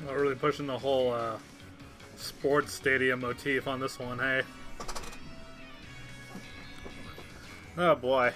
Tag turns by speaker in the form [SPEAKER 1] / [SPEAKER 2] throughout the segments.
[SPEAKER 1] We're really pushing the whole sports stadium motif on this one, hey? Oh boy.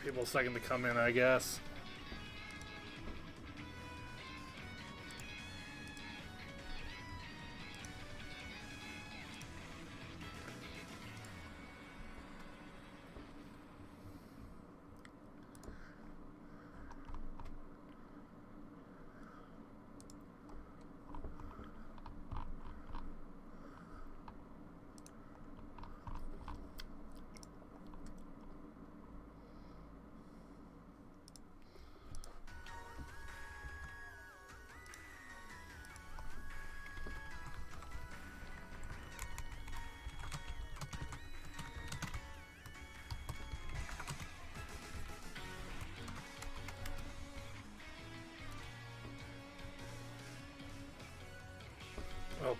[SPEAKER 1] People a second to come in, I guess. Oh.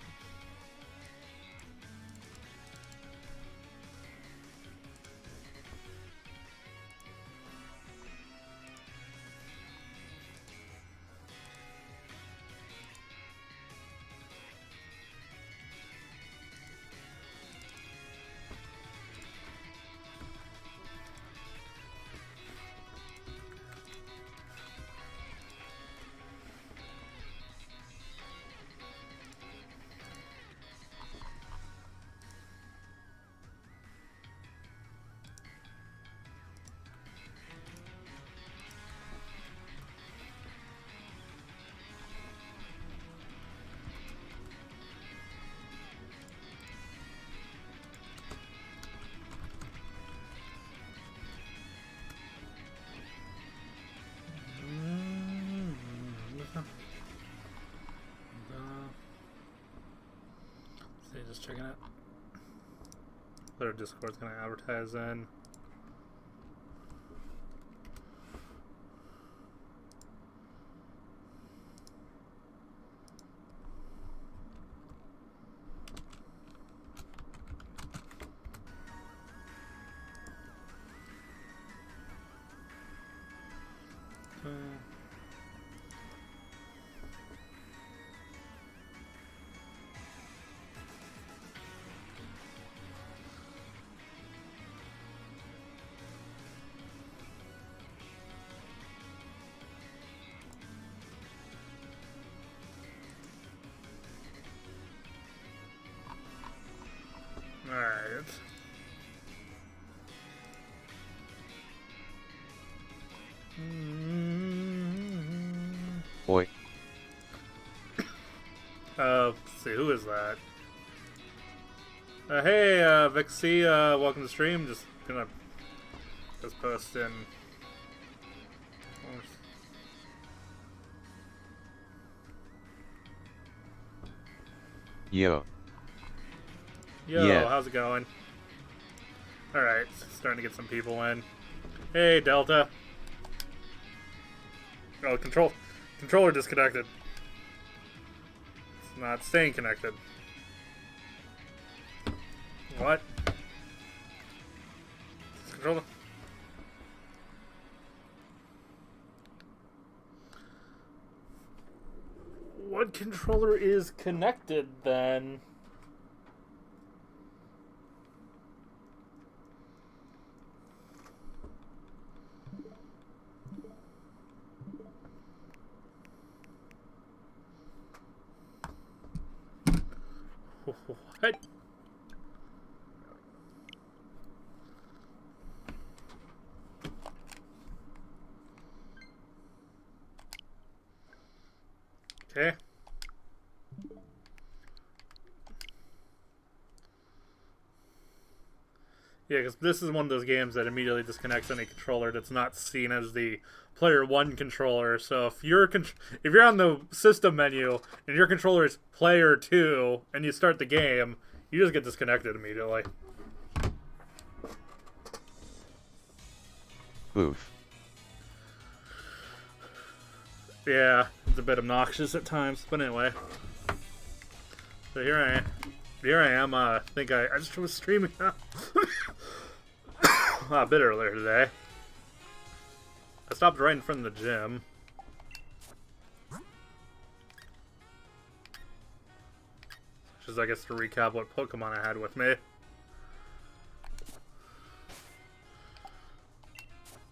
[SPEAKER 1] Just checking it. Their Discord's gonna advertise in. Alright.
[SPEAKER 2] Boy.
[SPEAKER 1] Let's see, who is that? Hey, Vixie, welcome to stream. Just gonna post in.
[SPEAKER 2] Yo.
[SPEAKER 1] Yo,
[SPEAKER 2] Yeah.
[SPEAKER 1] how's it going? Alright, starting to get some people in. Hey, Delta. Oh, controller disconnected. It's not staying connected. What? Controller. What controller is connected then? What? Okay. Yeah, because this is one of those games that immediately disconnects any controller that's not seen as the player 1 controller. So if you're on the system menu and your controller is player 2 and you start the game, you just get disconnected immediately.
[SPEAKER 2] Oof.
[SPEAKER 1] Yeah, it's a bit obnoxious at times, but anyway. So here I am. I think I just was streaming a bit earlier today. I stopped right in front of the gym. Just, I guess, to recap what Pokemon I had with me.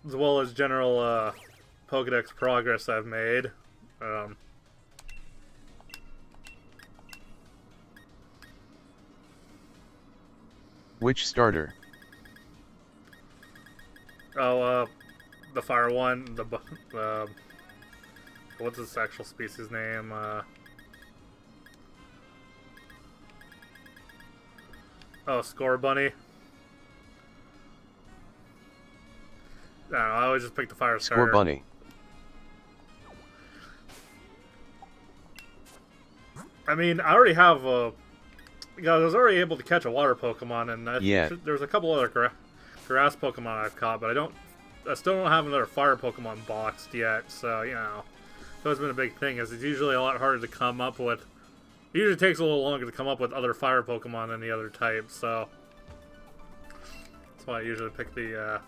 [SPEAKER 1] As well as general Pokedex progress I've made.
[SPEAKER 2] Which starter?
[SPEAKER 1] Oh, the fire one. What's its actual species name? Oh, Score Bunny. I don't know, I always just pick the fire starter.
[SPEAKER 2] Score Bunny.
[SPEAKER 1] I mean, I already have a... I was already able to catch a water Pokemon, and there's a couple other grass Pokemon I've caught, but I still don't have another fire Pokemon boxed yet, so, you know. That's been a big thing, is it's usually a lot harder to come up with... It usually takes a little longer to come up with other fire Pokemon than the other types, so... That's why I usually pick the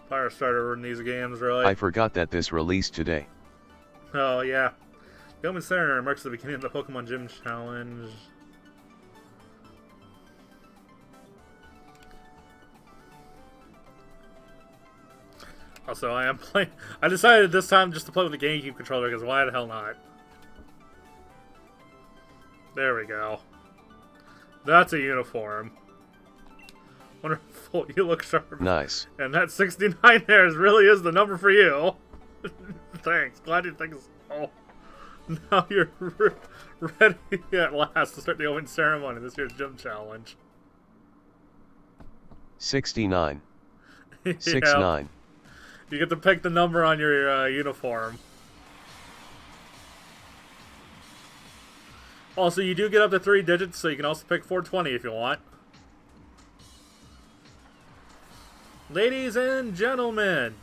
[SPEAKER 1] fire starter in these games, really.
[SPEAKER 2] I forgot that this released today.
[SPEAKER 1] Oh, yeah. The Omen Center marks the beginning of the Pokemon Gym Challenge. Also, I am playing... I decided this time just to play with the GameCube controller, because why the hell not? There we go. That's a uniform. Wonderful, you look sharp.
[SPEAKER 2] Nice.
[SPEAKER 1] And that 69 there really is the number for you. Thanks, glad you think so. Now you're ready at last to start the opening ceremony this year's gym challenge.
[SPEAKER 2] 69.
[SPEAKER 1] Yeah.
[SPEAKER 2] 69.
[SPEAKER 1] You get to pick the number on your uniform. Also, you do get up to 3 digits, so you can also pick 420 if you want. Ladies and gentlemen,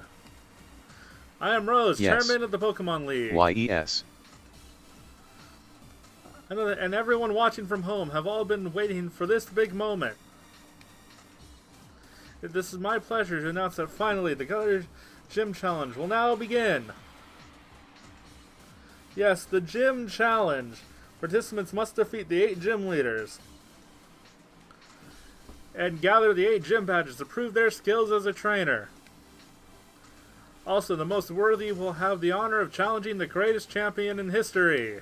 [SPEAKER 1] I am Rose,
[SPEAKER 2] Yes.
[SPEAKER 1] chairman of the Pokemon League.
[SPEAKER 2] YES.
[SPEAKER 1] I know that, and everyone watching from home have all been waiting for this big moment. This is my pleasure to announce that finally the Gala Gym Challenge will now begin. Yes, the Gym Challenge. Participants must defeat the 8 gym leaders and gather the 8 gym badges to prove their skills as a trainer. Also, the most worthy will have the honor of challenging the greatest champion in history.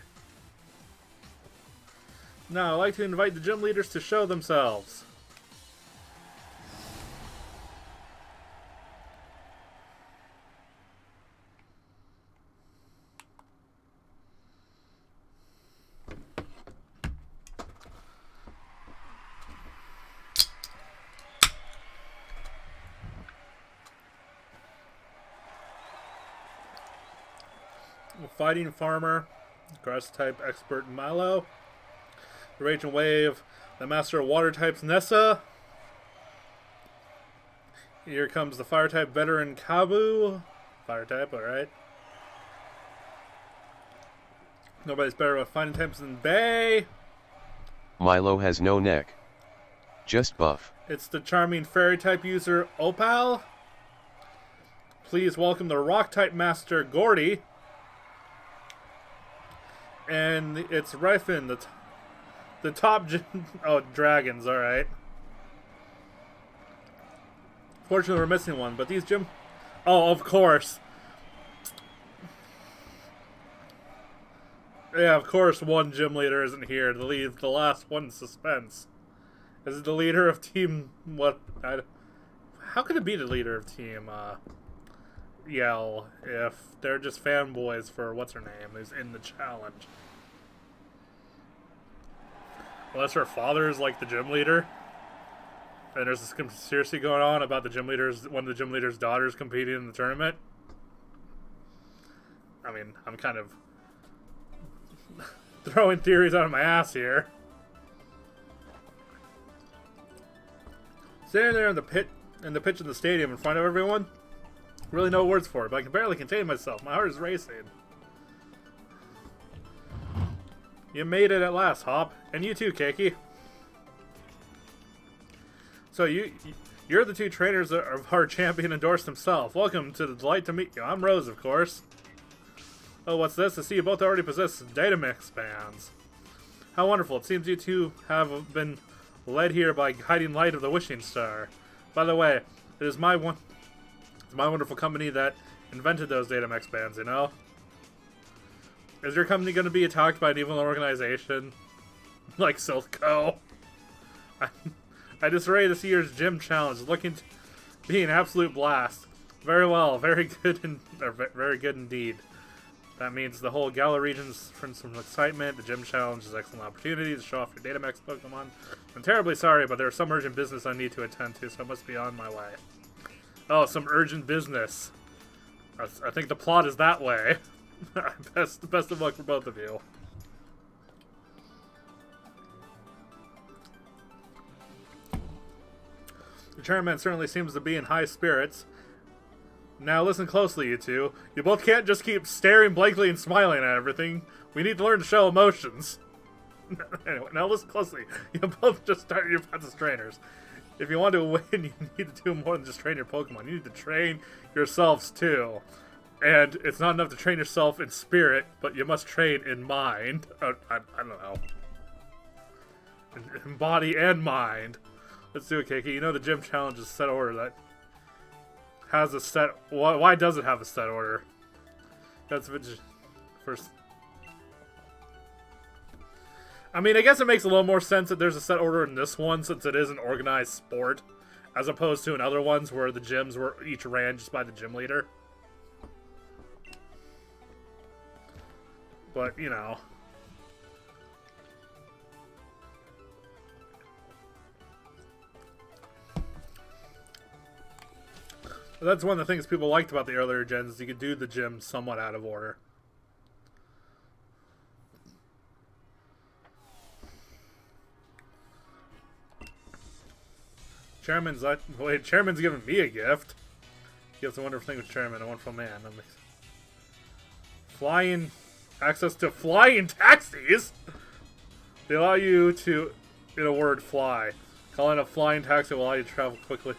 [SPEAKER 1] Now, I'd like to invite the gym leaders to show themselves. Fighting Farmer, Grass type expert Milo, the Raging Wave, the Master of Water types Nessa. Here comes the Fire type veteran Kabu. Fire type, alright. Nobody's better with fighting types than Bay.
[SPEAKER 2] Milo has no neck. Just buff.
[SPEAKER 1] It's the charming Fairy type user Opal. Please welcome the Rock type master Gordy. And it's Ryfin, the top oh, dragons, alright. Fortunately, we're missing one, but these gym... Oh, of course. Yeah, of course one gym leader isn't here to leave the last one in suspense. Is it the leader of team... What? How could it be the leader of team, Yell, if they're just fanboys for what's-her-name who's in the challenge? Unless her father is like the gym leader. And there's this conspiracy going on about the gym leaders, one of the gym leader's daughters competing in the tournament. I mean, I'm kind of throwing theories out of my ass here. Standing there in the pitch in the stadium in front of everyone, really no words for it, but I can barely contain myself. My heart is racing. You made it at last, Hop, and you too, Keiki. So you're the two trainers of our champion endorsed himself. Welcome to the delight to meet you. I'm Rose, of course. Oh, what's this? I see you both already possess data mix bands. How wonderful. It seems you two have been led here by guiding light of the wishing star. By the way, it's my wonderful company that invented those data mix bands, you know? Is your company going to be attacked by an evil organization? Like Silco? I just rated this year's gym challenge, looking to be an absolute blast. Very well, very good indeed. That means the whole Gala region's for some excitement. The gym challenge is an excellent opportunity to show off your Datamex Pokemon. I'm terribly sorry, but there's some urgent business I need to attend to, so I must be on my way. Oh, some urgent business. I think the plot is that way. Best of luck for both of you. The chairman certainly seems to be in high spirits. Now listen closely, you two. You both can't just keep staring blankly and smiling at everything. We need to learn to show emotions. Anyway, now listen closely. You both just start your paths as trainers. If you want to win, you need to do more than just train your Pokemon. You need to train yourselves too. And it's not enough to train yourself in spirit, but you must train in mind. I don't know. In body and mind. Let's do it, Keiki. You know the gym challenge is set order that has a set... Why does it have a set order? That's first... I mean, I guess it makes a little more sense that there's a set order in this one, since it is an organized sport, as opposed to in other ones where the gyms were each ran just by the gym leader. But, you know... That's one of the things people liked about the earlier gens. You could do the gym somewhat out of order. Chairman's giving me a gift. Gifts a wonderful thing with Chairman, a wonderful man. Flying access to flying taxis. They allow you to, in a word, fly. Calling a flying taxi will allow you to travel quickly.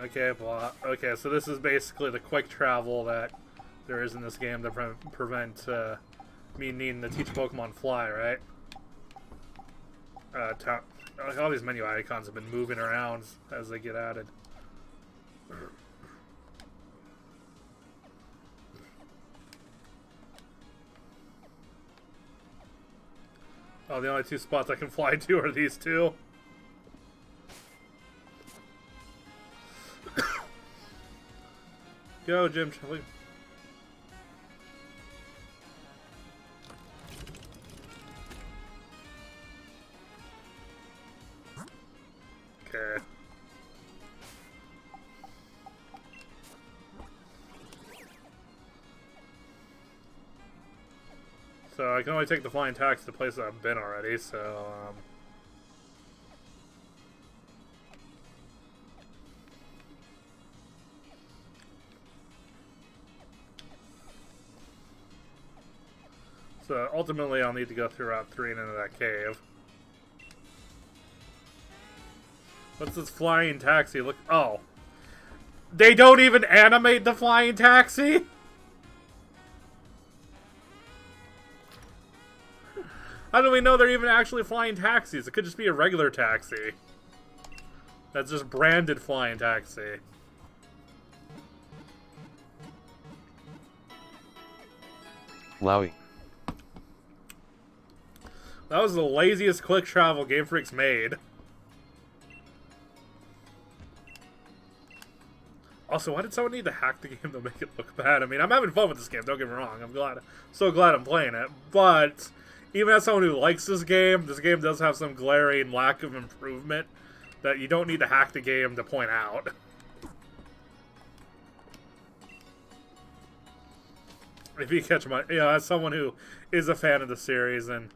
[SPEAKER 1] Okay, well, okay, so this is basically the quick travel that there is in this game to prevent me needing to teach Pokemon fly, right? All these menu icons have been moving around as they get added. Oh, the only two spots I can fly to are these two. Go, Jim. Okay. So I can only take the flying taxi to places I've been already, so So ultimately I'll need to go through Route 3 and into that cave. What's this flying taxi look? Oh. They don't even animate the flying taxi? How do we know they're even actually flying taxis? It could just be a regular taxi. That's just branded flying taxi.
[SPEAKER 2] Lowy.
[SPEAKER 1] That was the laziest quick travel Game Freak's made. Also, why did someone need to hack the game to make it look bad? I mean, I'm having fun with this game, don't get me wrong. So glad I'm playing it. But even as someone who likes this game does have some glaring lack of improvement that you don't need to hack the game to point out. If you catch my... as someone who is a fan of the series and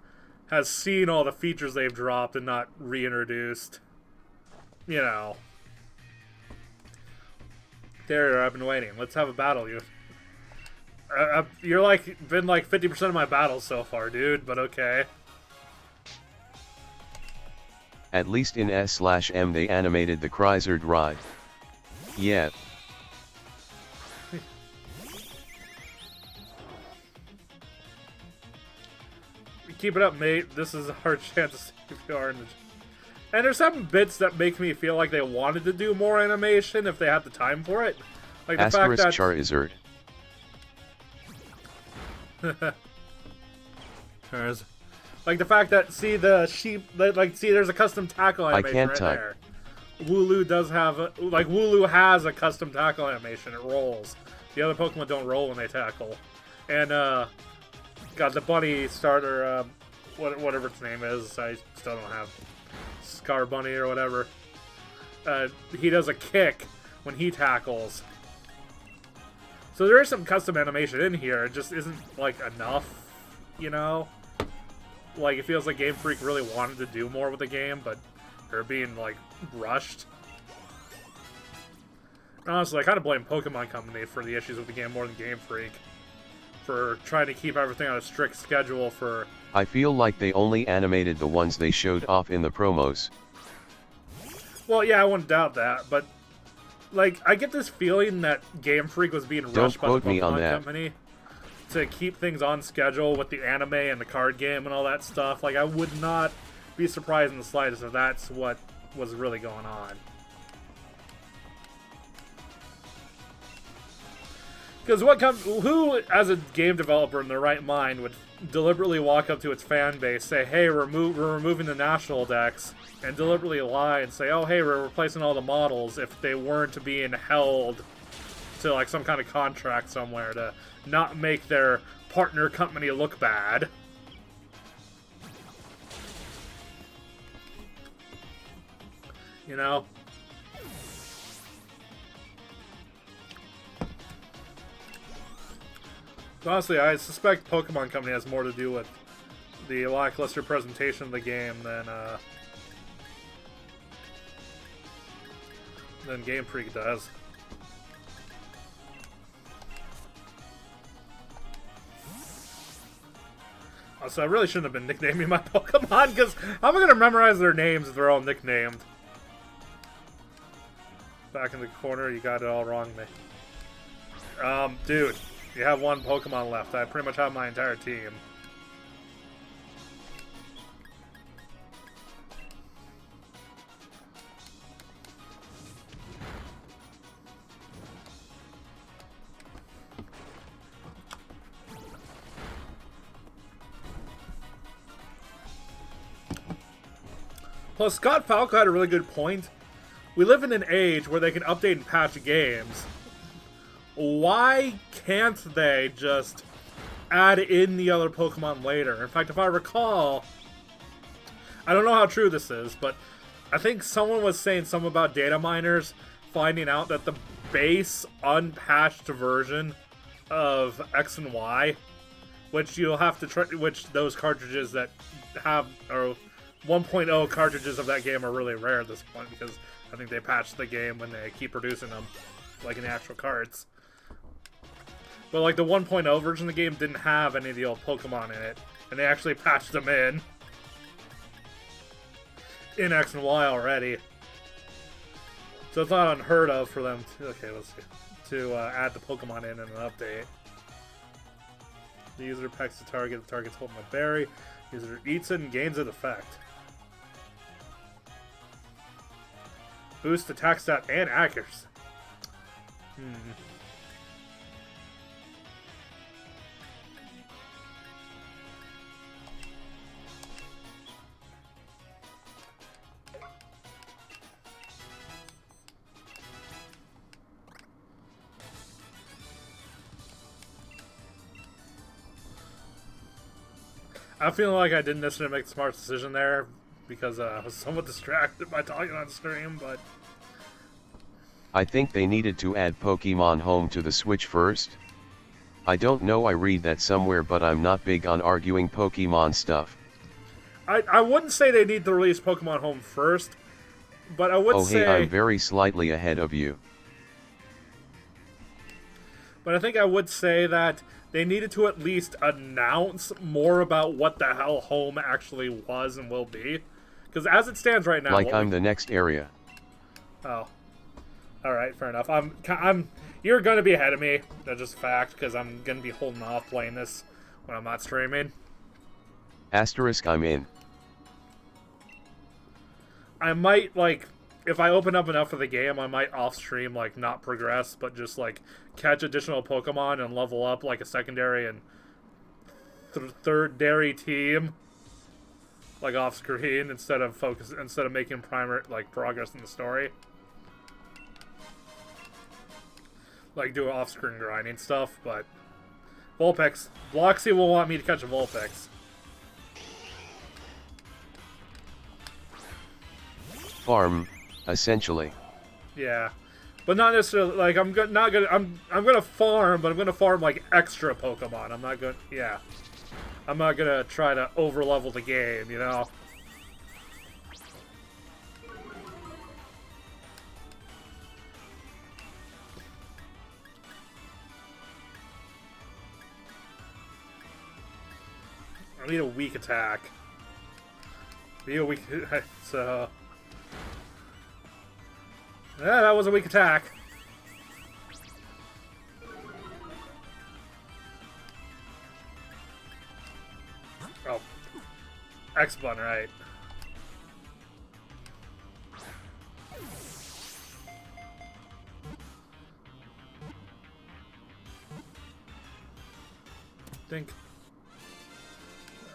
[SPEAKER 1] has seen all the features they've dropped and not reintroduced, you know... There, I've been waiting. Let's have a battle. You're like been like 50% of my battles so far, dude. But okay.
[SPEAKER 2] At least in S/M they animated the Chrysler ride. Yeah.
[SPEAKER 1] Keep it up, mate. This is a hard chance to save you are in the... And there's some bits that make me feel like they wanted to do more animation if they had the time for it. Like the fact that...
[SPEAKER 2] Charizard.
[SPEAKER 1] Like the fact that, see the sheep, like, see there's a custom tackle animation right there. Wooloo does have, Wooloo has a custom tackle animation. It rolls. The other Pokemon don't roll when they tackle. And, got the bunny starter, whatever its name is, I still don't have... Scar Bunny or whatever. He does a kick when he tackles. So there is some custom animation in here. It just isn't, like, enough, you know? Like, it feels like Game Freak really wanted to do more with the game, but they're being, like, rushed. Honestly, I kind of blame Pokemon Company for the issues with the game more than Game Freak. For trying to keep everything on a strict schedule for...
[SPEAKER 2] I feel like they only animated the ones they showed off in the promos.
[SPEAKER 1] Well, yeah, I wouldn't doubt that, but... Like, I get this feeling that Game Freak was being rushed by the Pokemon Company to keep things on schedule with the anime and the card game and all that stuff. Like, I would not be surprised in the slightest if that's what was really going on. Because who, as a game developer in their right mind, would deliberately walk up to its fan base, say, hey, we're removing the NatinalDex, and deliberately lie and say, oh, hey, we're replacing all the models, if they weren't being held to, like, some kind of contract somewhere to not make their partner company look bad. You know? Honestly, I suspect Pokemon Company has more to do with the lackluster presentation of the game than Game Freak does. Also, I really shouldn't have been nicknaming my Pokemon, because how am I going to memorize their names if they're all nicknamed? Back in the corner, you got it all wrong, mate. Dude. You have one Pokemon left. I pretty much have my entire team. Plus, Scott Falco had a really good point. We live in an age where they can update and patch games. Why can't they just add in the other Pokemon later? In fact, if I recall, I don't know how true this is, but I think someone was saying something about data miners finding out that the base unpatched version of X and Y, which you'll have to try, which those cartridges that have, or 1.0 cartridges of that game are really rare at this point, because I think they patched the game when they keep producing them, like in the actual cards. But, like, the 1.0 version of the game didn't have any of the old Pokemon in it. And they actually patched them in X and Y already. So it's not unheard of for them to... Okay, let's see. To add the Pokemon in an update. The user pecks the target's holding a berry. The user eats it and gains an effect. Boost attack stat and accuracy. I feel like I didn't necessarily make the smart decision there because I was somewhat distracted by talking on stream, but...
[SPEAKER 2] I think they needed to add Pokemon Home to the Switch first. I don't know, I read that somewhere, but I'm not big on arguing Pokemon stuff.
[SPEAKER 1] I wouldn't say they need to release Pokemon Home first, but I would say...
[SPEAKER 2] Oh hey, I'm very slightly ahead of you.
[SPEAKER 1] But I think I would say that they needed to at least announce more about what the hell Home actually was and will be. Because as it stands right now...
[SPEAKER 2] Like I'm the next area.
[SPEAKER 1] Oh. Alright, fair enough. You're gonna be ahead of me. That's just fact, because I'm gonna be holding off playing this when I'm not streaming.
[SPEAKER 2] Asterisk, I'm in.
[SPEAKER 1] I might, like, if I open up enough of the game, I might off-stream, like, not progress, but just, like, catch additional Pokemon and level up, like, a secondary and third-dairy team, like, off-screen, instead of making progress in the story. Like, do off-screen grinding stuff, but... Vulpix. Bloxy will want me to catch a Vulpix.
[SPEAKER 2] Farm, essentially.
[SPEAKER 1] Yeah, but not necessarily. Like I'm gonna farm, but I'm gonna farm like extra Pokemon. I'm not gonna. Yeah, I'm not gonna try to overlevel the game. You know. I need a weak attack. Be a weak. So. Yeah, that was a weak attack. Oh. X button, right. Think.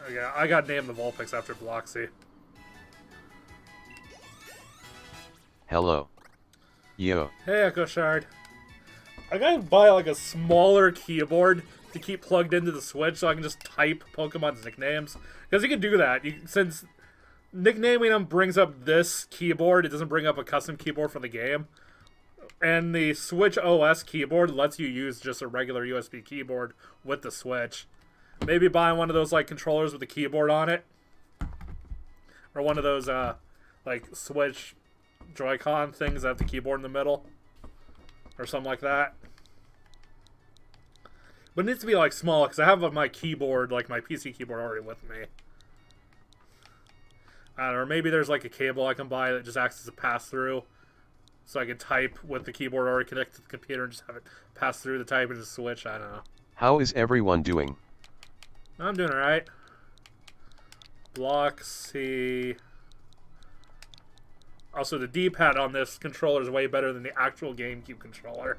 [SPEAKER 1] Okay, I got named the Vulpix after Bloxy.
[SPEAKER 2] Hello. Yo.
[SPEAKER 1] Hey, Echo Shard. I gotta buy like a smaller keyboard to keep plugged into the Switch so I can just type Pokemon's nicknames. Because you can do that. Since nicknaming them brings up this keyboard, it doesn't bring up a custom keyboard for the game. And the Switch OS keyboard lets you use just a regular USB keyboard with the Switch. Maybe buy one of those like controllers with a keyboard on it. Or one of those like Switch Joy-Con things that have the keyboard in the middle. Or something like that. But it needs to be like small because I have my keyboard, like my PC keyboard already with me. I don't know, or maybe there's like a cable I can buy that just acts as a pass-through. So I can type with the keyboard already connected to the computer and just have it pass through the type and just switch. I don't know.
[SPEAKER 2] How is everyone doing?
[SPEAKER 1] I'm doing alright. Bloxy. Also, the D-pad on this controller is way better than the actual GameCube controller.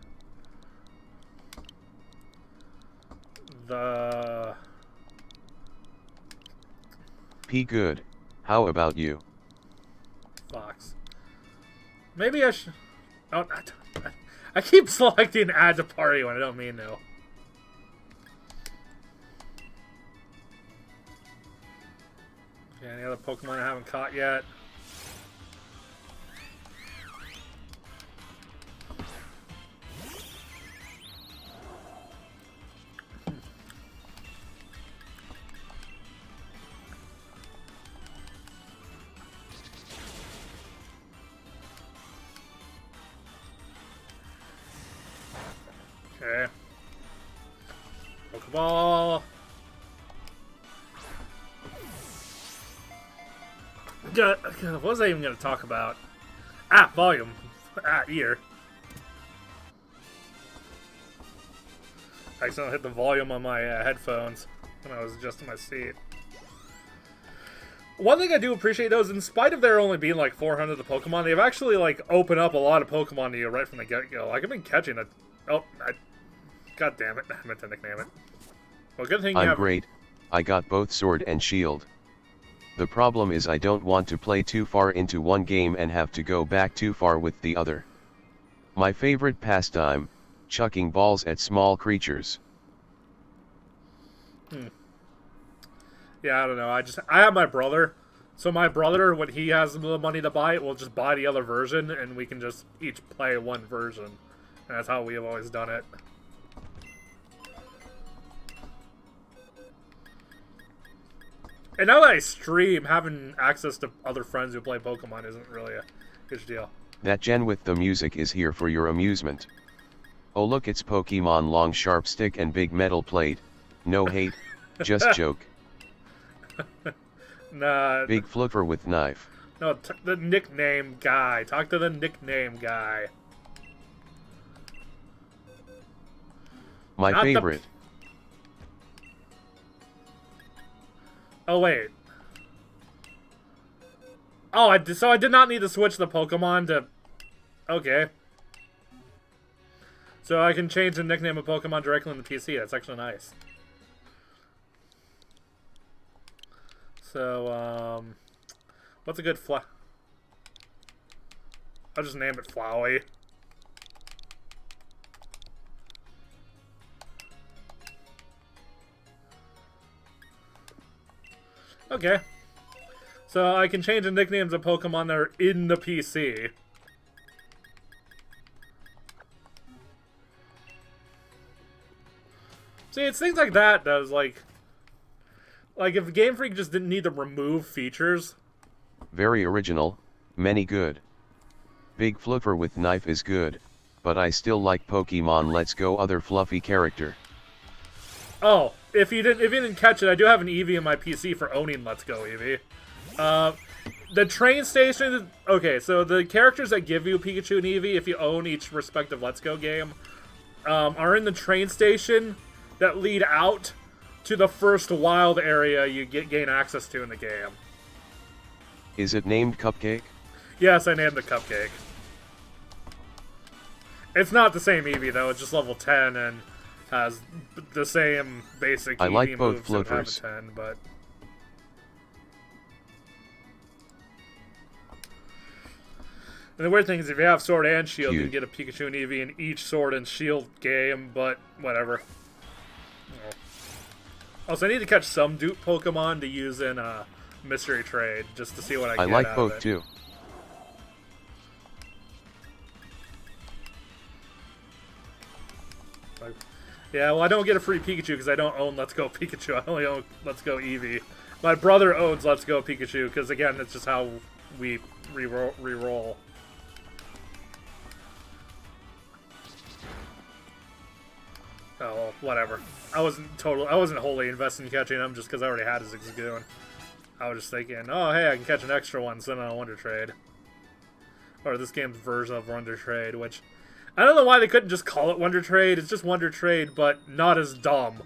[SPEAKER 2] P good. How about you?
[SPEAKER 1] Fox. Maybe I should... Oh, I keep selecting add to party when I don't mean to. Okay, any other Pokemon I haven't caught yet? Okay. Pokeball. What was I even going to talk about? Volume. Ear. I accidentally hit the volume on my headphones when I was adjusting my seat. One thing I do appreciate, though, is in spite of there only being like 400 of the Pokemon, they've actually like opened up a lot of Pokemon to you right from the get-go. Like, I've been catching a... Oh, God damn it. I meant to nickname it. Well, good thing you have...
[SPEAKER 2] great. I got both Sword and Shield. The problem is I don't want to play too far into one game and have to go back too far with the other. My favorite pastime, chucking balls at small creatures.
[SPEAKER 1] Yeah, I don't know. I have my brother. So my brother, when he has the money to buy it, will just buy the other version, and we can just each play one version. And that's how we have always done it. And now that I stream, having access to other friends who play Pokemon isn't really a huge deal.
[SPEAKER 2] That gen with the music is here for your amusement. Oh look, it's Pokemon long sharp stick and big metal plate. No hate, just joke.
[SPEAKER 1] Nah.
[SPEAKER 2] Big fluffer with knife.
[SPEAKER 1] No, the nickname guy. Talk to the nickname guy.
[SPEAKER 2] My
[SPEAKER 1] Not
[SPEAKER 2] favorite.
[SPEAKER 1] Oh, wait. Oh, so I did not need to switch the Pokemon to... Okay. So I can change the nickname of Pokemon directly on the PC. That's actually nice. So, what's a good I'll just name it Flowey. Okay. So I can change the nicknames of Pokemon that are in the PC. See, it's things like that that was like if Game Freak just didn't need to remove features.
[SPEAKER 2] Very original, many good. Big fluffer with knife is good, but I still like Pokemon Let's Go other fluffy character.
[SPEAKER 1] Oh, if you didn't catch it, I do have an Eevee in my PC for owning Let's Go Eevee. The train station... Okay, so the characters that give you Pikachu and Eevee, if you own each respective Let's Go game, are in the train station that lead out to the first wild area you gain access to in the game.
[SPEAKER 2] Is it named Cupcake?
[SPEAKER 1] Yes, I named the Cupcake. It's not the same Eevee, though. It's just level 10 and has the same basic
[SPEAKER 2] I
[SPEAKER 1] Eevee
[SPEAKER 2] like both
[SPEAKER 1] moves that have a
[SPEAKER 2] fluffers.
[SPEAKER 1] 10, but... And the weird thing is, if you have Sword and Shield, you can get a Pikachu and Eevee in each Sword and Shield game, but whatever. Also, I need to catch some dupe Pokemon to use in Mystery Trade, just to see what I get out of it.
[SPEAKER 2] I like both too.
[SPEAKER 1] Yeah, well, I don't get a free Pikachu because I don't own Let's Go Pikachu. I only own Let's Go Eevee. My brother owns Let's Go Pikachu because, again, it's just how we re-roll. Oh, well, whatever. I wasn't wholly invested in catching him just because I already had his Zigzagoon. I was just thinking, oh, hey, I can catch an extra one, send it on Wonder Trade. Or this game's version of Wonder Trade, which... I don't know why they couldn't just call it Wonder Trade. It's just Wonder Trade, but not as dumb.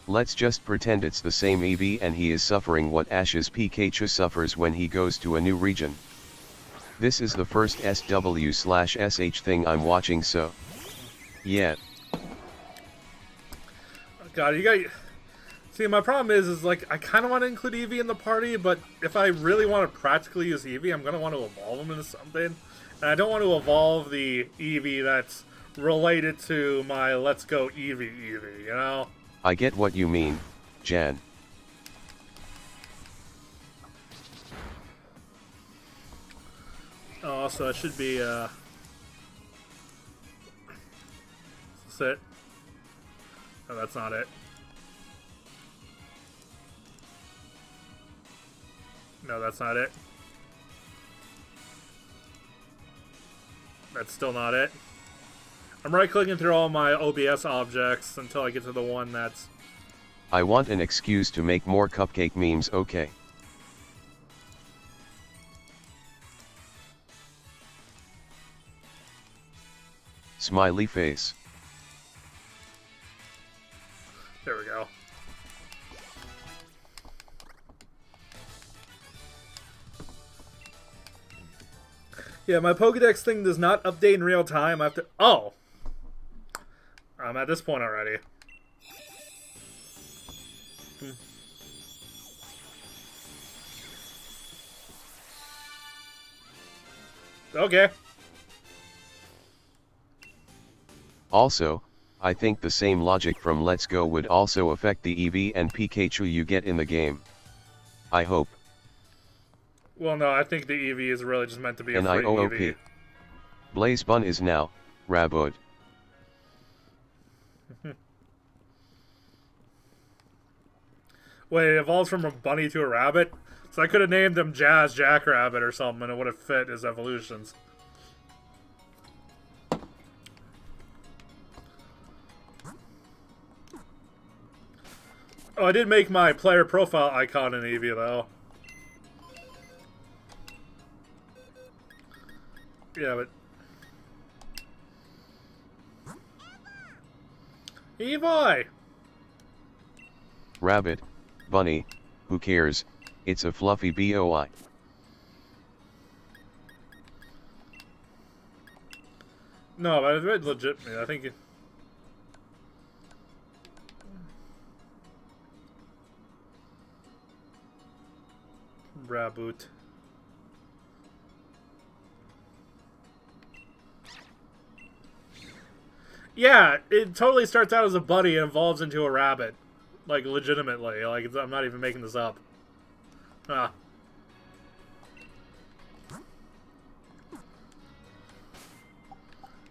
[SPEAKER 2] Let's just pretend it's the same Eevee and he is suffering what Ash's Pikachu suffers when he goes to a new region. This is the first SW/SH thing I'm watching, so... Yeah.
[SPEAKER 1] God, you got... See, my problem is like, I kind of want to include Eevee in the party, but if I really want to practically use Eevee, I'm going to want to evolve him into something. And I don't want to evolve the Eevee that's related to my Let's Go Eevee, you know?
[SPEAKER 2] I get what you mean, Jan.
[SPEAKER 1] Oh, so it should be, Is this it? No, that's not it. No, that's not it. That's still not it. I'm right-clicking through all my OBS objects until I get to the one that's...
[SPEAKER 2] I want an excuse to make more cupcake memes, okay. Smiley face.
[SPEAKER 1] There we go. Yeah, my Pokedex thing does not update in real time. I have to... Oh! I'm at this point already. Okay.
[SPEAKER 2] Also, I think the same logic from Let's Go would also affect the Eevee and Pikachu you get in the game. I hope.
[SPEAKER 1] Well, no, I think the Eevee is really just meant to be a free
[SPEAKER 2] NIOOP.
[SPEAKER 1] Eevee.
[SPEAKER 2] Blaze Bun is now, Rabbit.
[SPEAKER 1] Wait, it evolves from a bunny to a rabbit? So I could have named him Jazz Jackrabbit or something, and it would have fit his evolutions. Oh, I did make my player profile icon in Eevee, though. Yeah, but... Eevee!
[SPEAKER 2] Rabbit, bunny, who cares, it's a fluffy boy.
[SPEAKER 1] No, but it's legit. I think... Raboot. Yeah, it totally starts out as a bunny and evolves into a rabbit. Like, legitimately. Like, I'm not even making this up. Ah.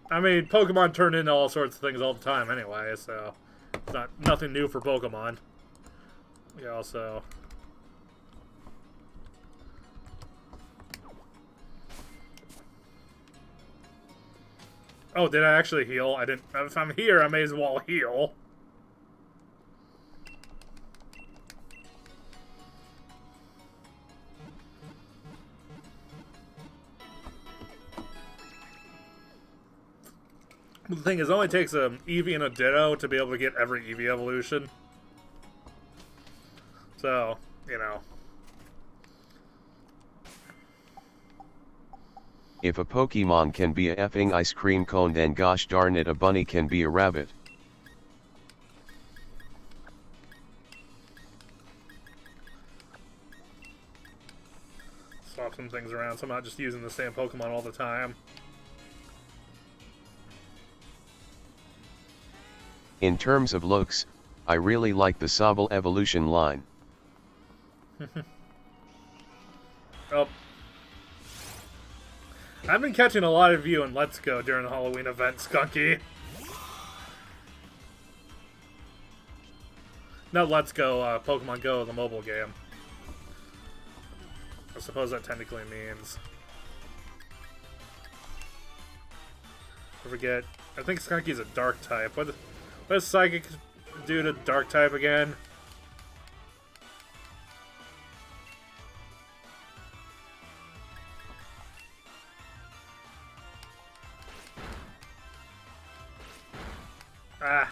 [SPEAKER 1] I mean, Pokemon turn into all sorts of things all the time anyway, so... It's nothing new for Pokemon. Yeah, also... Oh, did I actually heal? I didn't... If I'm here, I may as well heal. The thing is, it only takes an Eevee and a Ditto to be able to get every Eevee evolution. So, you know...
[SPEAKER 2] If a Pokemon can be a effing ice cream cone, then gosh darn it, a bunny can be a rabbit.
[SPEAKER 1] Swap some things around so I'm not just using the same Pokemon all the time.
[SPEAKER 2] In terms of looks, I really like the Sobble evolution line.
[SPEAKER 1] Oh. I've been catching a lot of you in Let's Go during the Halloween event, Skunky. Not Let's Go, Pokemon Go, the mobile game. I suppose that technically means... I forget. I think Skunky's a dark type. What does Psychic do to dark type again? Ah.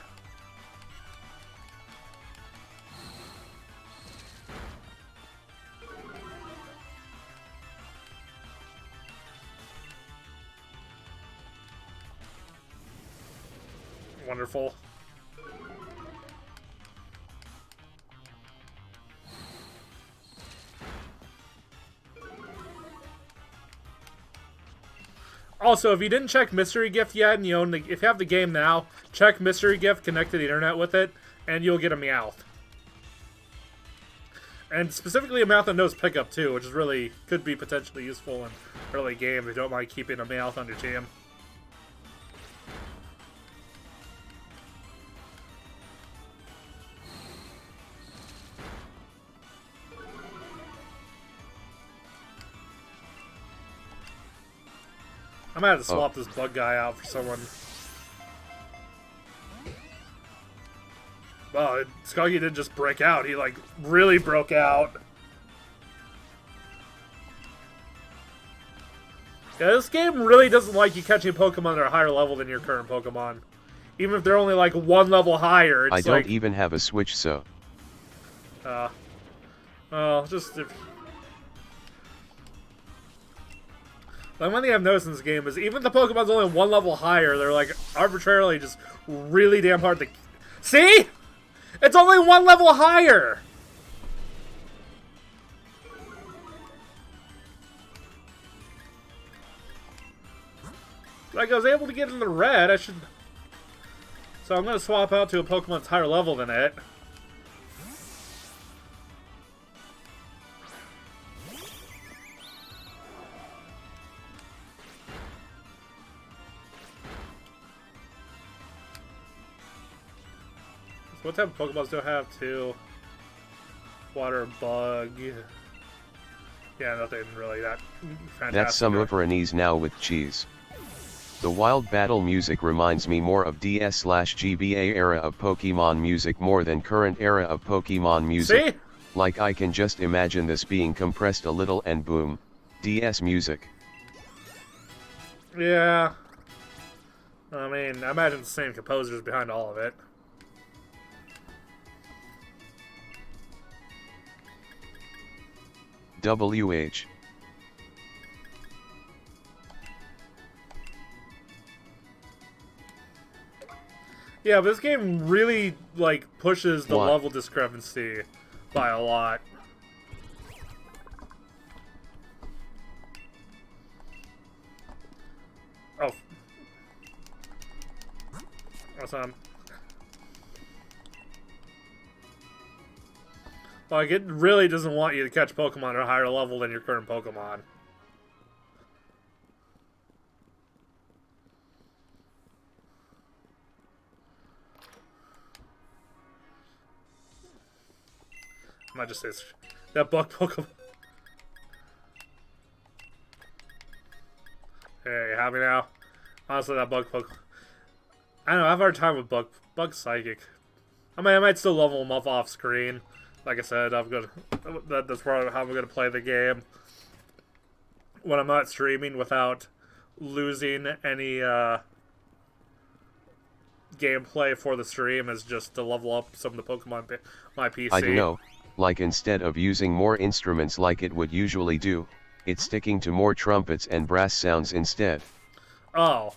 [SPEAKER 1] Wonderful. Also, if you didn't check Mystery Gift yet, and you own if you have the game now, check Mystery Gift, connect to the internet with it, and you'll get a Meowth. And specifically a Meowth that knows Pickup too, which is really could be potentially useful in early game if you don't mind keeping a Meowth on your team. I might have to swap this bug guy out for someone. Well, Skunky didn't just break out, he like really broke out. Yeah, this game really doesn't like you catching Pokemon that are higher level than your current Pokemon. Even if they're only like one level higher, it's
[SPEAKER 2] I don't even have a Switch, so...
[SPEAKER 1] well, just... Like, one thing I've noticed in this game is even if the Pokemon's only one level higher, they're like arbitrarily just really damn hard to... See? It's only one level higher! Like, I was able to get in the red, I should... So I'm going to swap out to a Pokemon that's higher level than it. So what type of Pokeballs do I have too? Water Bug. Yeah, nothing really that fantastic.
[SPEAKER 2] That's some Uperanese now with cheese. The wild battle music reminds me more of DS/GBA era of Pokemon music more than current era of Pokemon music.
[SPEAKER 1] See?
[SPEAKER 2] Like I can just imagine this being compressed a little and boom, DS music.
[SPEAKER 1] Yeah. I mean, I imagine the same composers behind all of it.
[SPEAKER 2] WH.
[SPEAKER 1] Yeah, but this game really, like, pushes the
[SPEAKER 2] What?
[SPEAKER 1] level discrepancy by a lot. Oh. Awesome. Like, it really doesn't want you to catch Pokemon at a higher level than your current Pokemon. I might just say that bug Pokemon. Hey, you happy now? Honestly, that bug Pokemon. I don't know, I have a hard time with bug Psychic. I mean, I might still level him up off screen. Like I said, that's probably how I'm gonna play the game when I'm not streaming without losing any gameplay for the stream, is just to level up some of the Pokemon my PC.
[SPEAKER 2] I don't know, like instead of using more instruments like it would usually do, it's sticking to more trumpets and brass sounds instead.
[SPEAKER 1] Oh,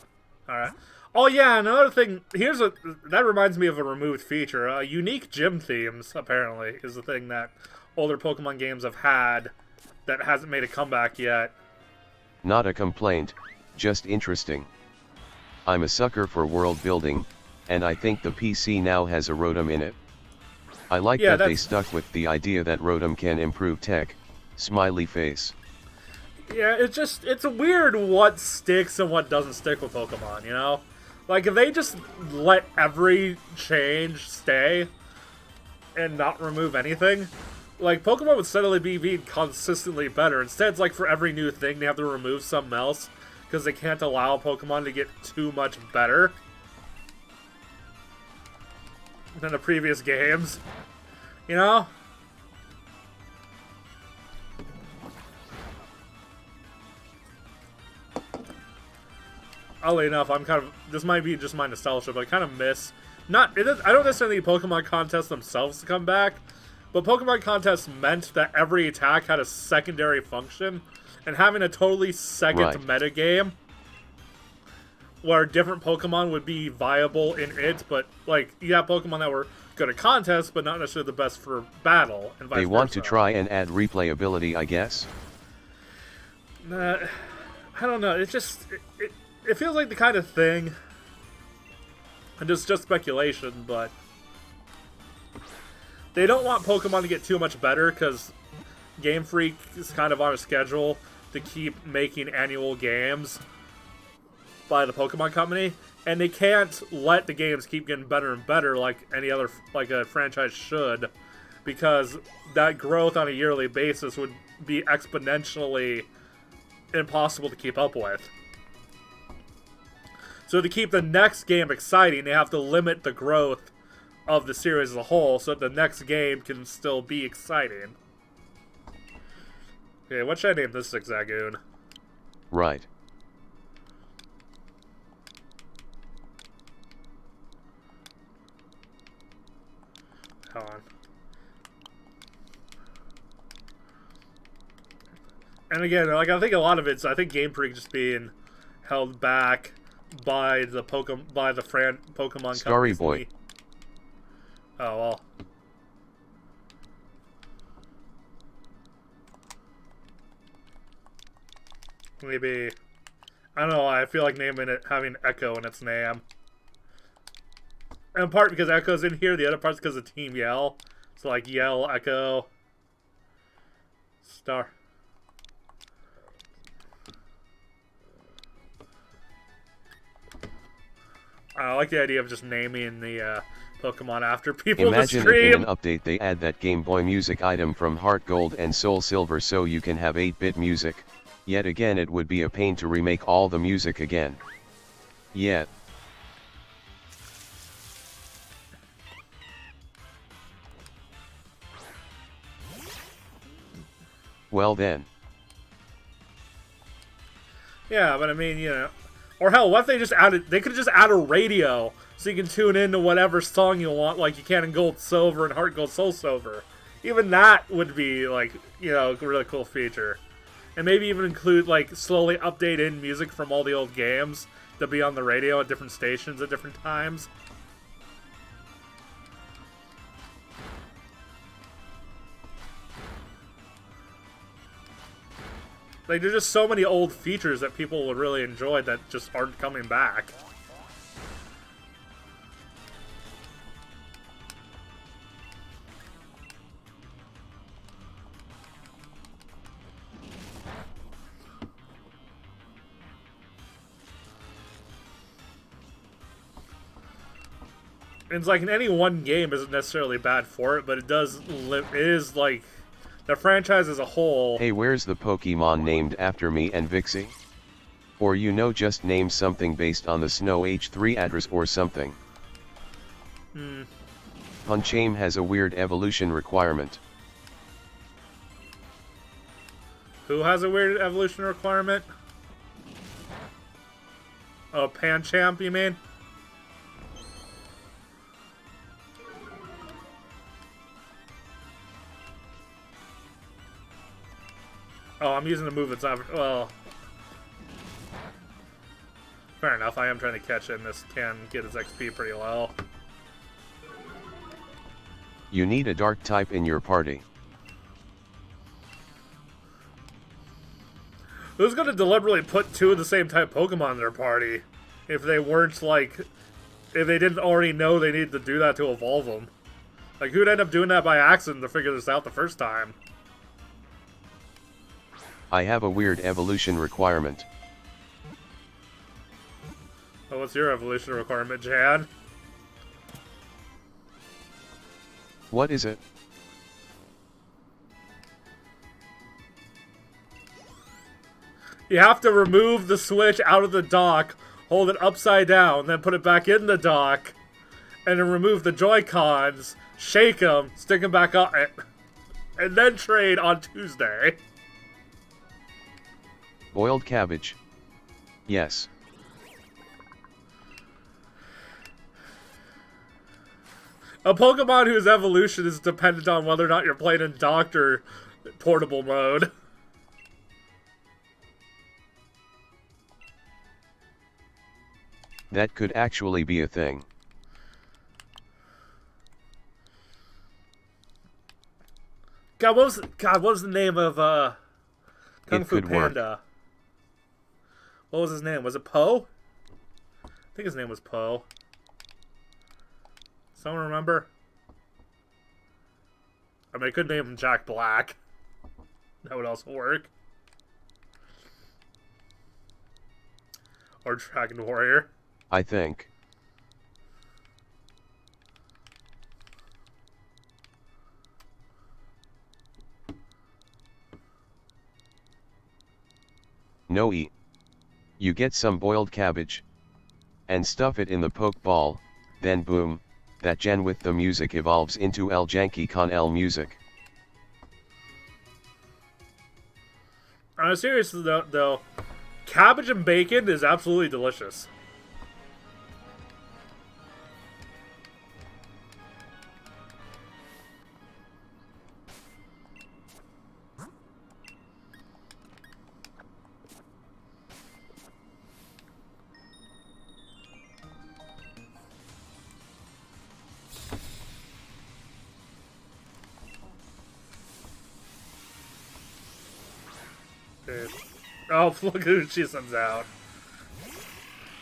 [SPEAKER 1] alright. Oh yeah, another thing, that reminds me of a removed feature. Unique gym themes, apparently, is the thing that older Pokemon games have had that hasn't made a comeback yet.
[SPEAKER 2] Not a complaint, just interesting. I'm a sucker for world building, and I think the PC now has a Rotom in it. I like that they stuck with the idea that Rotom can improve tech, smiley face.
[SPEAKER 1] Yeah, it's weird what sticks and what doesn't stick with Pokemon, you know? Like, if they just let every change stay and not remove anything, like, Pokemon would steadily be being consistently better. Instead, it's like for every new thing, they have to remove something else because they can't allow Pokemon to get too much better than the previous games, you know? Oddly enough, this might be just my nostalgia, but I kind of miss, I don't necessarily need Pokemon contests themselves to come back, but Pokemon contests meant that every attack had a secondary function, and having a totally second metagame where different Pokemon would be viable in it, but, like, you have Pokemon that were good at contests, but not necessarily the best for battle, and vice versa.
[SPEAKER 2] They want to try and add replayability, I guess?
[SPEAKER 1] I don't know, it feels like the kind of thing, and it's just speculation, but they don't want Pokemon to get too much better, because Game Freak is kind of on a schedule to keep making annual games by the Pokemon Company, and they can't let the games keep getting better and better like any other, like a franchise should, because that growth on a yearly basis would be exponentially impossible to keep up with. So to keep the next game exciting, they have to limit the growth of the series as a whole so that the next game can still be exciting. Okay, what should I name this Zigzagoon?
[SPEAKER 2] Right.
[SPEAKER 1] Hold on. And again, like, I think a lot of it's, I think Game Freak just being held back by the Pokemon
[SPEAKER 2] Starry
[SPEAKER 1] companies.
[SPEAKER 2] Boy.
[SPEAKER 1] Oh, well. Maybe, I don't know, I feel like naming it, having Echo in its name. in part because Echo's in here, the other part's because of Team Yell. So like Yell, Echo, Star. I like the idea of just naming the Pokemon after people.
[SPEAKER 2] Imagine
[SPEAKER 1] to
[SPEAKER 2] if in an update they add that Game Boy music item from Heart Gold and Soul Silver so you can have 8-bit music. Yet again it would be a pain to remake all the music again. Yet. Well then.
[SPEAKER 1] Yeah, but I mean, you know, or hell, what if they just added? They could just add a radio so you can tune into whatever song you want, like you can in Gold, Silver, and Heart Gold, Soul Silver. Even that would be like, you know, a really cool feature, and maybe even include like slowly update in music from all the old games to be on the radio at different stations at different times. Like, there's just so many old features that people would really enjoy that just aren't coming back. It's like in any one game isn't necessarily bad for it, but it does it is like the franchise as a whole.
[SPEAKER 2] Hey, where's the Pokemon named after me and Vixie? Or you know, just name something based on the Snow H3 address or something. Punchame has a weird evolution requirement.
[SPEAKER 1] Who has a weird evolution requirement? Oh, Pancham, you mean? Oh, I'm using the move that's not... Well... Fair enough, I am trying to catch him. This can get his XP pretty low.
[SPEAKER 2] You need a dark type in your party.
[SPEAKER 1] Who's gonna deliberately put two of the same type Pokemon in their party? If they weren't, like... If they didn't already know they needed to do that to evolve them. Like, who'd end up doing that by accident to figure this out the first time?
[SPEAKER 2] I have a weird evolution requirement.
[SPEAKER 1] Oh, what's your evolution requirement, Jan?
[SPEAKER 2] What is it?
[SPEAKER 1] You have to remove the Switch out of the dock, hold it upside down, then put it back in the dock, and then remove the Joy-Cons, shake them, stick them back on it, and then trade on Tuesday.
[SPEAKER 2] Boiled cabbage. Yes.
[SPEAKER 1] A Pokemon whose evolution is dependent on whether or not you're playing in docked or portable mode.
[SPEAKER 2] That could actually be a thing.
[SPEAKER 1] God, what was the name of Kung Fu Panda? Work. What was his name? Was it Poe? I think his name was Poe. Someone remember? I mean, I could name him Jack Black. That would also work. Or Dragon Warrior.
[SPEAKER 2] I think. No. You get some boiled cabbage and stuff it in the Pokeball, then boom, that gen with the music evolves into El Janky Con El music.
[SPEAKER 1] Seriously though, cabbage and bacon is absolutely delicious. Oh, look who she sends out.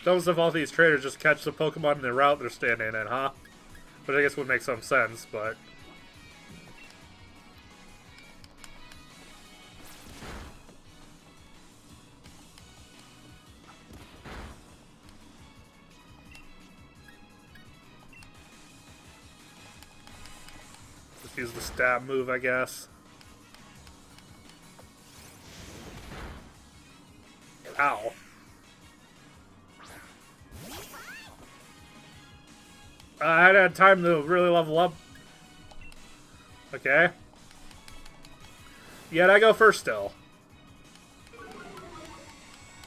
[SPEAKER 1] Don't if all these traders just catch the Pokemon in the route they're standing in, huh? Which I guess would make some sense, but... Just use the stab move, I guess. Ow. I hadn't had time to really level up. Okay. Yet I go first still.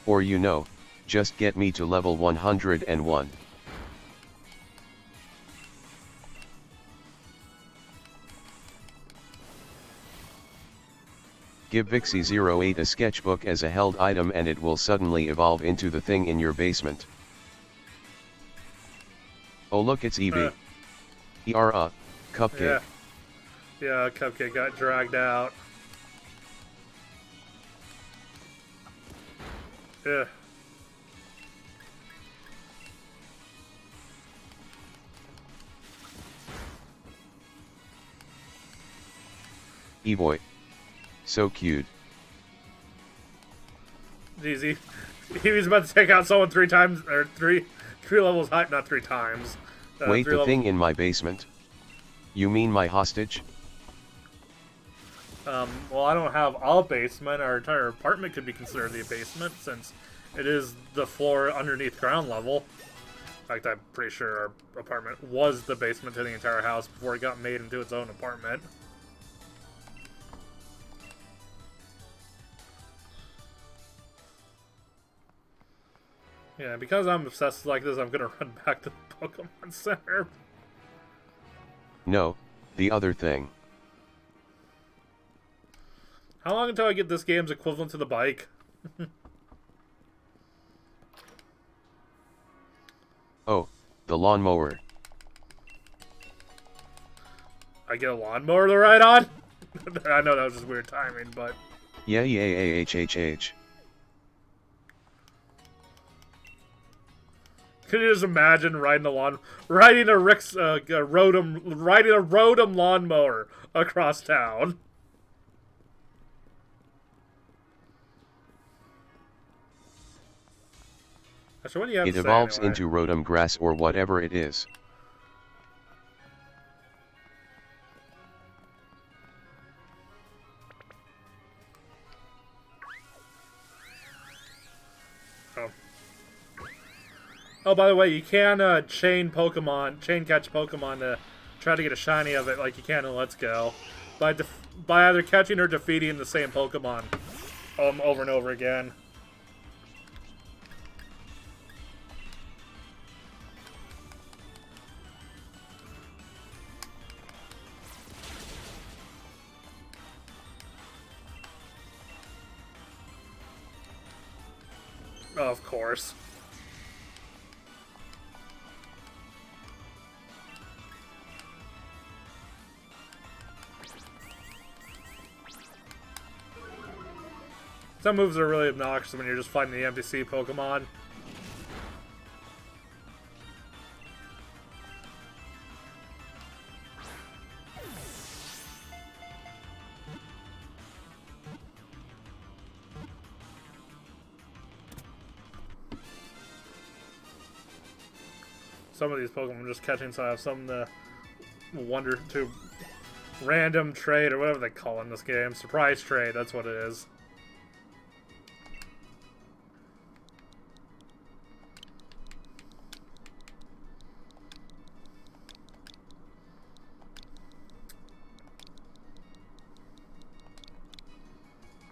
[SPEAKER 2] Or you know, just get me to level 101. Give Vixie08 a sketchbook as a held item and it will suddenly evolve into the thing in your basement. Oh look, it's Eevee. Cupcake.
[SPEAKER 1] Yeah, Cupcake got dragged out. Yeah.
[SPEAKER 2] Evoy. So cute.
[SPEAKER 1] Easy. He was about to take out someone 3 times, or three levels high, not 3 times.
[SPEAKER 2] Wait, the thing in my basement? You mean my hostage?
[SPEAKER 1] Well, I don't have a basement. Our entire apartment could be considered the basement, since it is the floor underneath ground level. In fact, I'm pretty sure our apartment was the basement to the entire house before it got made into its own apartment. Yeah, because I'm obsessed like this, I'm gonna run back to the Pokemon Center.
[SPEAKER 2] No, the other thing.
[SPEAKER 1] How long until I get this game's equivalent to the bike?
[SPEAKER 2] Oh, the lawnmower.
[SPEAKER 1] I get a lawnmower to ride on? I know that was just weird timing, but...
[SPEAKER 2] Yeah.
[SPEAKER 1] Can you just imagine riding a Rotom lawnmower across town? Actually, what do you have
[SPEAKER 2] it
[SPEAKER 1] to say
[SPEAKER 2] evolves
[SPEAKER 1] anyway?
[SPEAKER 2] into Rotom grass or whatever it is.
[SPEAKER 1] Oh, by the way, you can chain catch Pokemon to try to get a shiny of it like you can in Let's Go. By either catching or defeating the same Pokemon over and over again. Of course. Some moves are really obnoxious when you're just fighting the NPC Pokemon. Some of these Pokemon I'm just catching, so I have something to wonder to random trade, or whatever they call it in this game. Surprise trade, that's what it is.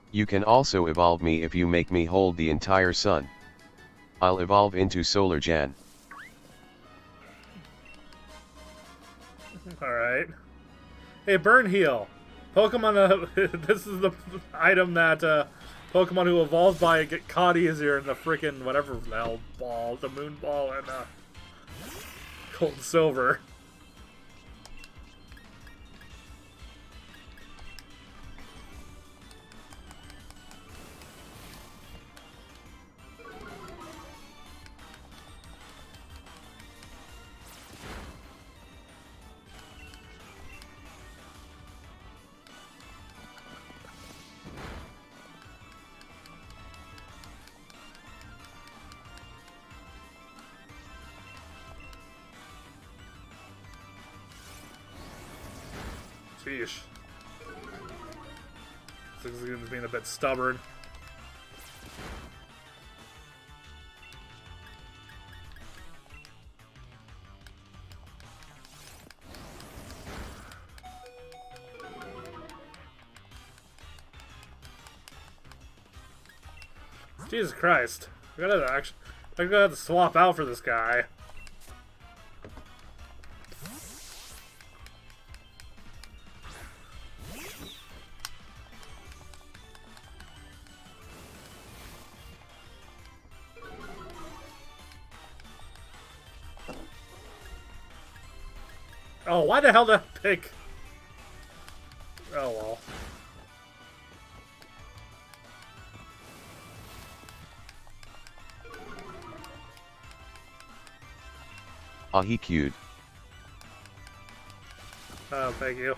[SPEAKER 2] You can also evolve me if you make me hold the entire sun. I'll evolve into Solar Jan.
[SPEAKER 1] Alright. Hey, Burn Heal. Pokemon, this is the item that Pokemon who evolves by get caught easier in the frickin' whatever the hell ball, the moon ball, and Gold and Silver. Sheesh. This is being a bit stubborn. Jesus Christ. I'm gonna have to swap out for this guy. Oh, why the hell did I pick? Oh well.
[SPEAKER 2] Ah, he queued.
[SPEAKER 1] Oh, thank you.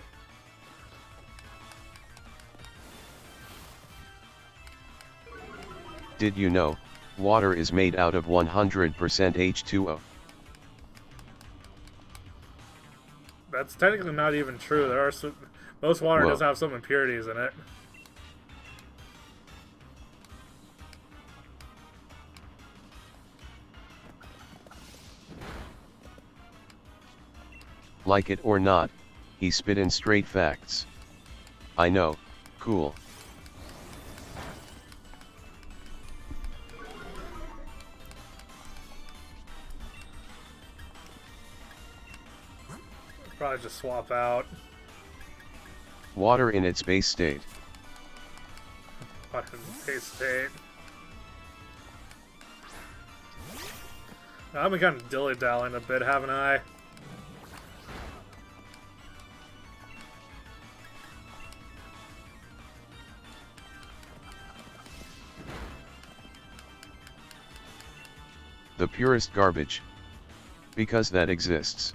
[SPEAKER 2] Did you know, water is made out of 100% H2O?
[SPEAKER 1] That's technically not even true. There are some, most water
[SPEAKER 2] Whoa.
[SPEAKER 1] does have some impurities in it.
[SPEAKER 2] Like it or not, he spit in straight facts. I know, cool.
[SPEAKER 1] Probably just swap out.
[SPEAKER 2] Water in its base state.
[SPEAKER 1] Fucking base state. I've been kind of dilly-dallying a bit, haven't I?
[SPEAKER 2] The purest garbage. Because that exists.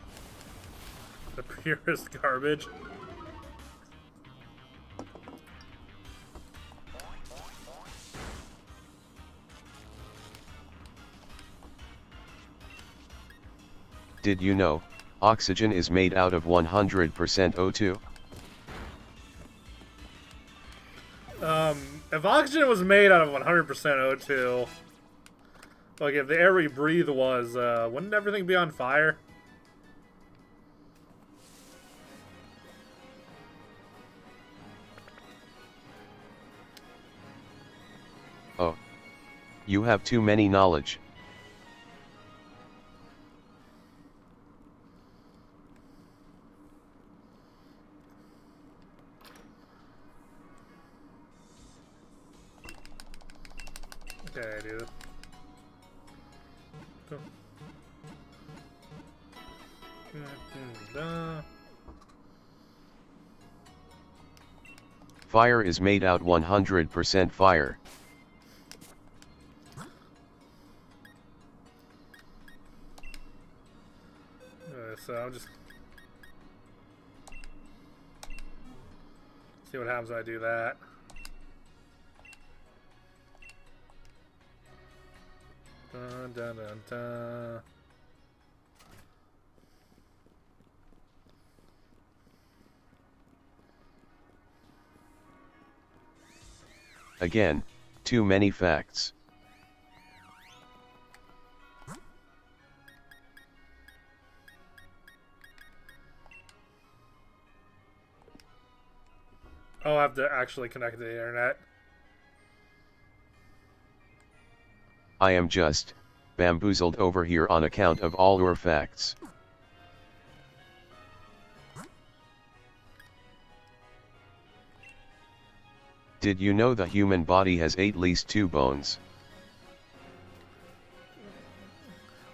[SPEAKER 1] The purest garbage.
[SPEAKER 2] Did you know, oxygen is made out of 100% O2?
[SPEAKER 1] If oxygen was made out of 100% O2, like if the air we breathe was, wouldn't everything be on fire?
[SPEAKER 2] Oh. You have too many knowledge.
[SPEAKER 1] Okay, dude.
[SPEAKER 2] Fire is made out 100% fire.
[SPEAKER 1] So I'll just see what happens when I do that. Dun, dun, dun, dun.
[SPEAKER 2] Again, too many facts.
[SPEAKER 1] Oh, I have to actually connect to the internet.
[SPEAKER 2] I am just bamboozled over here on account of all your facts. Did you know the human body has at least 2 bones?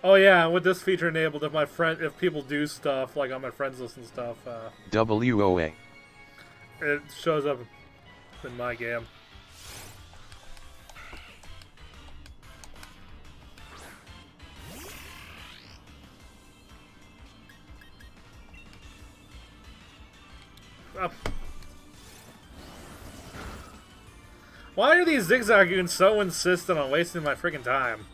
[SPEAKER 1] Oh yeah, with this feature enabled, if people do stuff like on my friends list and stuff,
[SPEAKER 2] WOA.
[SPEAKER 1] it shows up in my game. Up. Why are these zigzag goons so insistent on wasting my freaking time?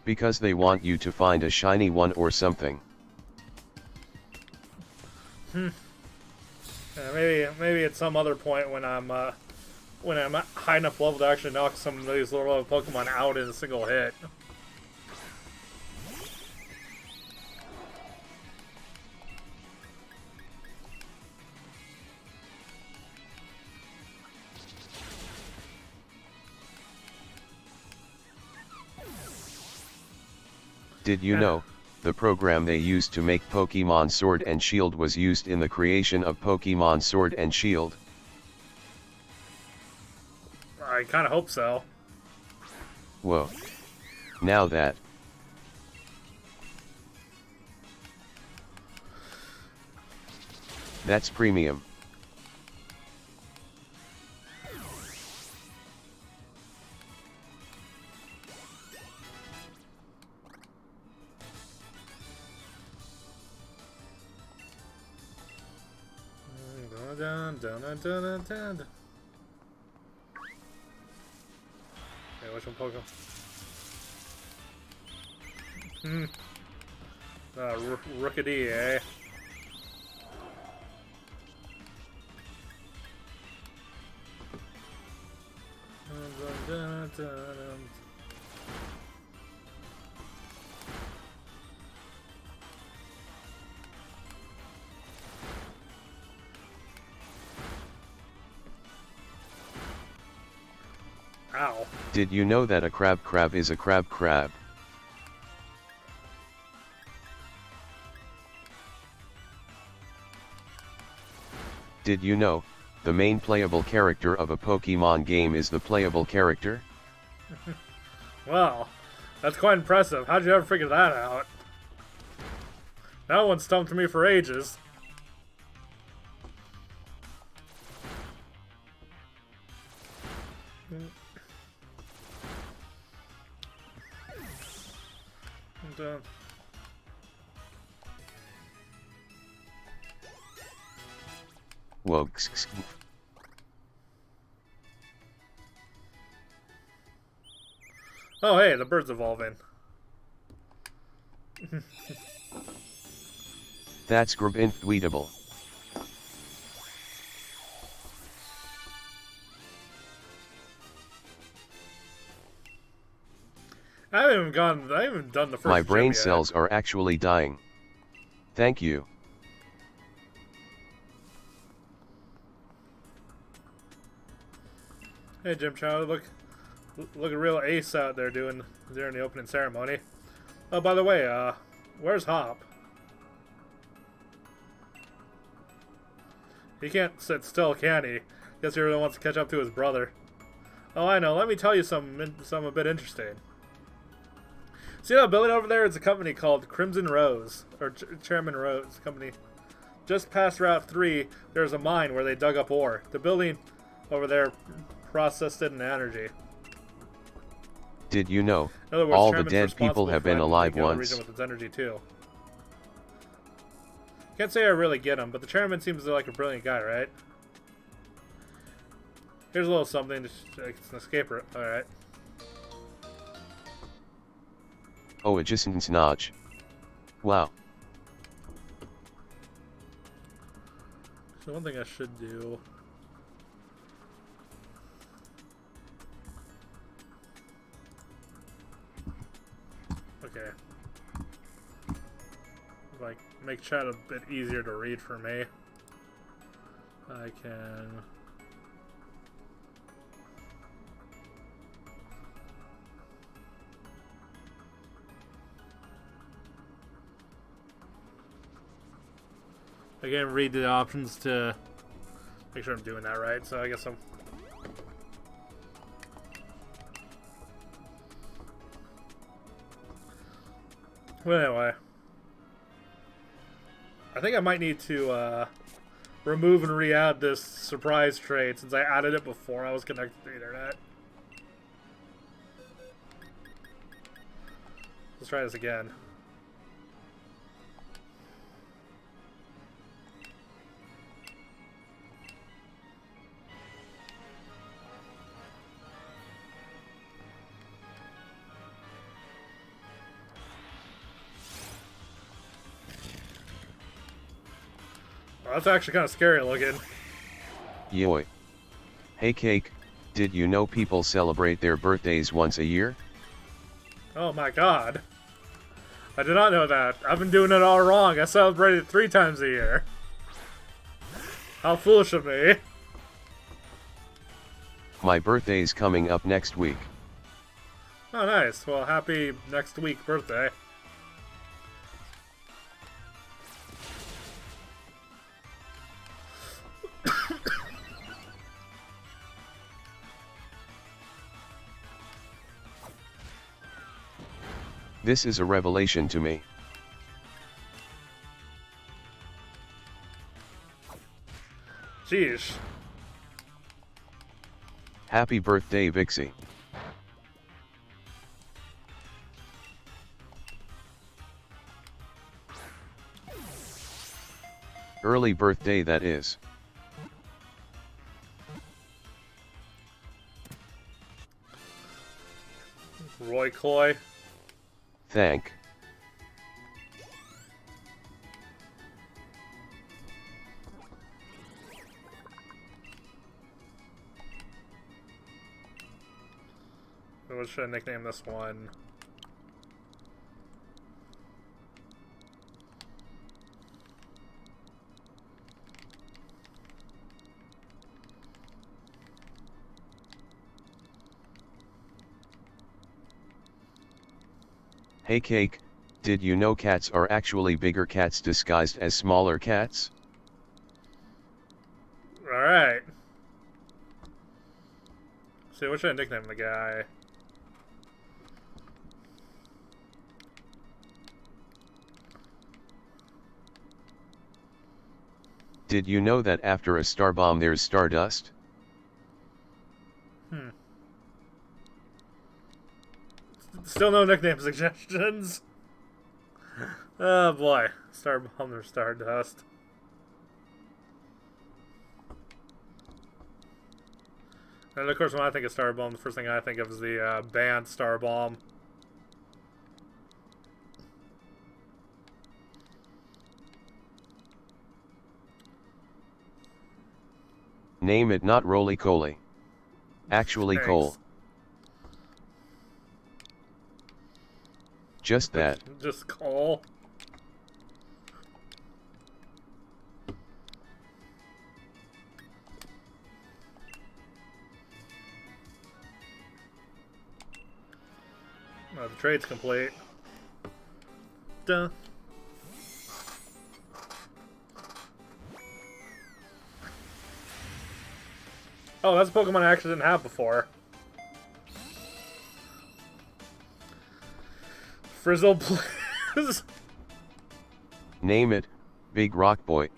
[SPEAKER 2] Because they want you to find a shiny one or something.
[SPEAKER 1] Maybe at some other point when I'm at high enough level to actually knock some of these lower level Pokemon out in a single hit.
[SPEAKER 2] Did you know, the program they used to make Pokemon Sword and Shield was used in the creation of Pokemon Sword and Shield?
[SPEAKER 1] I kind of hope so.
[SPEAKER 2] Whoa. Now that. That's premium.
[SPEAKER 1] Okay, which one Pokemon? Rookity, eh? Ow.
[SPEAKER 2] Did you know that a crab is a crab? Did you know, the main playable character of a Pokemon game is the playable character?
[SPEAKER 1] Wow, that's quite impressive. How'd you ever figure that out? That one stumped me for ages.
[SPEAKER 2] Whoa.
[SPEAKER 1] Oh hey, the bird's evolving.
[SPEAKER 2] That's grubinthweetable.
[SPEAKER 1] I haven't done the first
[SPEAKER 2] My brain
[SPEAKER 1] gym yet.
[SPEAKER 2] cells are actually dying. Thank you.
[SPEAKER 1] Hey Jim Chow, look a real ace out there during the opening ceremony. Oh, by the way, where's Hop? He can't sit still, can he? Guess he really wants to catch up to his brother. Oh, I know. Let me tell you something a bit interesting. See that building over there? It's a company called Crimson Rose, or Chairman Rose Company. Just past Route 3, there's a mine where they dug up ore. The building over there processed it into energy.
[SPEAKER 2] Did you know,
[SPEAKER 1] In other words,
[SPEAKER 2] all the
[SPEAKER 1] Chairman's
[SPEAKER 2] dead people
[SPEAKER 1] responsible
[SPEAKER 2] have
[SPEAKER 1] for
[SPEAKER 2] been alive
[SPEAKER 1] the region
[SPEAKER 2] once?
[SPEAKER 1] with its energy too. Can't say I really get him, but the chairman seems like a brilliant guy, right? Here's a little something. It's an escape route. Alright.
[SPEAKER 2] Oh, a just notch. Wow.
[SPEAKER 1] So one thing I should do. Okay. Like, make chat a bit easier to read for me. I can... Again, read the options to make sure I'm doing that right, so I guess I'm... Well, anyway. I think I might need to remove and re-add this surprise trait since I added it before I was connected to the internet. Let's try this again. That's actually kind of scary looking.
[SPEAKER 2] Yoy. Hey Cake, did you know people celebrate their birthdays once a year?
[SPEAKER 1] Oh my god. I did not know that. I've been doing it all wrong. I celebrate it 3 times a year. How foolish of me.
[SPEAKER 2] My birthday's coming up next week.
[SPEAKER 1] Oh, nice. Well, happy next week birthday.
[SPEAKER 2] This is a revelation to me.
[SPEAKER 1] Jeez.
[SPEAKER 2] Happy birthday, Vixie. Early birthday, that is.
[SPEAKER 1] Roy Coy.
[SPEAKER 2] Thank.
[SPEAKER 1] What should I nickname this one?
[SPEAKER 2] Hey Cake, did you know cats are actually bigger cats disguised as smaller cats?
[SPEAKER 1] Alright. So what should I nickname the guy?
[SPEAKER 2] Did you know that after a star bomb there's stardust?
[SPEAKER 1] Still no nickname suggestions. Oh boy. Star bomb or stardust. And of course when I think of star bomb, the first thing I think of is the band Star Bomb.
[SPEAKER 2] Name it not Roly Coly. Actually
[SPEAKER 1] Thanks.
[SPEAKER 2] Cole. Just that.
[SPEAKER 1] Just Cole. The trade's complete. Duh. Oh, that's a Pokemon I actually didn't have before. Frizzle, please.
[SPEAKER 2] Name it, Big Rock Boy.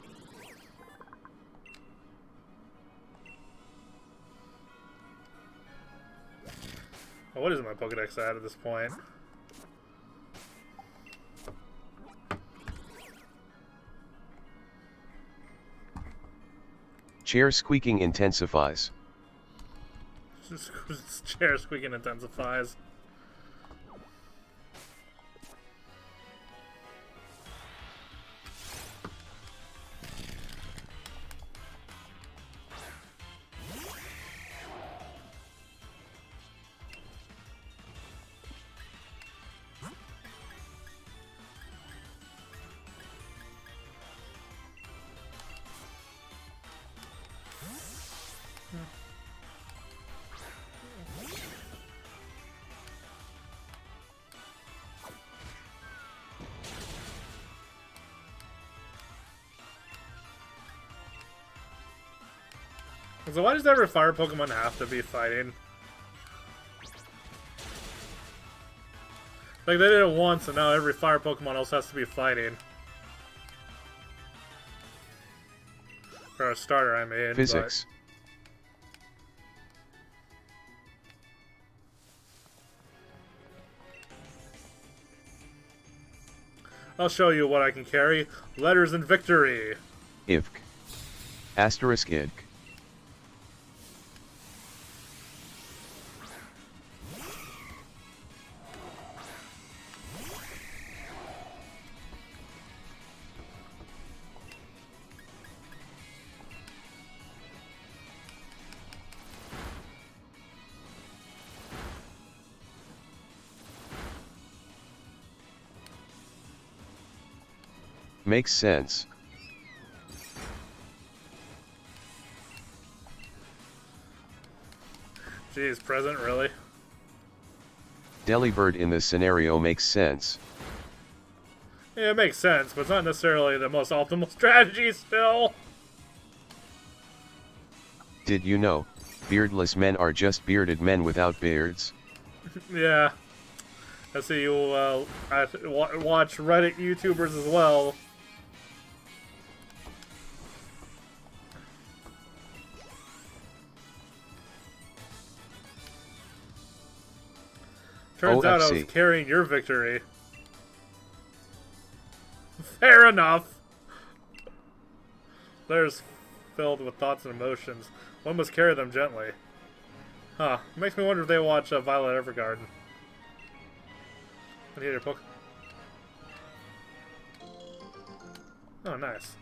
[SPEAKER 1] What is my Pokedex at this point?
[SPEAKER 2] Chair squeaking intensifies.
[SPEAKER 1] Chair squeaking intensifies. So why does every fire Pokemon have to be fighting? Like, they did it once, and now every fire Pokemon else has to be fighting. For a starter, I mean.
[SPEAKER 2] Physics.
[SPEAKER 1] I'll show you what I can carry. Letters in victory.
[SPEAKER 2] Ifk. Asterisk idk. Makes sense.
[SPEAKER 1] Jeez, present, really?
[SPEAKER 2] Delibird in this scenario makes sense.
[SPEAKER 1] Yeah, it makes sense, but it's not necessarily the most optimal strategy still.
[SPEAKER 2] Did you know, beardless men are just bearded men without beards?
[SPEAKER 1] Yeah. I see you watch Reddit YouTubers as well. Turns out I was carrying your victory. Fair enough. There's filled with thoughts and emotions. One must carry them gently. Huh. Makes me wonder if they watch Violet Evergarden. I need a poke. Oh, nice.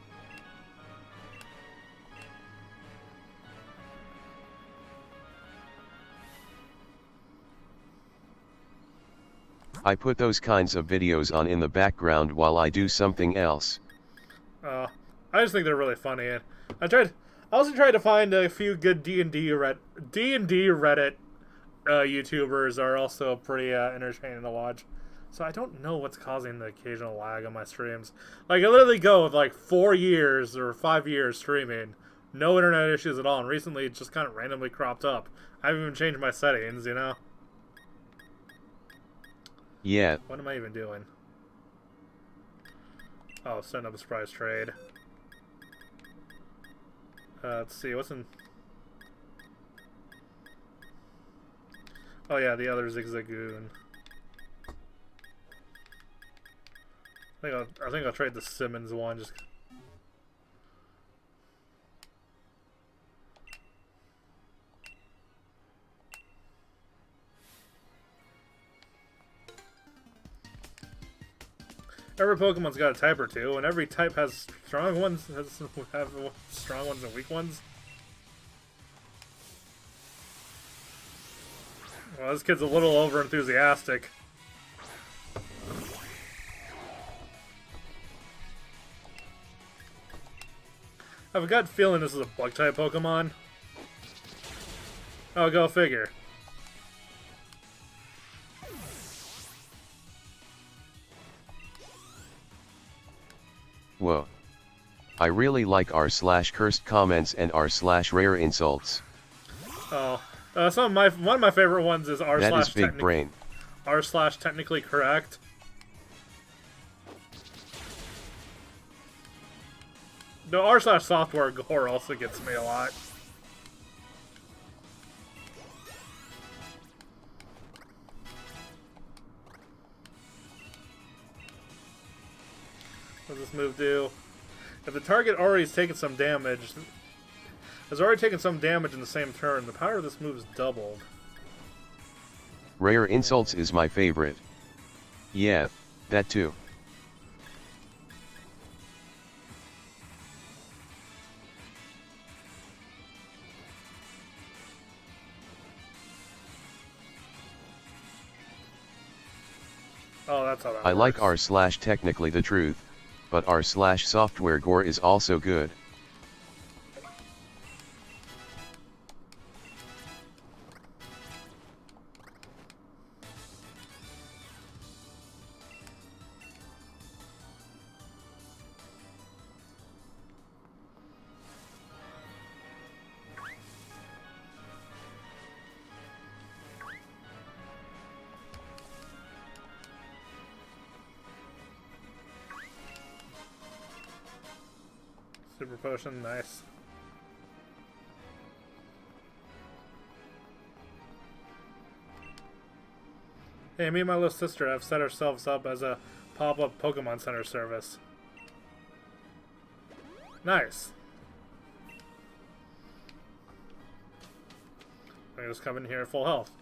[SPEAKER 2] I put those kinds of videos on in the background while I do something else.
[SPEAKER 1] I just think they're really funny, and I also tried to find a few good D&D Reddit YouTubers are also pretty entertaining to watch. So I don't know what's causing the occasional lag on my streams. Like, I literally go with like 4 years or 5 years streaming, no internet issues at all, and recently it just kind of randomly cropped up. I haven't even changed my settings, you know?
[SPEAKER 2] Yeah.
[SPEAKER 1] What am I even doing? Oh, setting up a surprise trade. Let's see, what's in... Oh yeah, the other Zigzagoon. I think I'll trade the Simmons one. Just every Pokemon's got a type or two, and every type has strong ones. Have strong ones and weak ones. Well, this kid's a little over enthusiastic. I have a gut feeling this is a bug-type Pokemon. Oh, go figure.
[SPEAKER 2] Whoa. I really like r/cursed comments and r/rare insults.
[SPEAKER 1] Oh, one of my favorite ones is r/.
[SPEAKER 2] That is big brain.
[SPEAKER 1] r/technically correct. No, r/software gore also gets me a lot. What does this move do? If the target already has taken some damage, in the same turn, the power of this move is doubled.
[SPEAKER 2] Rare insults is my favorite. Yeah, that too.
[SPEAKER 1] Oh, that's how that
[SPEAKER 2] I
[SPEAKER 1] works.
[SPEAKER 2] like r/technically the truth, but r/software gore is also good.
[SPEAKER 1] Super potion, nice. Hey, me and my little sister have set ourselves up as a pop-up Pokemon Center service. Nice. I just come in here at full health.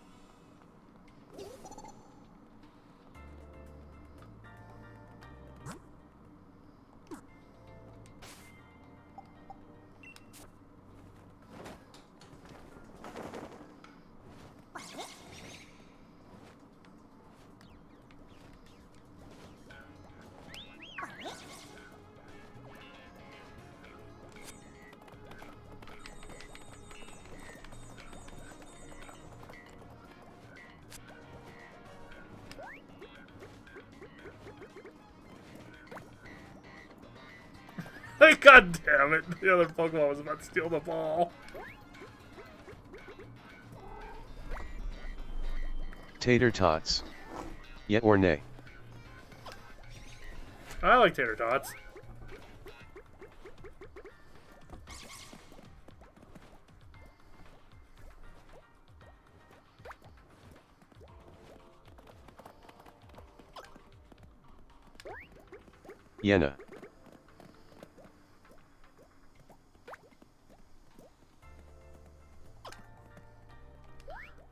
[SPEAKER 1] God damn it! The other Pokemon was about to steal the ball.
[SPEAKER 2] Tater tots. Yeah or nay?
[SPEAKER 1] I like tater tots.
[SPEAKER 2] Yenna.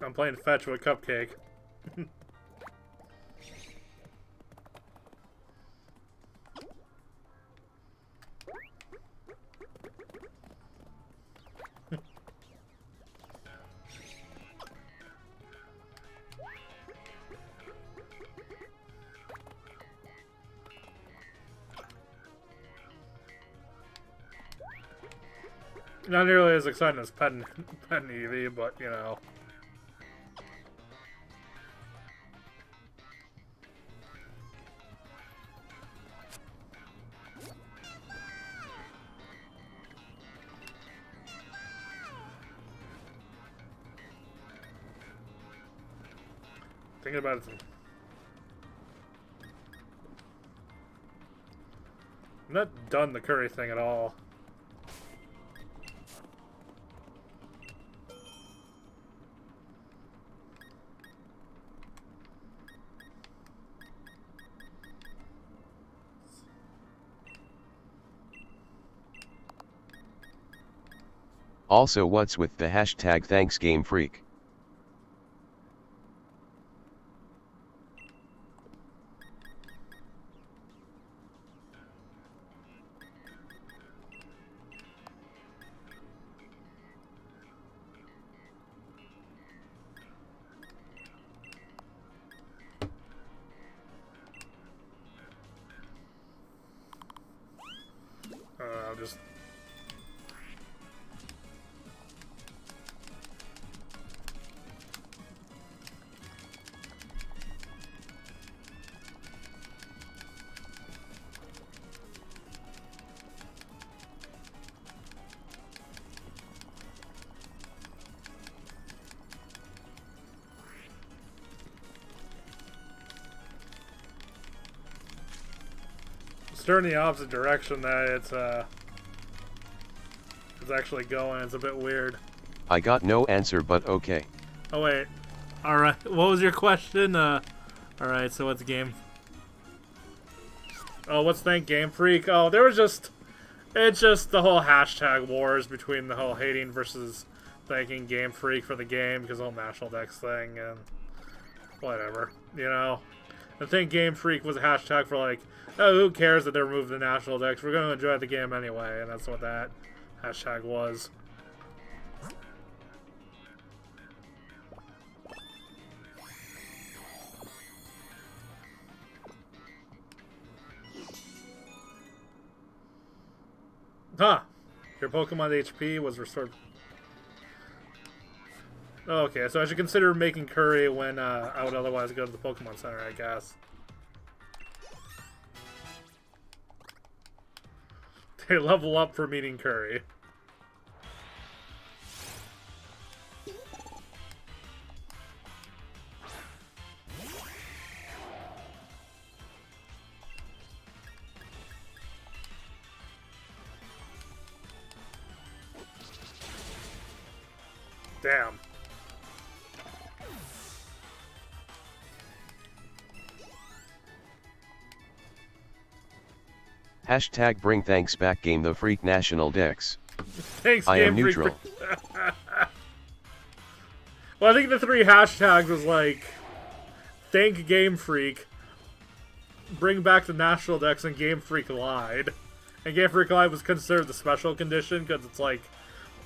[SPEAKER 1] I'm playing fetch with Cupcake. Not nearly as exciting as Pen EV, but you know. Thinking about it. I'm not done the curry thing at all.
[SPEAKER 2] Also, what's with the hashtag thanks Game Freak?
[SPEAKER 1] I'll just... Stir in the opposite direction that it's actually going. It's a bit weird.
[SPEAKER 2] I got no answer, but okay.
[SPEAKER 1] Oh wait. All right. What was your question? All right. So what's game? Oh, what's thank Game Freak? Oh, there was just it's just the whole hashtag wars between the whole hating versus thanking Game Freak for the game because the whole NatinalDex thing and whatever, you know. I think Game Freak was a hashtag for like, oh, who cares that they removed the NatinalDex? We're going to enjoy the game anyway, and that's what that hashtag was. Huh. Your Pokemon HP was restored. Okay, so I should consider making curry when I would otherwise go to the Pokemon Center, I guess. They level up from eating curry. Damn.
[SPEAKER 2] Hashtag bring thanks back Game the Freak NatinalDex.
[SPEAKER 1] Thanks,
[SPEAKER 2] I
[SPEAKER 1] Game
[SPEAKER 2] am
[SPEAKER 1] Freak.
[SPEAKER 2] neutral.
[SPEAKER 1] Well, I think the three hashtags was like, thank Game Freak, bring back the NatinalDex, and Game Freak lied. And Game Freak lied was considered the special condition because it's like,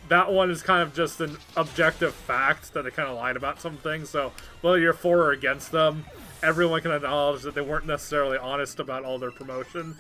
[SPEAKER 1] that one is kind of just an objective fact that they kind of lied about some things. So whether you're for or against them, everyone can acknowledge that they weren't necessarily honest about all their promotion.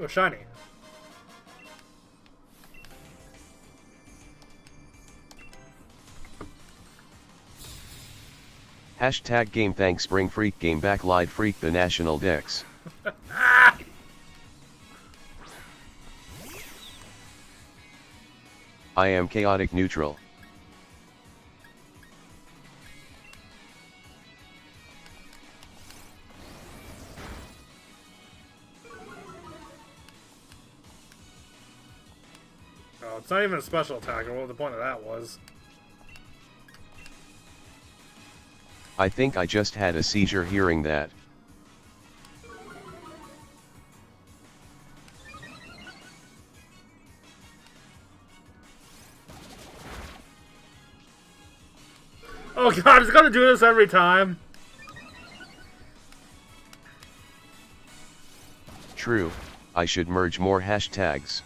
[SPEAKER 1] Oh, shiny.
[SPEAKER 2] Hashtag game thanks Spring Freak game back lied freak the NatinalDex. I am chaotic neutral.
[SPEAKER 1] Oh, it's not even a special attack. What the point of that was?
[SPEAKER 2] I think I just had a seizure hearing that.
[SPEAKER 1] Oh god, it's gonna do this every time.
[SPEAKER 2] True, I should merge more hashtags.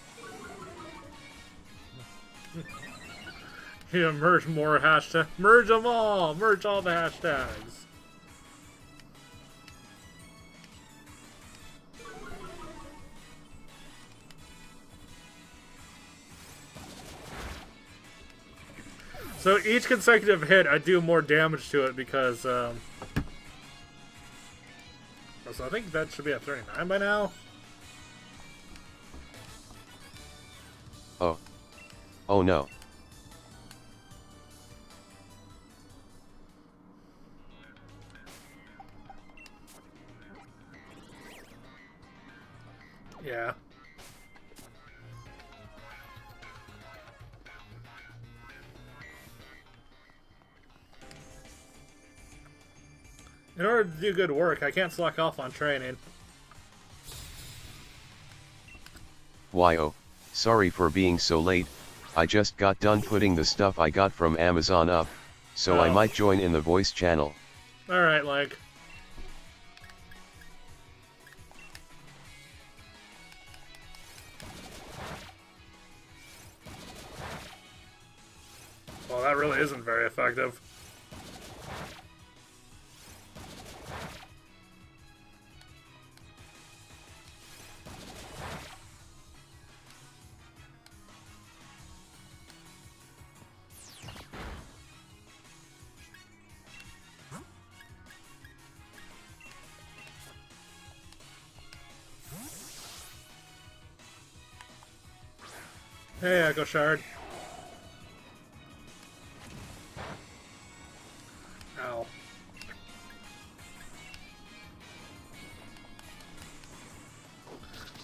[SPEAKER 1] Yeah, merge more hashtags. Merge them all! Merge all the hashtags. So each consecutive hit, I do more damage to it because, so I think that should be at 39 by now.
[SPEAKER 2] Oh. Oh no.
[SPEAKER 1] Yeah. In order to do good work, I can't slack off on training.
[SPEAKER 2] Why oh, sorry for being so late, I just got done putting the stuff I got from Amazon up, so I might join in the voice channel.
[SPEAKER 1] Alright, like. Well, that really isn't very effective. Hey, Echo Shard. Ow.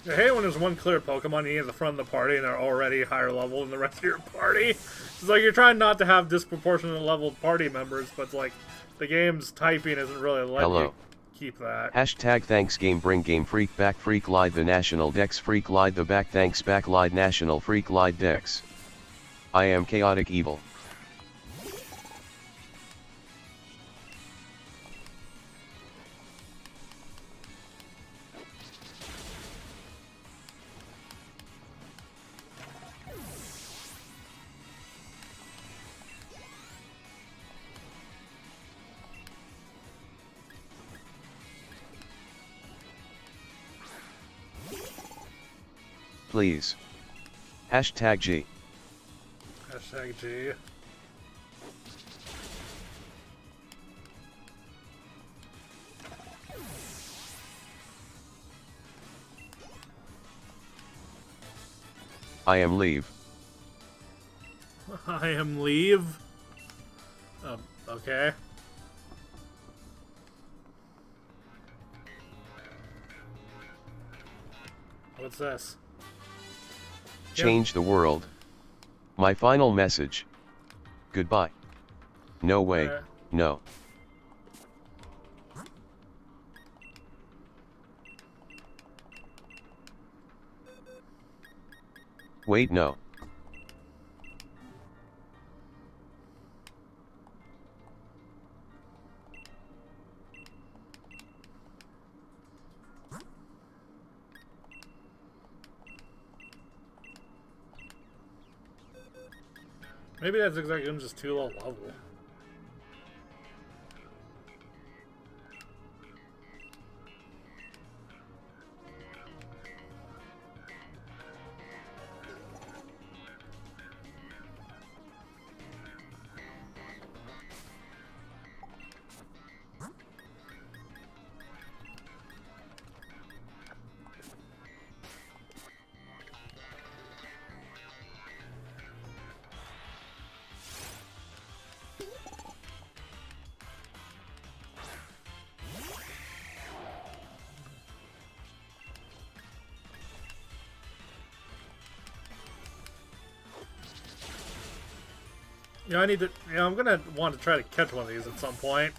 [SPEAKER 1] I hate when there's one clear Pokemon you get at the front of the party and they're already higher level than the rest of your party. It's like you're trying not to have disproportionate leveled party members, but it's like the game's typing isn't really letting you keep that.
[SPEAKER 2] Hashtag thanks game bring game freak back freak lied the NatinalDex freak lied the back thanks back lied national freak lied dex. I am chaotic evil. Please. Hashtag G.
[SPEAKER 1] Hashtag G.
[SPEAKER 2] I am leave.
[SPEAKER 1] I am leave. Okay. What's this?
[SPEAKER 2] Change the world. My final message. Goodbye. No way, no. Wait, no.
[SPEAKER 1] Maybe that's exactly I'm just too low level. You know, I need to. You know, I'm gonna want to try to catch one of these at some point.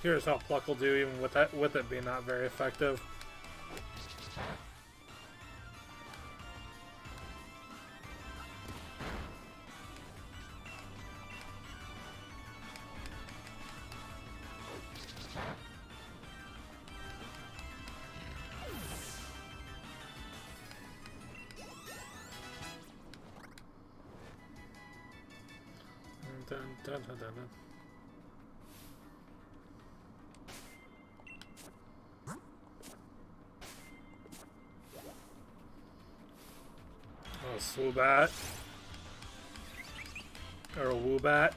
[SPEAKER 1] Here's how Pluck will do, even with it being not very effective. Dun, dun, dun, dun, dun. Oh, Swoobat. Or a Woobat.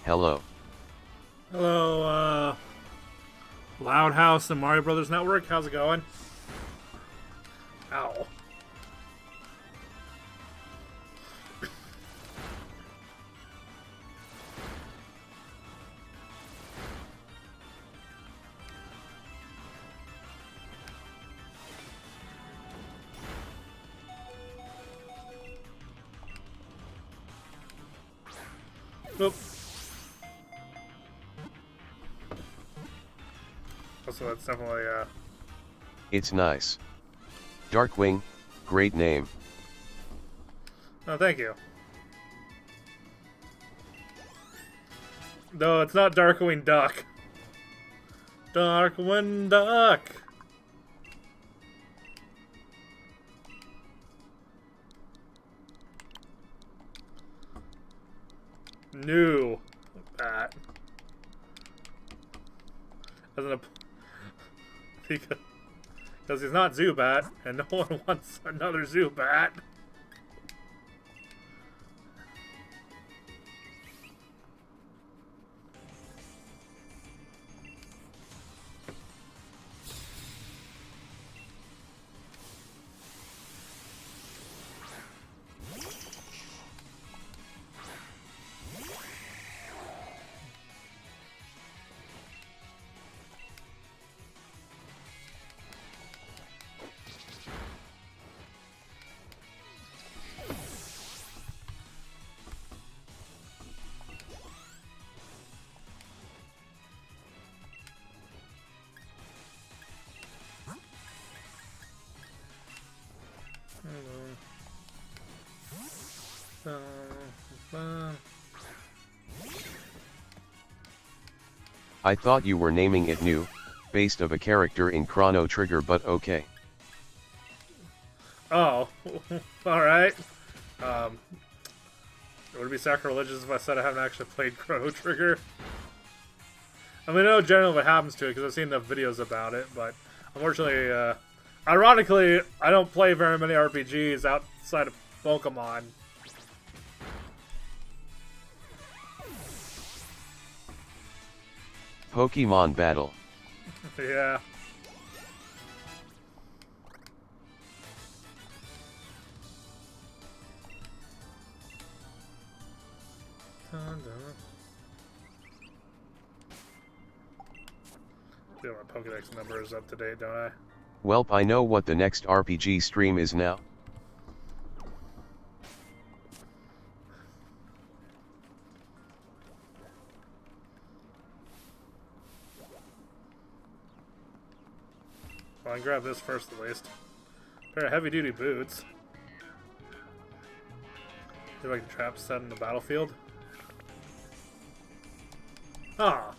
[SPEAKER 2] Hello.
[SPEAKER 1] Hello, Loud House and Mario Brothers Network. How's it going? Ow. Nope. So that's definitely,
[SPEAKER 2] It's nice. Darkwing, great name.
[SPEAKER 1] Oh, thank you. No, it's not Darkwing Duck. Darkwing Duck. New bat. Because he's not Zubat, and no one wants another Zubat.
[SPEAKER 2] I thought you were naming it new, based of a character in Chrono Trigger, but okay.
[SPEAKER 1] Oh, alright. It would be sacrilegious if I said I haven't actually played Chrono Trigger. I mean, I know generally what happens to it because I've seen the videos about it, but unfortunately, ironically, I don't play very many RPGs outside of Pokemon.
[SPEAKER 2] Pokemon Battle.
[SPEAKER 1] Yeah. Yeah, my Pokedex number is up to date, don't I?
[SPEAKER 2] Welp, I know what the next RPG stream is now.
[SPEAKER 1] Well, I can grab this first at least. Pair of heavy-duty boots. Do like a trap set in the battlefield. Ah.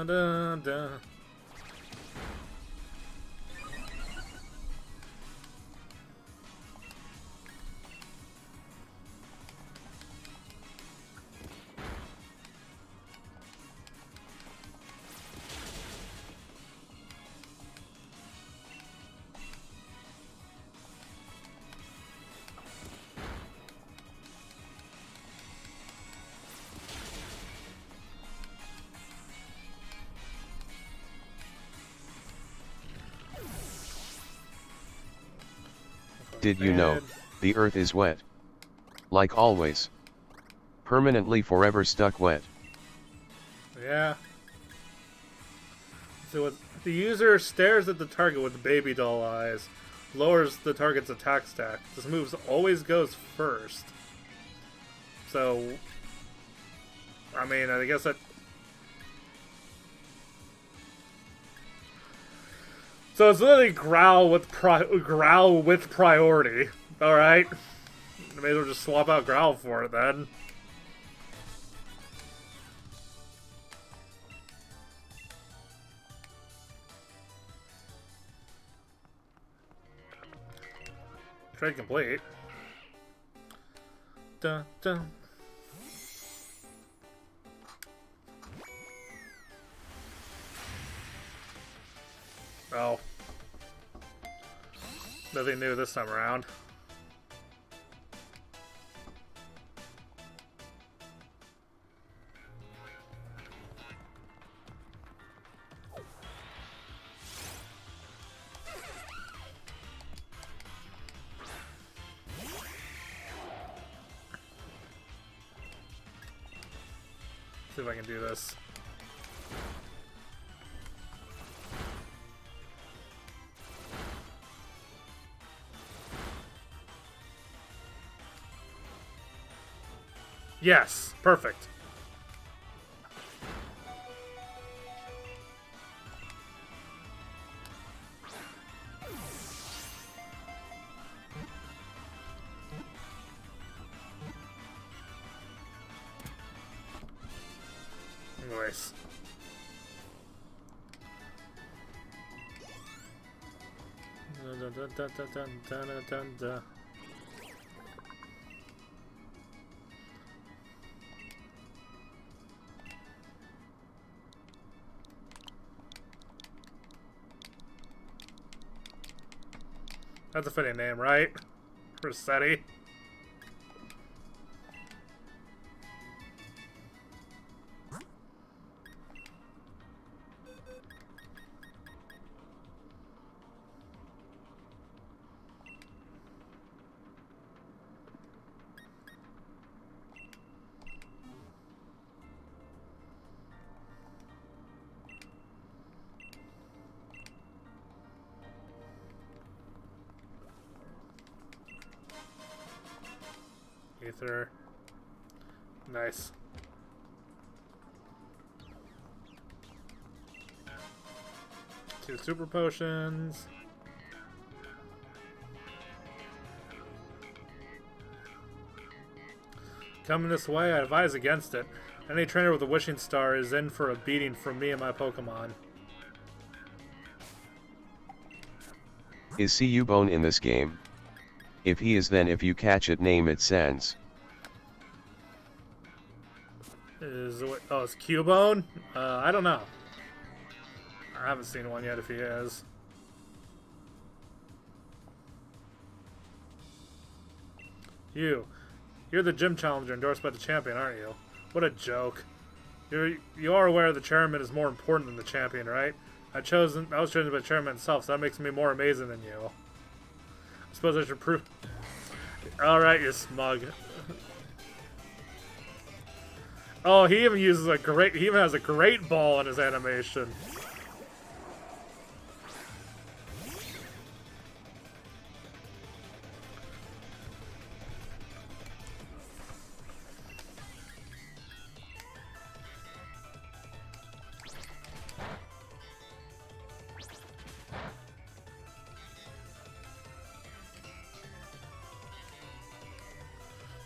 [SPEAKER 1] Dun, dun, dun.
[SPEAKER 2] Did you know, the earth is wet? Like always. Permanently forever stuck wet.
[SPEAKER 1] Yeah. So the user stares at the target with baby doll eyes, lowers the target's attack stack. This move always goes first. So, I mean, I guess that... So it's literally growl with priority. Alright. May as well just swap out growl for it then. Trade complete. Dun dun. Oh. Nothing new this time around. See if I can do this. Yes, perfect. Nice. Dun, dun, dun, dun, dun, dun, dun, dun, dun. That's a fitting name, right? Rossetti. Ether. Nice. Two super potions. Coming this way, I advise against it. Any trainer with a wishing star is in for a beating from me and my Pokemon.
[SPEAKER 2] Is Cubone in this game? If he is, then if you catch it, name it Sans.
[SPEAKER 1] Oh, it's Cubone? I don't know. I haven't seen one yet if he is. You're the gym challenger endorsed by the champion, aren't you? What a joke. You are aware the chairman is more important than the champion, right? I was chosen by the chairman himself, so that makes me more amazing than you. I suppose I should prove... Alright, you smug. Oh, he even uses a great... He even has a great ball in his animation.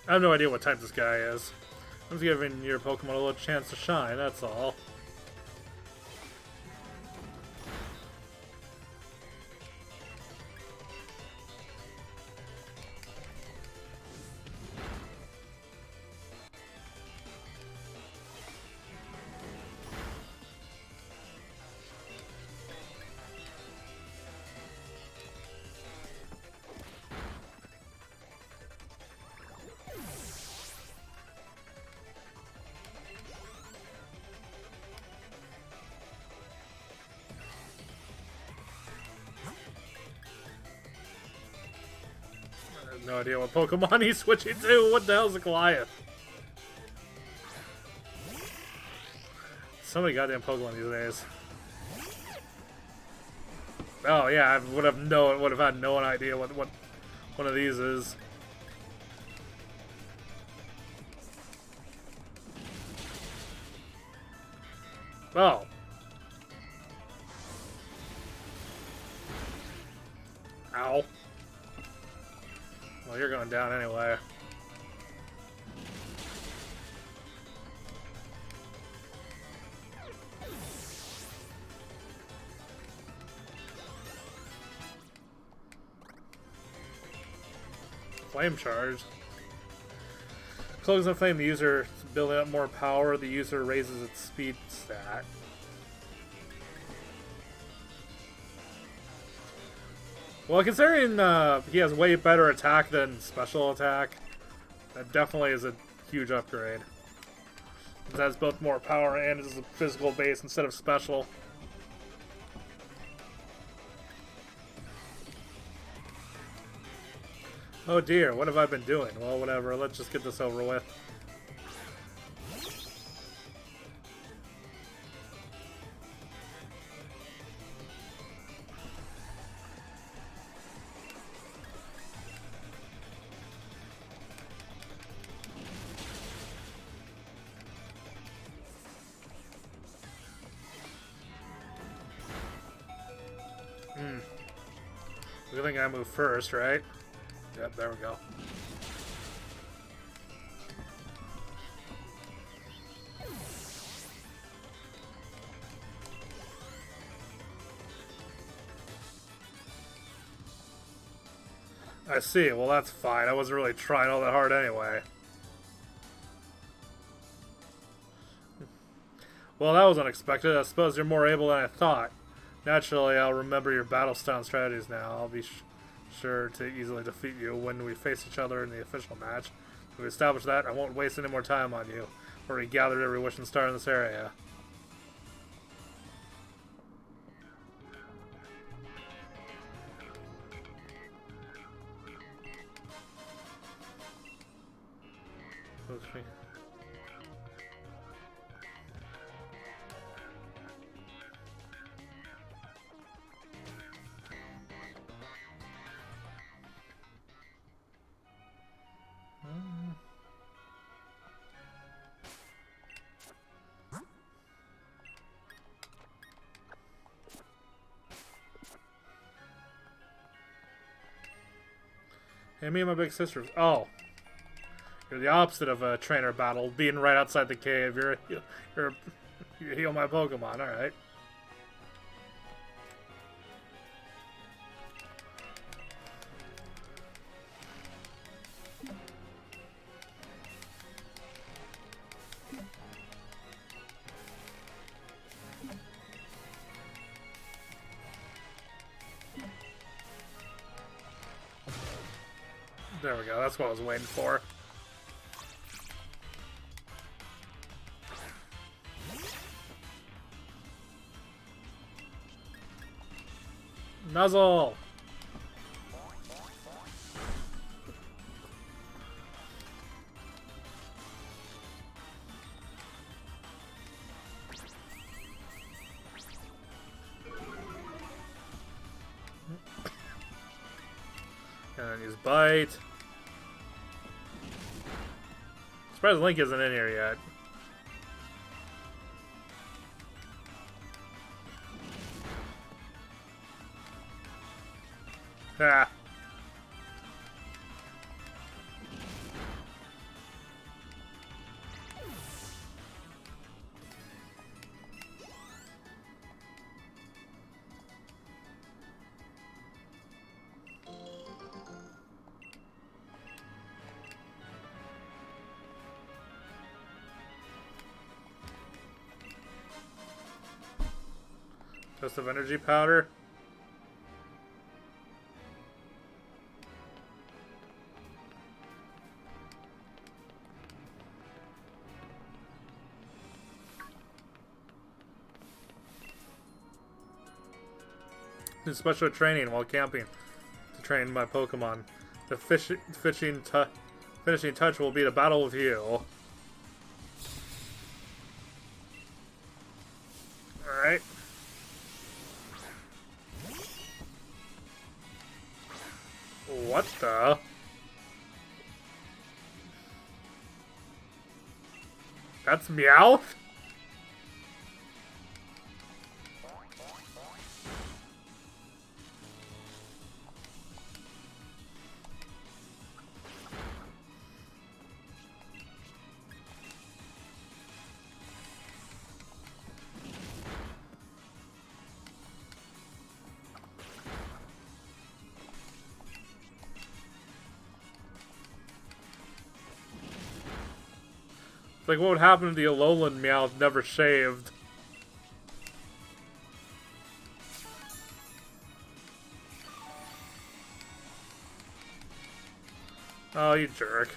[SPEAKER 1] I have no idea what type this guy is. I'm just giving your Pokemon a little chance to shine, that's all. No idea what Pokemon he's switching to. What the hell's a Goliath? So many goddamn Pokemon these days. Oh yeah, I would have had no idea what one of these is. Oh. Ow. Well, you're going down anyway. Flame charge. Cloaks and flame the user building up more power, the user raises its speed stat. Well, considering he has way better attack than special attack, that definitely is a huge upgrade. It has both more power and is a physical base instead of special. Oh dear, what have I been doing? Well, whatever, let's just get this over with. I think I move first, right? Yep, there we go. I see. Well, that's fine. I wasn't really trying all that hard anyway. Well, that was unexpected. I suppose you're more able than I thought. Naturally, I'll remember your battle style and strategies now. I'll be sure to easily defeat you when we face each other in the official match. If we establish that, I won't waste any more time on you. Already gathered every wishing star in this area. Okay. Hey, me and my big sister. Oh, you're the opposite of a trainer battle, being right outside the cave. You heal my Pokemon. All right. There we go, that's what I was waiting for. Nuzzle! And then use Bite. Surprised Link isn't in here yet. Ah. Dose of energy powder. Do special training while camping to train my Pokemon. The finishing touch will be the battle with you. Alright. What the? That's Meowth? Like, what would happen if the Alolan Meowth never shaved? Oh, you jerk.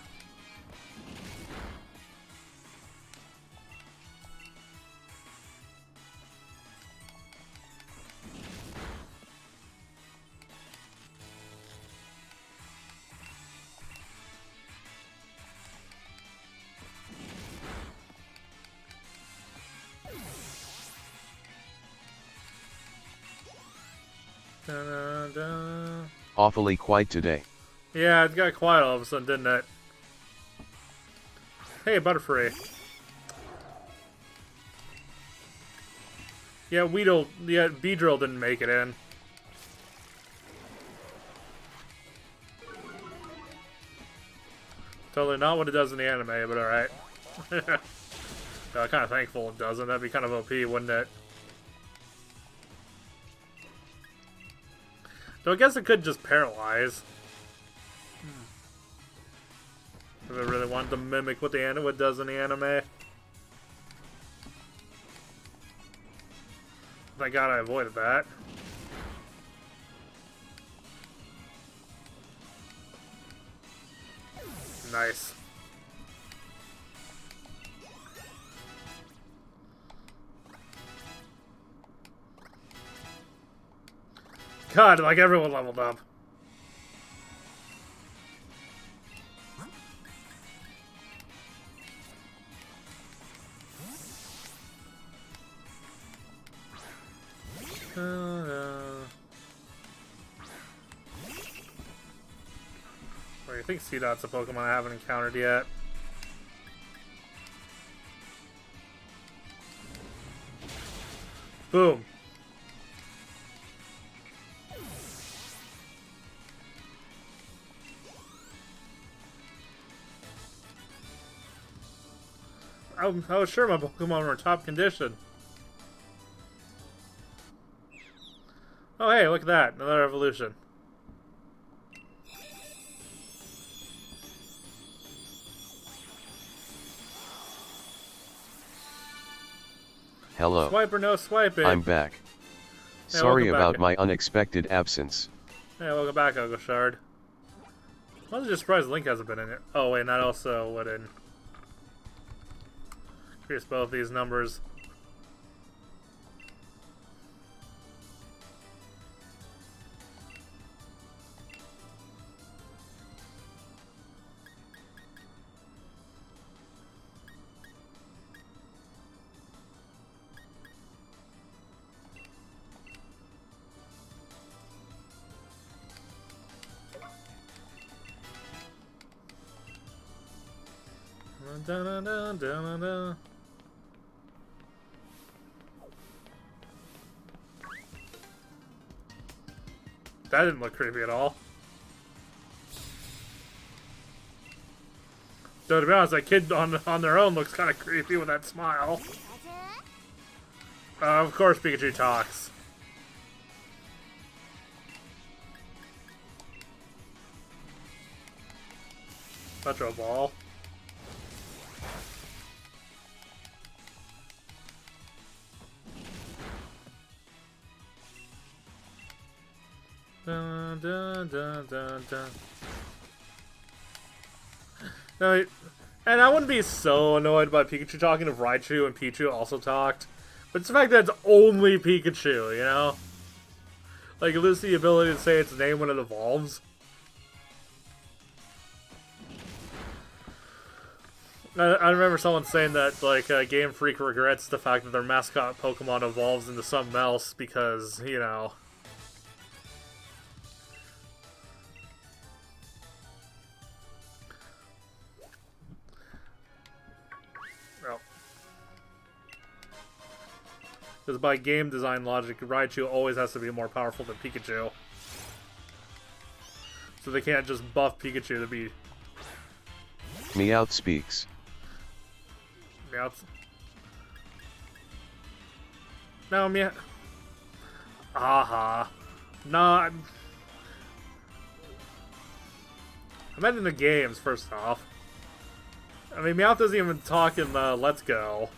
[SPEAKER 2] Awfully quiet today.
[SPEAKER 1] Yeah, it got quiet all of a sudden, didn't it? Hey, Butterfree. Yeah, Beedrill didn't make it in. Totally not what it does in the anime, but alright. Kind of thankful it doesn't. That'd be kind of OP, wouldn't it? Though I guess it could just paralyze. If it really wanted to mimic what what does in the anime. Thank God I avoided that. Nice. God, like everyone leveled up. Wait, I think Seedot's a Pokemon I haven't encountered yet. Boom. I was sure my Pokemon were in top condition. Oh hey, look at that. Another evolution.
[SPEAKER 2] Hello.
[SPEAKER 1] Swipe or no swiping.
[SPEAKER 2] I'm back.
[SPEAKER 1] Hey,
[SPEAKER 2] sorry about
[SPEAKER 1] back.
[SPEAKER 2] my unexpected absence.
[SPEAKER 1] Hey, welcome back, Uncle Shard. I'm just surprised Link hasn't been in it. Oh wait, and that also would increase both these numbers. Dun, dun, dun, dun, dun. That didn't look creepy at all. Though to be honest, that kid on their own looks kind of creepy with that smile. Of course Pikachu talks. Metro Ball. Dun, dun, dun, dun, dun. No, and I wouldn't be so annoyed by Pikachu talking if Raichu and Pichu also talked. But it's the fact that it's only Pikachu, you know? Like, it loses the ability to say its name when it evolves. I remember someone saying that like Game Freak regrets the fact that their mascot Pokemon evolves into something else because, you know. Because by game design logic, Raichu always has to be more powerful than Pikachu. So they can't just buff Pikachu to be...
[SPEAKER 2] Meowth speaks.
[SPEAKER 1] Meowth... No, Meowth... Aha. No, I meant in the games, first off. I mean, Meowth doesn't even talk in Let's Go.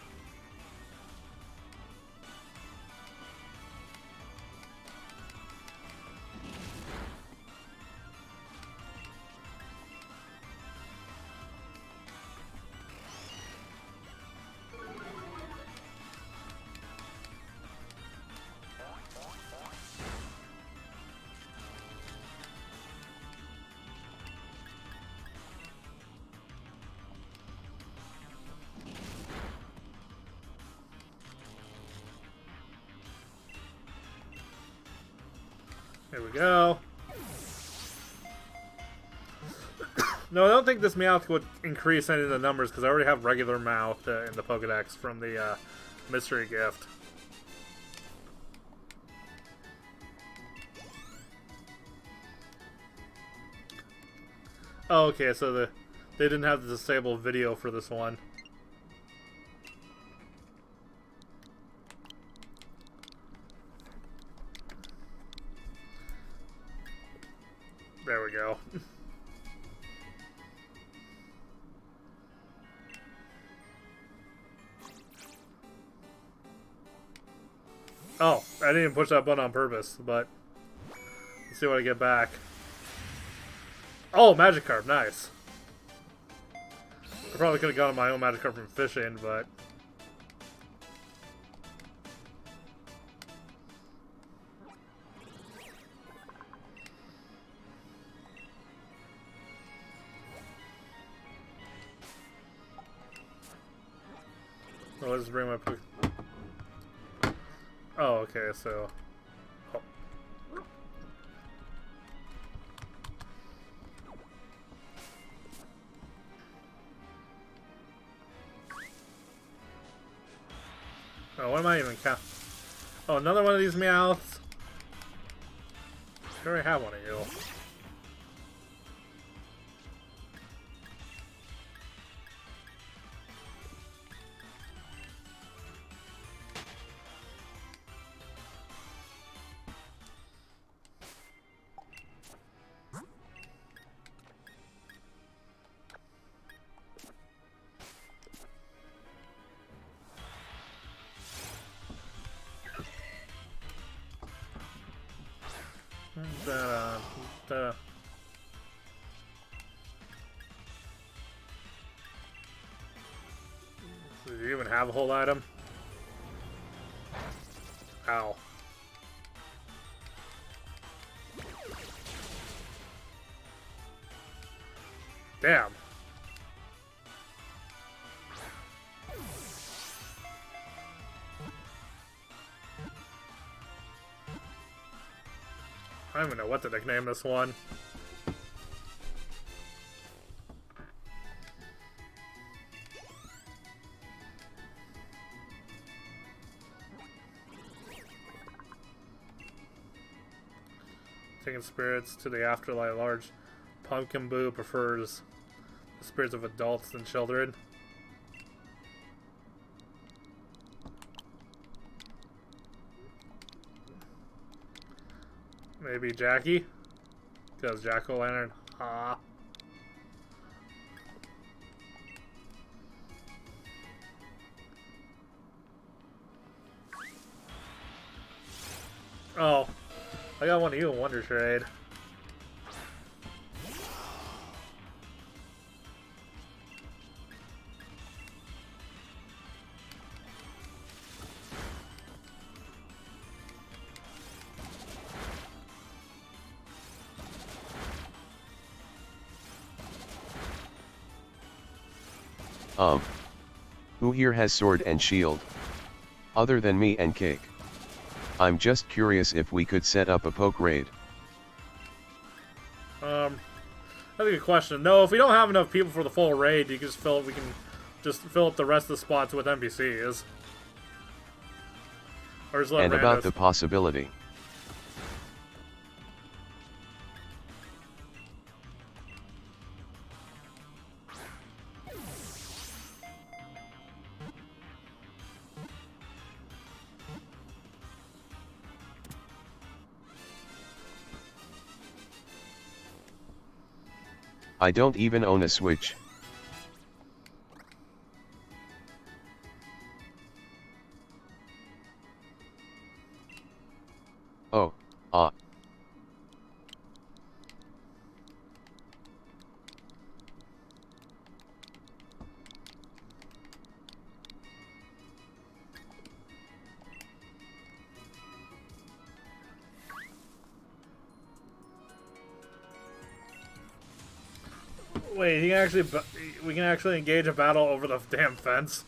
[SPEAKER 1] There we go. No, I don't think this Meowth would increase any of the numbers because I already have regular Meowth in the Pokedex from the mystery gift. Oh, okay, so they didn't have the disabled video for this one. There we go. Oh, I didn't even push that button on purpose, but let's see what I get back. Oh, Magikarp, nice. I probably could have gotten my own Magikarp from fishing, but... Oh, let's bring my... Oh, okay, so... Oh. Oh, what am I even count? Oh, another one of these Meowths? I already have one of you. Do you even have a whole item? Ow. Damn. I don't even know what to nickname this one. Taking spirits to the afterlife. Large Pumpkin Boo prefers the spirits of adults than children. Maybe Jackie? Because Jack-o'-lantern. Ha. Oh. I got one of you in Wonder Trade.
[SPEAKER 2] Who here has sword and shield? Other than me and Cake. I'm just curious if we could set up a poke raid.
[SPEAKER 1] That's a good question. No, if we don't have enough people for the full raid, we can just fill up the rest of the spots with NPCs. Or just let
[SPEAKER 2] and
[SPEAKER 1] randos.
[SPEAKER 2] About the possibility. I don't even own a Switch. Oh,
[SPEAKER 1] Wait, we can actually engage a battle over the damn fence.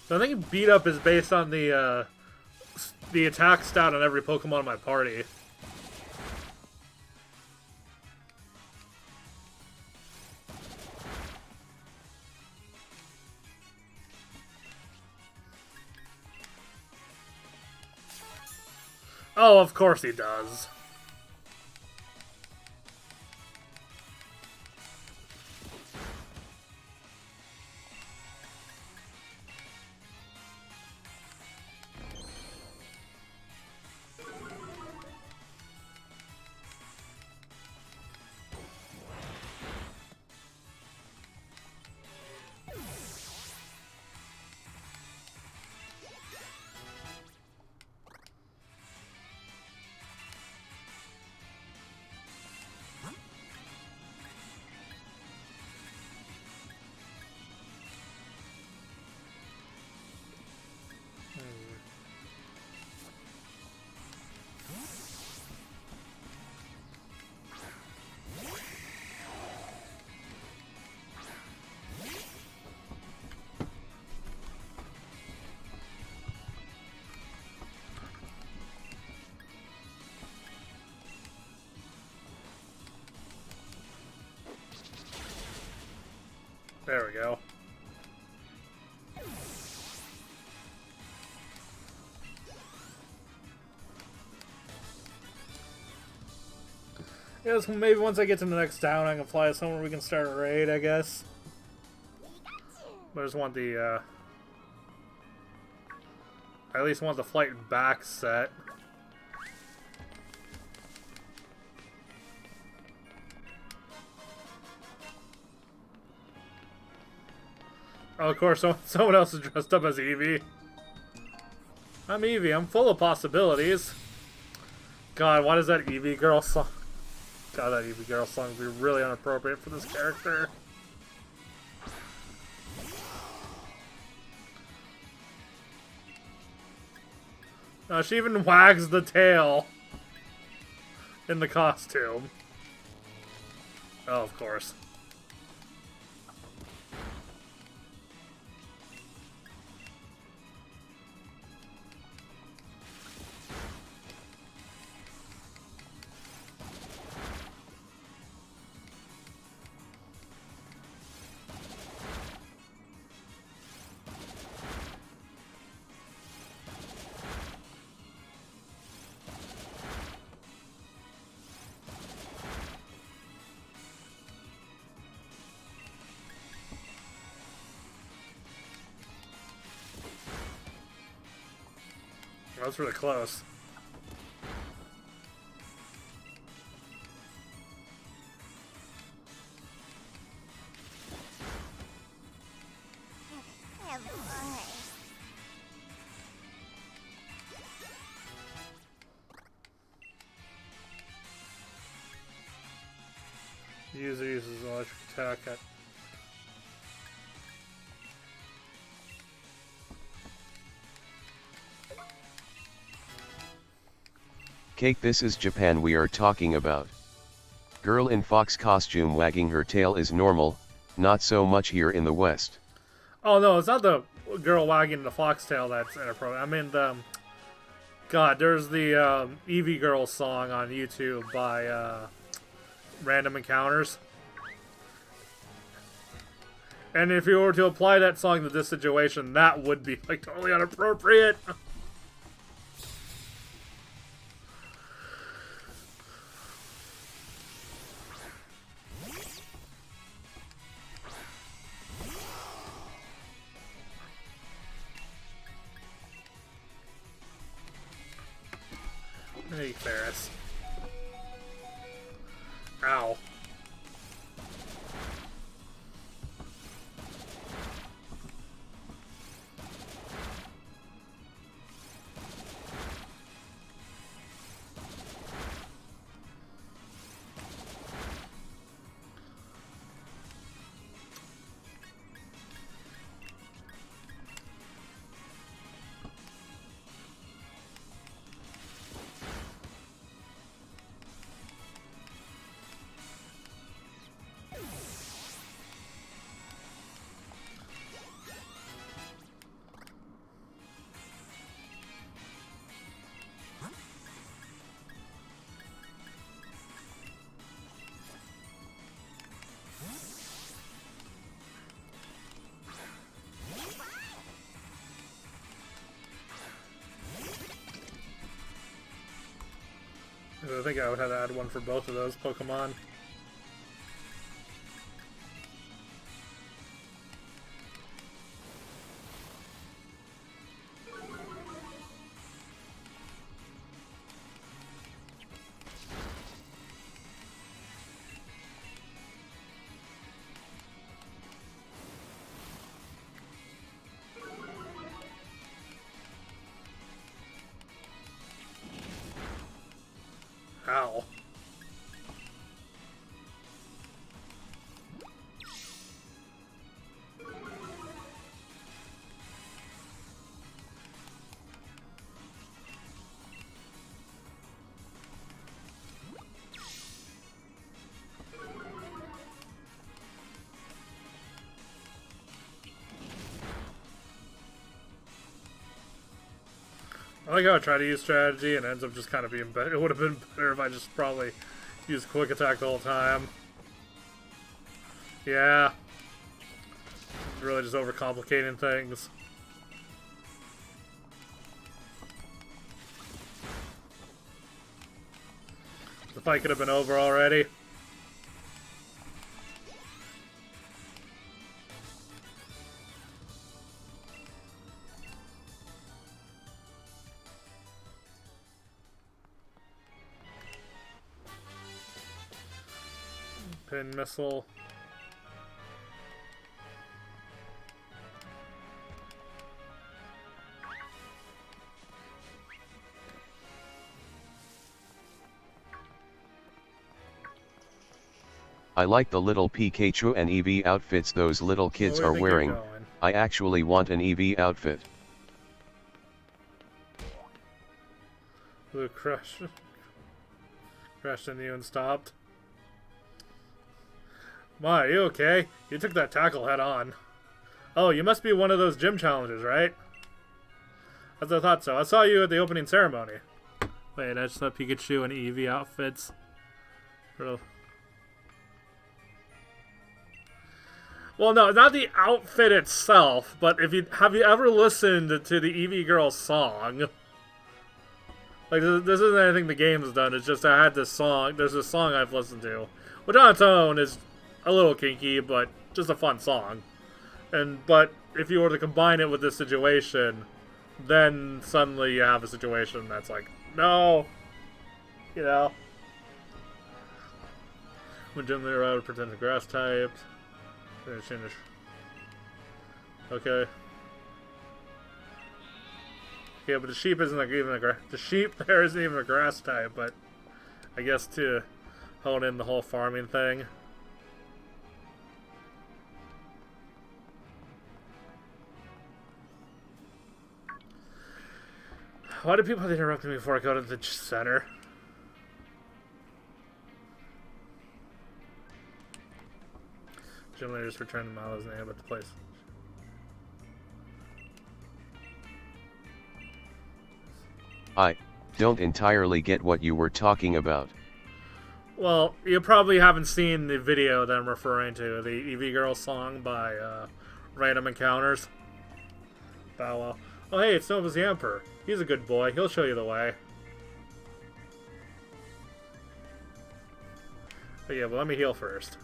[SPEAKER 1] So I think beat up is based on the attack stat on every Pokemon in my party. Oh, of course he does. There we go. Yeah, so maybe once I get to the next town, I can fly to somewhere we can start a raid, I guess. But I just want the, I at least want the flight back set. Oh, of course, someone else is dressed up as Eevee. I'm Eevee, I'm full of possibilities. God, why does that Eevee girl song... God, that Eevee girl song would be really inappropriate for this character. She even wags the tail in the costume. Oh, of course. That was really close. electric attack at...
[SPEAKER 2] Cake, this is Japan we are talking about. Girl in fox costume wagging her tail is normal, not so much here in the West.
[SPEAKER 1] Oh no, it's not the girl wagging the foxtail that's inappropriate. I mean the... God, there's the Eevee Girl song on YouTube by Random Encounters. And if you were to apply that song to this situation, that would be like totally inappropriate. Hey, Ferris. Ow. I think I would have to add one for both of those Pokemon. Ow. I like how I try to use strategy and ends up just kind of being better. It would have been better if I just probably used quick attack the whole time. Yeah. Really just overcomplicating things. The fight could have been over already. Pin missile.
[SPEAKER 2] I like the little Pikachu and Eevee outfits those little kids are wearing. I actually want an Eevee outfit.
[SPEAKER 1] Blue crashed into you and stopped. Ma, are you okay? You took that tackle head on. Oh, you must be one of those gym challenges, right? As I thought so. I saw you at the opening ceremony. Wait, I just saw Pikachu and Eevee outfits. Well, no, not the outfit itself, but have you ever listened to the Eevee Girl song? Like, this isn't anything the game's done. It's just I had this song. There's this song I've listened to, which on its own is a little kinky, but just a fun song. But if you were to combine it with this situation, then suddenly you have a situation that's like, no, you know. When gently around pretend grass types. Finish. Okay. Yeah, but the sheep isn't like even the sheep there isn't even a grass type, but I guess to hone in the whole farming thing. Why do people interrupt me before I go to the center? Gym leaders return to Milo's name at the place.
[SPEAKER 2] I don't entirely get what you were talking about.
[SPEAKER 1] Well, you probably haven't seen the video that I'm referring to, the EV Girl song by Random Encounters. Bow wow. Oh hey, it's Nova's the Emperor. He's a good boy. He'll show you the way. But yeah, but let me heal first.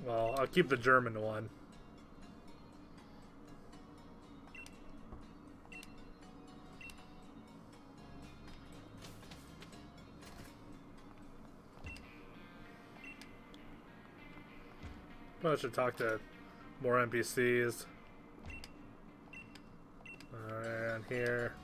[SPEAKER 1] Well, I'll keep the German one. Probably should talk to more NPCs. Around here.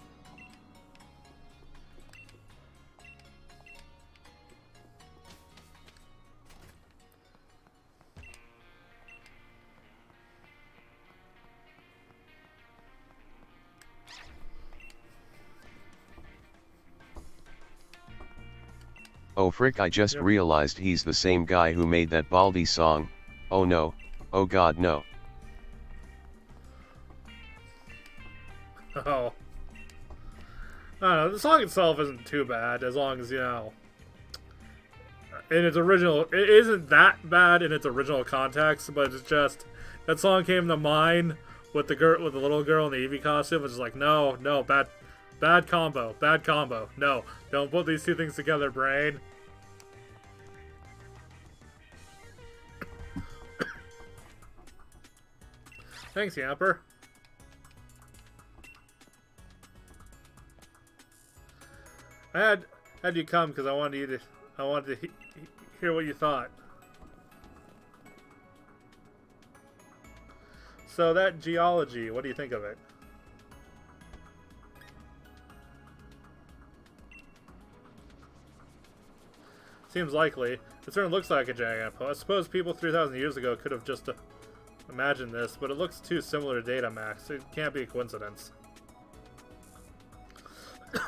[SPEAKER 2] Oh frick, I just realized he's the same guy who made that Baldi song. Oh no, oh god no.
[SPEAKER 1] Oh. I don't know, the song itself isn't too bad, as long as, you know, in its original, it isn't that bad in its original context, but it's just, that song came to mind with the girl, with the little girl in the Eevee costume. It's just like, no, bad combo, no, don't put these two things together, brain. Thanks, Yamper. I had you come because I wanted to hear what you thought. So that geology, what do you think of it? Seems likely. It certainly looks like a giant. I suppose people 3,000 years ago could have just imagined this, but it looks too similar to Datamax. It can't be a coincidence.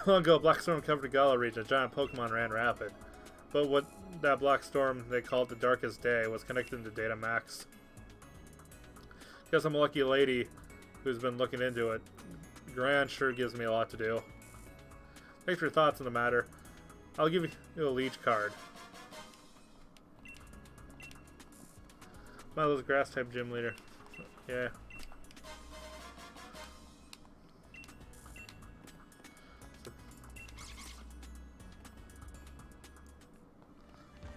[SPEAKER 1] Long ago, Black Storm covered the Gala region. A giant Pokemon ran rapid. But what that black storm they called the Darkest Day was connected to Datamax. Guess I'm a lucky lady who's been looking into it. Gran sure gives me a lot to do. Thanks for your thoughts on the matter. I'll give you a leech card. Milo's grass type gym leader. Yeah.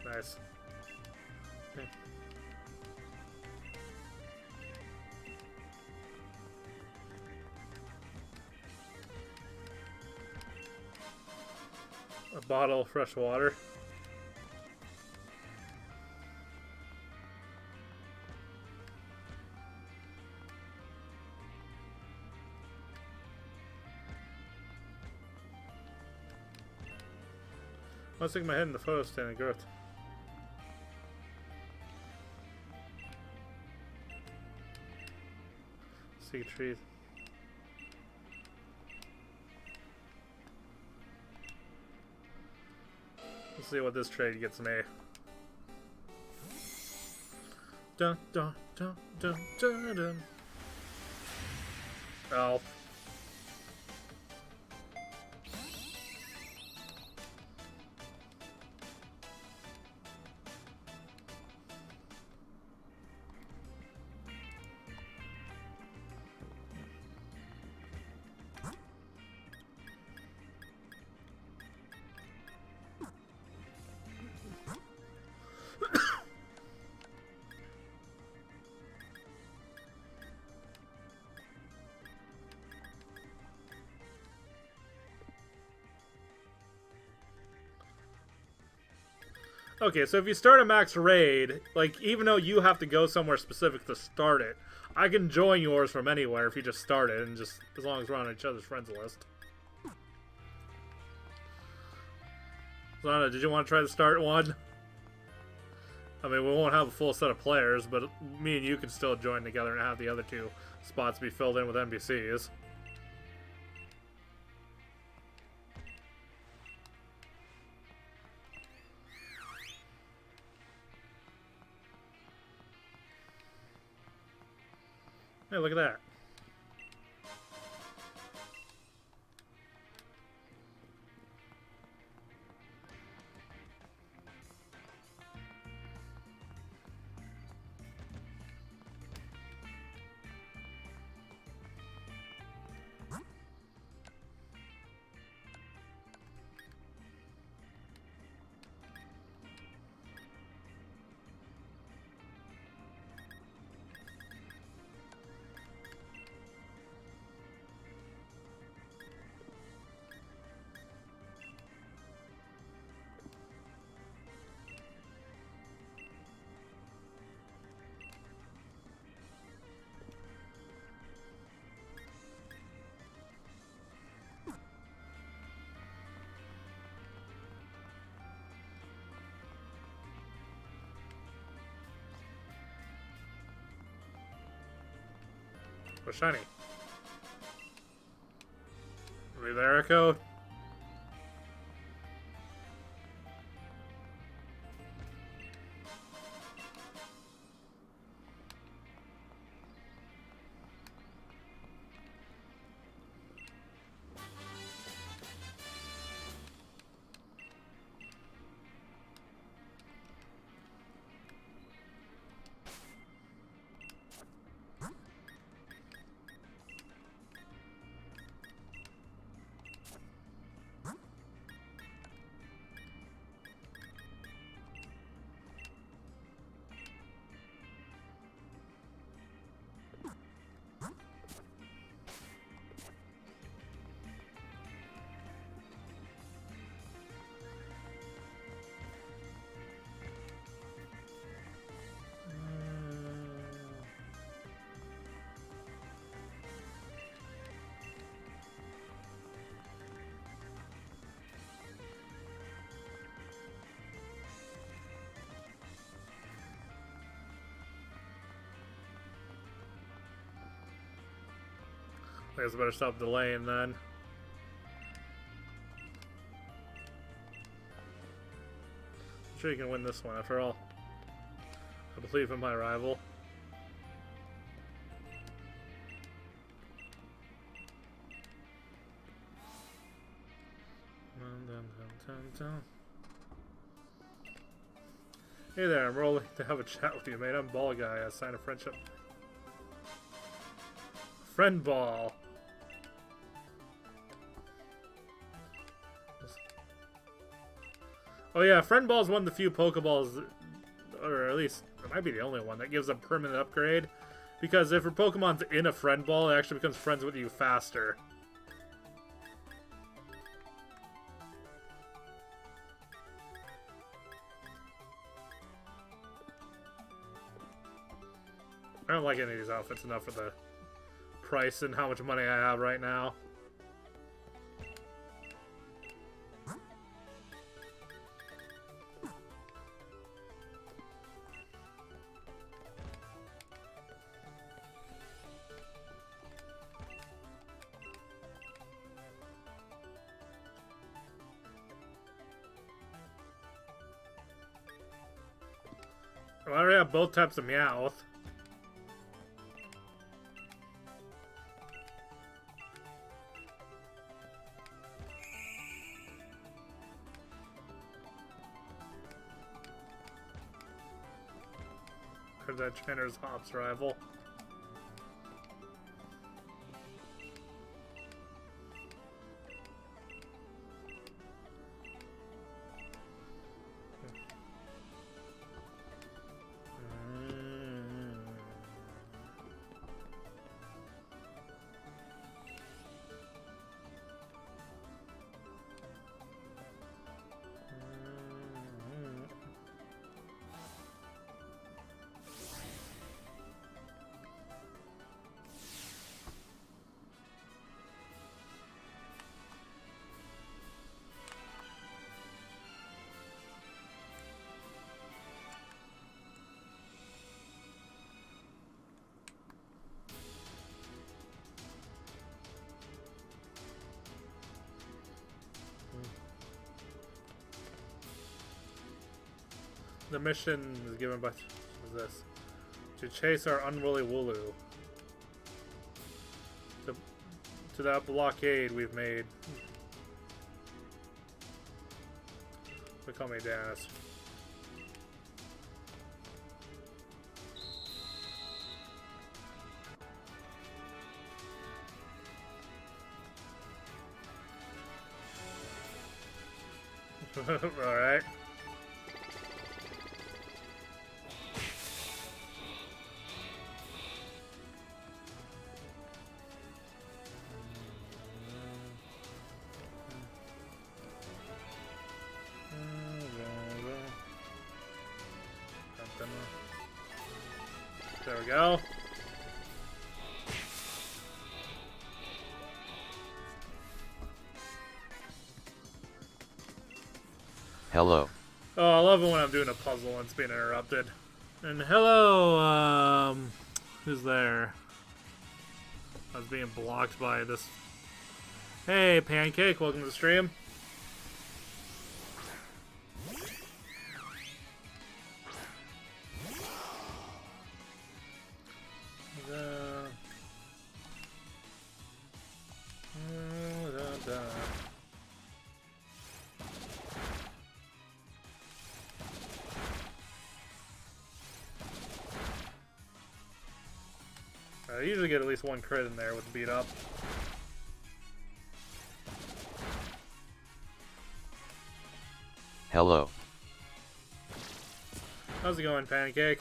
[SPEAKER 1] Nice. Okay. A bottle of fresh water. I'll stick my head in the photo stand and growth. See trees. Let's see what this trade gets me. Dun dun dun dun dun dun. Elf. Okay, so if you start a max raid, like, even though you have to go somewhere specific to start it, I can join yours from anywhere if you just start it, and just, as long as we're on each other's friends list. Lana, did you want to try to start one? I mean, we won't have a full set of players, but me and you can still join together and have the other 2 spots be filled in with NPCs. Hey, look at that. What's shiny? Are we there, Echo? I guess I better stop delaying then. I'm sure you can win this one after all. I believe in my rival. Hey there, I'm rolling to have a chat with you, mate. I'm Ball Guy. A sign of friendship. Friend Ball. Oh yeah, Friend Ball is one of the few Pokeballs, or at least it might be the only one, that gives a permanent upgrade. Because if your Pokemon's in a Friend Ball, it actually becomes friends with you faster. I don't like any of these outfits enough for the price and how much money I have right now. Well, I already have both types of Meowth. There's that Trainer's Hops rival. The mission is given by this. To chase our unruly Wooloo. To that blockade we've made. They call me Dennis. Alright. There we go.
[SPEAKER 2] Hello.
[SPEAKER 1] Oh, I love it when I'm doing a puzzle and it's being interrupted. And hello, who's there? I was being blocked by this. Hey, Pancake, welcome to the stream. I usually get at least one crit in there with beat up.
[SPEAKER 2] Hello.
[SPEAKER 1] How's it going, Pancake?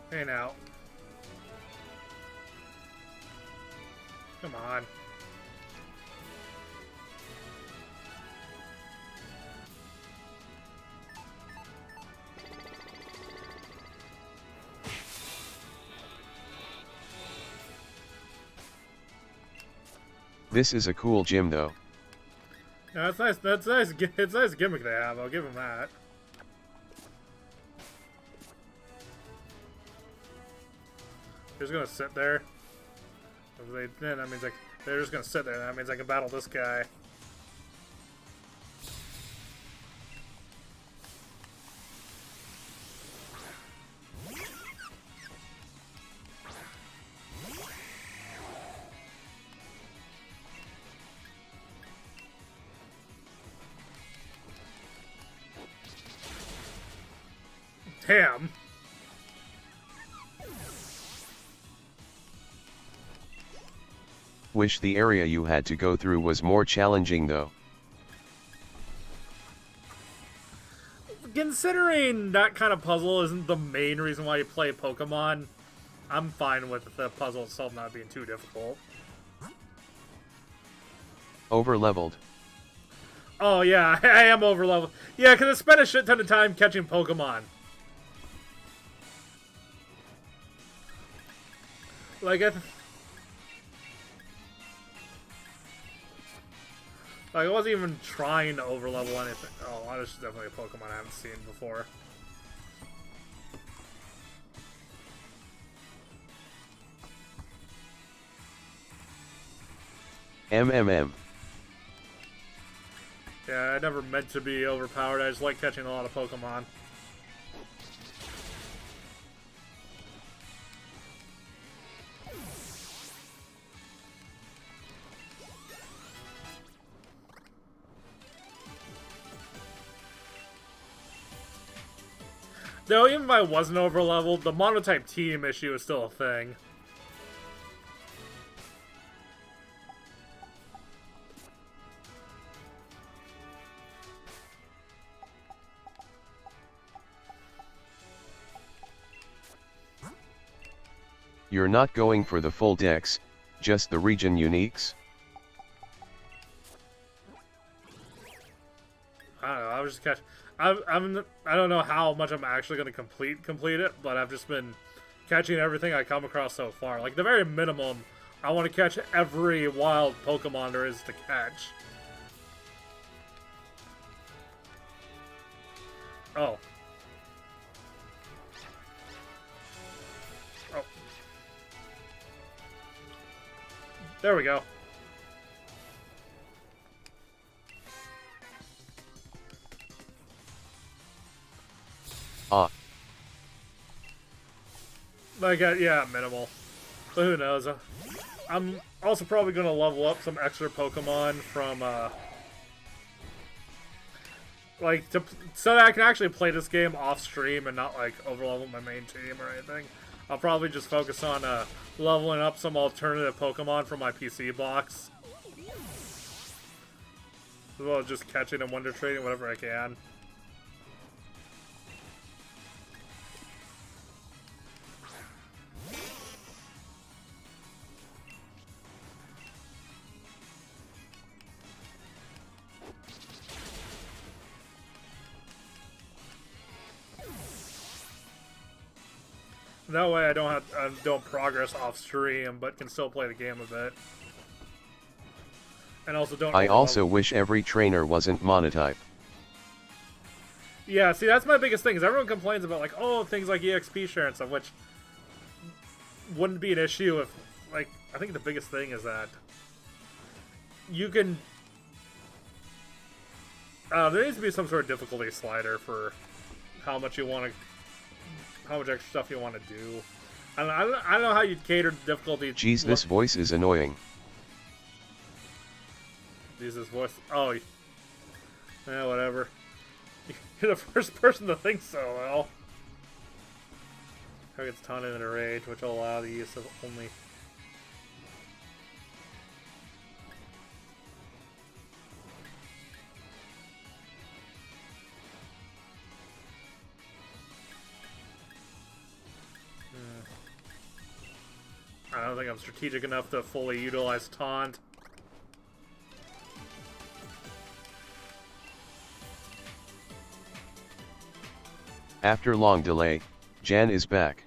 [SPEAKER 1] Hey now. Come on.
[SPEAKER 2] This is a cool gym though.
[SPEAKER 1] No, that's nice. That's nice. It's a nice gimmick they have. I'll give them that. They're just gonna sit there. Then that means like they're just gonna sit there. That means I can battle this guy. Damn.
[SPEAKER 2] Wish the area you had to go through was more challenging though.
[SPEAKER 1] Considering that kind of puzzle isn't the main reason why you play Pokemon, I'm fine with the puzzle itself not being too difficult.
[SPEAKER 2] Overleveled.
[SPEAKER 1] Oh yeah, I am overleveled. Yeah, because I spent a shit ton of time catching Pokemon. Like, I wasn't even trying to overlevel anything. Oh, this is definitely a Pokemon I haven't seen before.
[SPEAKER 2] MMM.
[SPEAKER 1] Yeah, I never meant to be overpowered. I just like catching a lot of Pokemon. Though, even if I wasn't overleveled, the monotype team issue is still a thing.
[SPEAKER 2] You're not going for the full dex, Just the region uniques?
[SPEAKER 1] I don't know, I was just catch. I don't know how much I'm actually going to complete it, but I've just been catching everything I come across so far. Like, the very minimum, I want to catch every wild Pokemon there is to catch. Oh. Oh. There we go.
[SPEAKER 2] Ah.
[SPEAKER 1] Like, yeah, minimal. But who knows? I'm also probably going to level up some extra Pokemon from, like, so that I can actually play this game off stream and not, like, overlevel my main team or anything. I'll probably just focus on, leveling up some alternative Pokemon from my PC box. As well as just catching and Wonder Trading whatever I can. That way I don't progress off stream, but can still play the game a bit. And also don't.
[SPEAKER 2] I also wish every trainer wasn't monotype.
[SPEAKER 1] Yeah, see, that's my biggest thing. Is everyone complains about, like, oh, things like EXP share and stuff, which wouldn't be an issue if, like, I think the biggest thing is that you can. There needs to be some sort of difficulty slider for how much you want to. How much extra stuff you want to do. I don't know how you'd cater to difficulty.
[SPEAKER 2] Jeez, this voice is annoying.
[SPEAKER 1] Use this voice. Oh. Yeah, whatever. You're the first person to think so, well. Targets taunted in a rage, which will allow the use of only... I don't think I'm strategic enough to fully utilize taunt.
[SPEAKER 2] After long delay, Jan is back.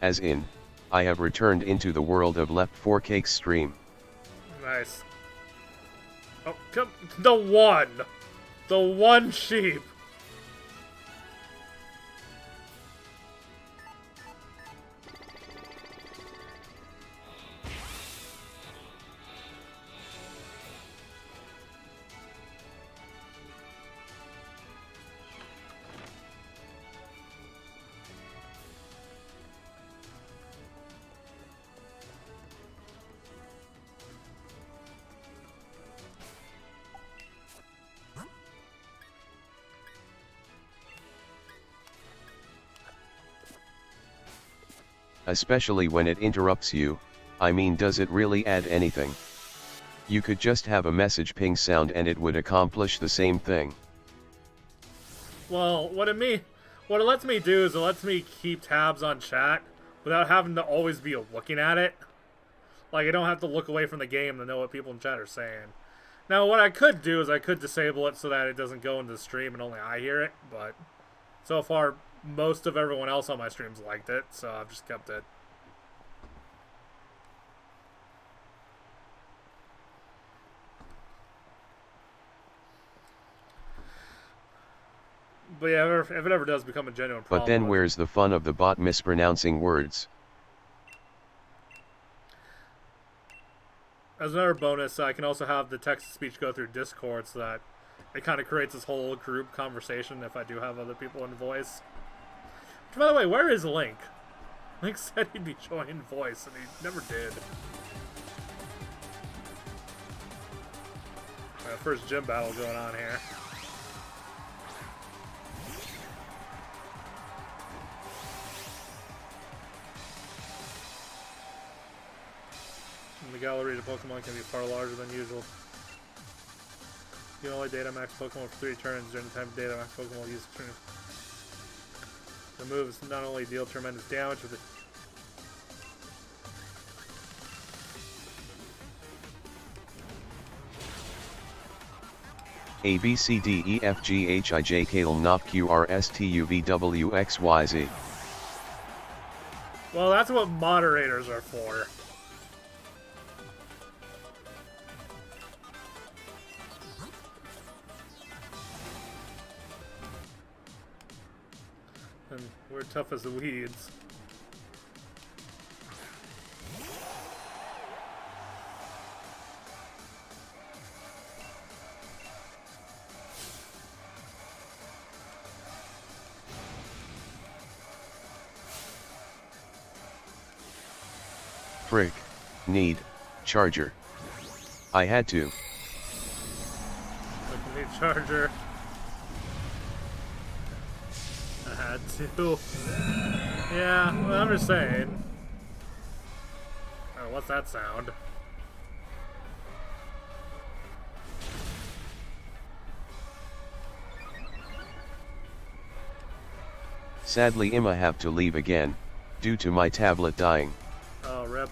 [SPEAKER 2] As in, I have returned into the world of Left 4 Cake's stream.
[SPEAKER 1] Nice. Oh, come, the one sheep.
[SPEAKER 2] Especially when it interrupts you, I mean, does it really add anything? You could just have a message ping sound and it would accomplish the same thing.
[SPEAKER 1] Well, what it lets me do is it lets me keep tabs on chat without having to always be looking at it. Like, I don't have to look away from the game to know what people in chat are saying. Now, what I could do is I could disable it so that it doesn't go into the stream and only I hear it, but so far, most of everyone else on my streams liked it, so I've just kept it. But yeah, if it ever does become a genuine problem.
[SPEAKER 2] But then where's the fun of the bot mispronouncing words?
[SPEAKER 1] As another bonus, I can also have the text-to-speech go through Discord so that it kind of creates this whole group conversation if I do have other people in voice. By the way, where is Link? Link said he'd be joining voice, and he never did. Alright, first gym battle going on here. In the gallery, the Pokemon can be far larger than usual. You can only data max Pokemon for 3 turns during the time data max Pokemon will use turn. The moves not only deal tremendous damage with it.
[SPEAKER 2] A B C D E F G H I J K L N O P Q R S T U V W X Y Z.
[SPEAKER 1] Well, that's what moderators are for. And we're tough as the weeds.
[SPEAKER 2] Frick. Need. Charger. I had to.
[SPEAKER 1] Need charger. I had to. Yeah, well, I'm just saying. Oh, what's that sound?
[SPEAKER 2] Sadly, I'ma have to leave again, due to my tablet dying.
[SPEAKER 1] Oh, rip.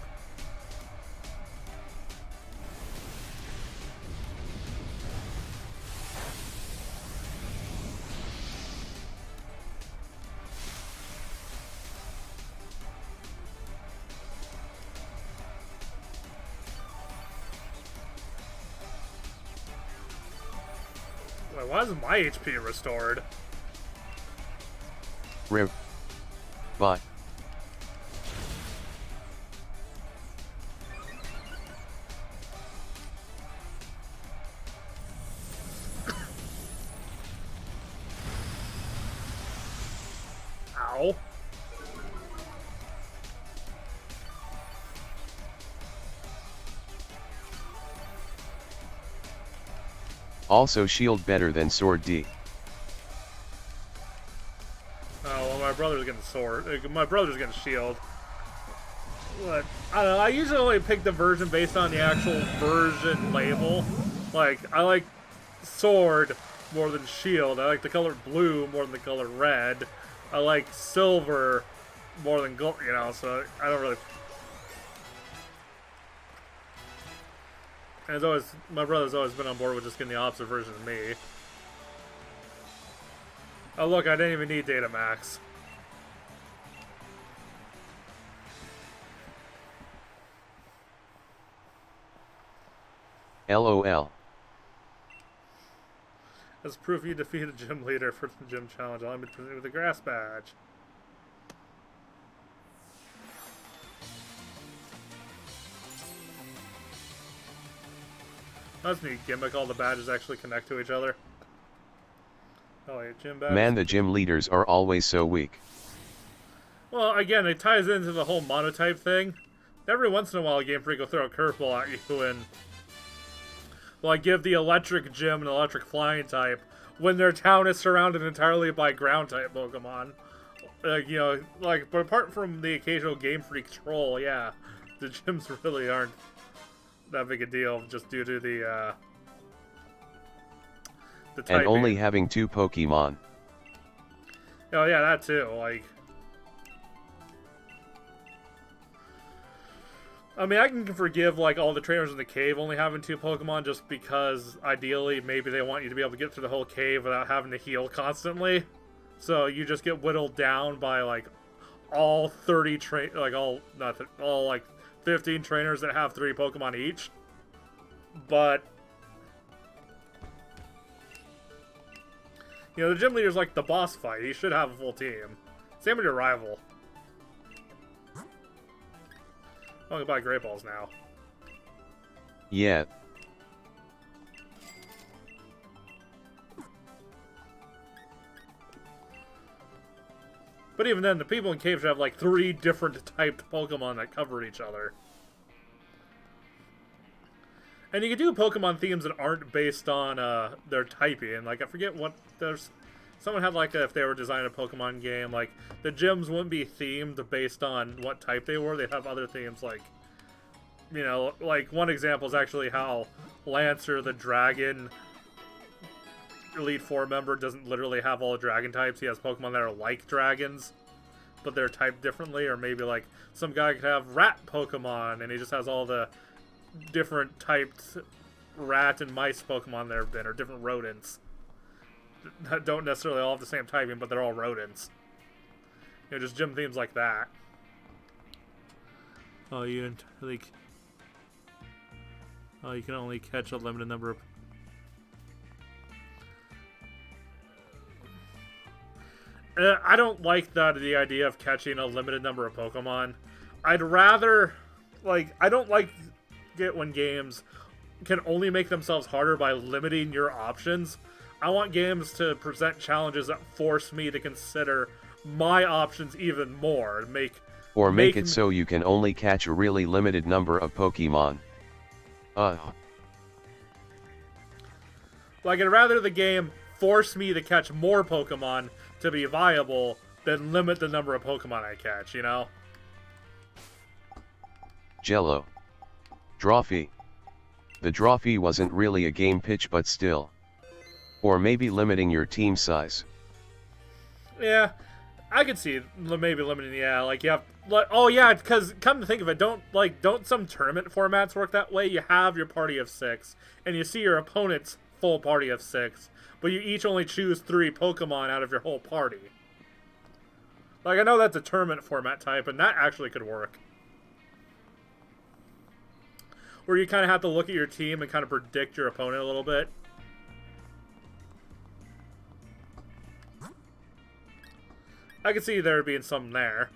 [SPEAKER 1] Wait, why is my HP restored?
[SPEAKER 2] Rip. Bye.
[SPEAKER 1] Ow.
[SPEAKER 2] Also shield better than sword D.
[SPEAKER 1] Oh, well, my brother's getting sword. My brother's getting shield. But, I don't know, I usually only pick the version based on the actual version label. Like, I like sword more than shield. I like the color blue more than the color red. I like silver more than gold, you know, so I don't really... And as always, my brother's always been on board with just getting the opposite version of me. Oh look, I didn't even need data max.
[SPEAKER 2] LOL.
[SPEAKER 1] As proof you defeated a gym leader for the gym challenge, allow me to present you with a grass badge. That's a neat gimmick, all the badges actually connect to each other. Oh wait, gym badge.
[SPEAKER 2] Man, the gym leaders are always so weak.
[SPEAKER 1] Well, again, it ties into the whole monotype thing. Every once in a while, a Game Freak will throw a curveball at you and... like, give the electric gym an electric flying type when their town is surrounded entirely by ground type Pokemon. You know, like, but apart from the occasional Game Freak troll, yeah, the gyms really aren't that big a deal just due to the typing.
[SPEAKER 2] And only having 2 Pokemon.
[SPEAKER 1] Oh yeah, that too, like... I mean, I can forgive, like, all the trainers in the cave only having 2 Pokemon just because, ideally, maybe they want you to be able to get through the whole cave without having to heal constantly. So you just get whittled down by, like, all 30 all, like, 15 trainers that have 3 Pokemon each. But... you know, the gym leader's like the boss fight. He should have a full team. Same with your rival. I'm gonna buy Great Balls now.
[SPEAKER 2] Yeah.
[SPEAKER 1] But even then, the people in caves have like 3 different typed Pokemon that cover each other. And you can do Pokemon themes that aren't based on their typing. Like, I forget what... there's... someone had, like, if they were designing a Pokemon game, like, the gyms wouldn't be themed based on what type they were. They'd have other themes, like... you know, like, one example is actually how Lancer, the dragon Elite Four member, doesn't literally have all the dragon types. He has Pokemon that are like dragons, but they're typed differently. Or maybe, like, some guy could have rat Pokemon, and he just has all the different typed rat and mice Pokemon there have been, or different rodents. That don't necessarily all have the same typing, but they're all rodents. You know, just gym themes like that. Oh, you can only catch a limited number of... I don't like the idea of catching a limited number of Pokemon. I'd rather... Like, I don't like it when games can only make themselves harder by limiting your options. I want games to present challenges that force me to consider my options even more. Make
[SPEAKER 2] it so you can only catch a really limited number of Pokemon. Like,
[SPEAKER 1] I'd rather the game force me to catch more Pokemon to be viable than limit the number of Pokemon I catch, you know?
[SPEAKER 2] Jello. Draw fee. The draw fee wasn't really a game pitch, but still. Or maybe limiting your team size.
[SPEAKER 1] Yeah, I could see maybe limiting. Yeah, like you have. Like, oh yeah, because come to think of it, don't some tournament formats work that way? You have your party of 6, and you see your opponent's full party of 6, but you each only choose 3 Pokemon out of your whole party. Like, I know that's a tournament format type, and that actually could work. Where you kind of have to look at your team and kind of predict your opponent a little bit. I can see there being some there.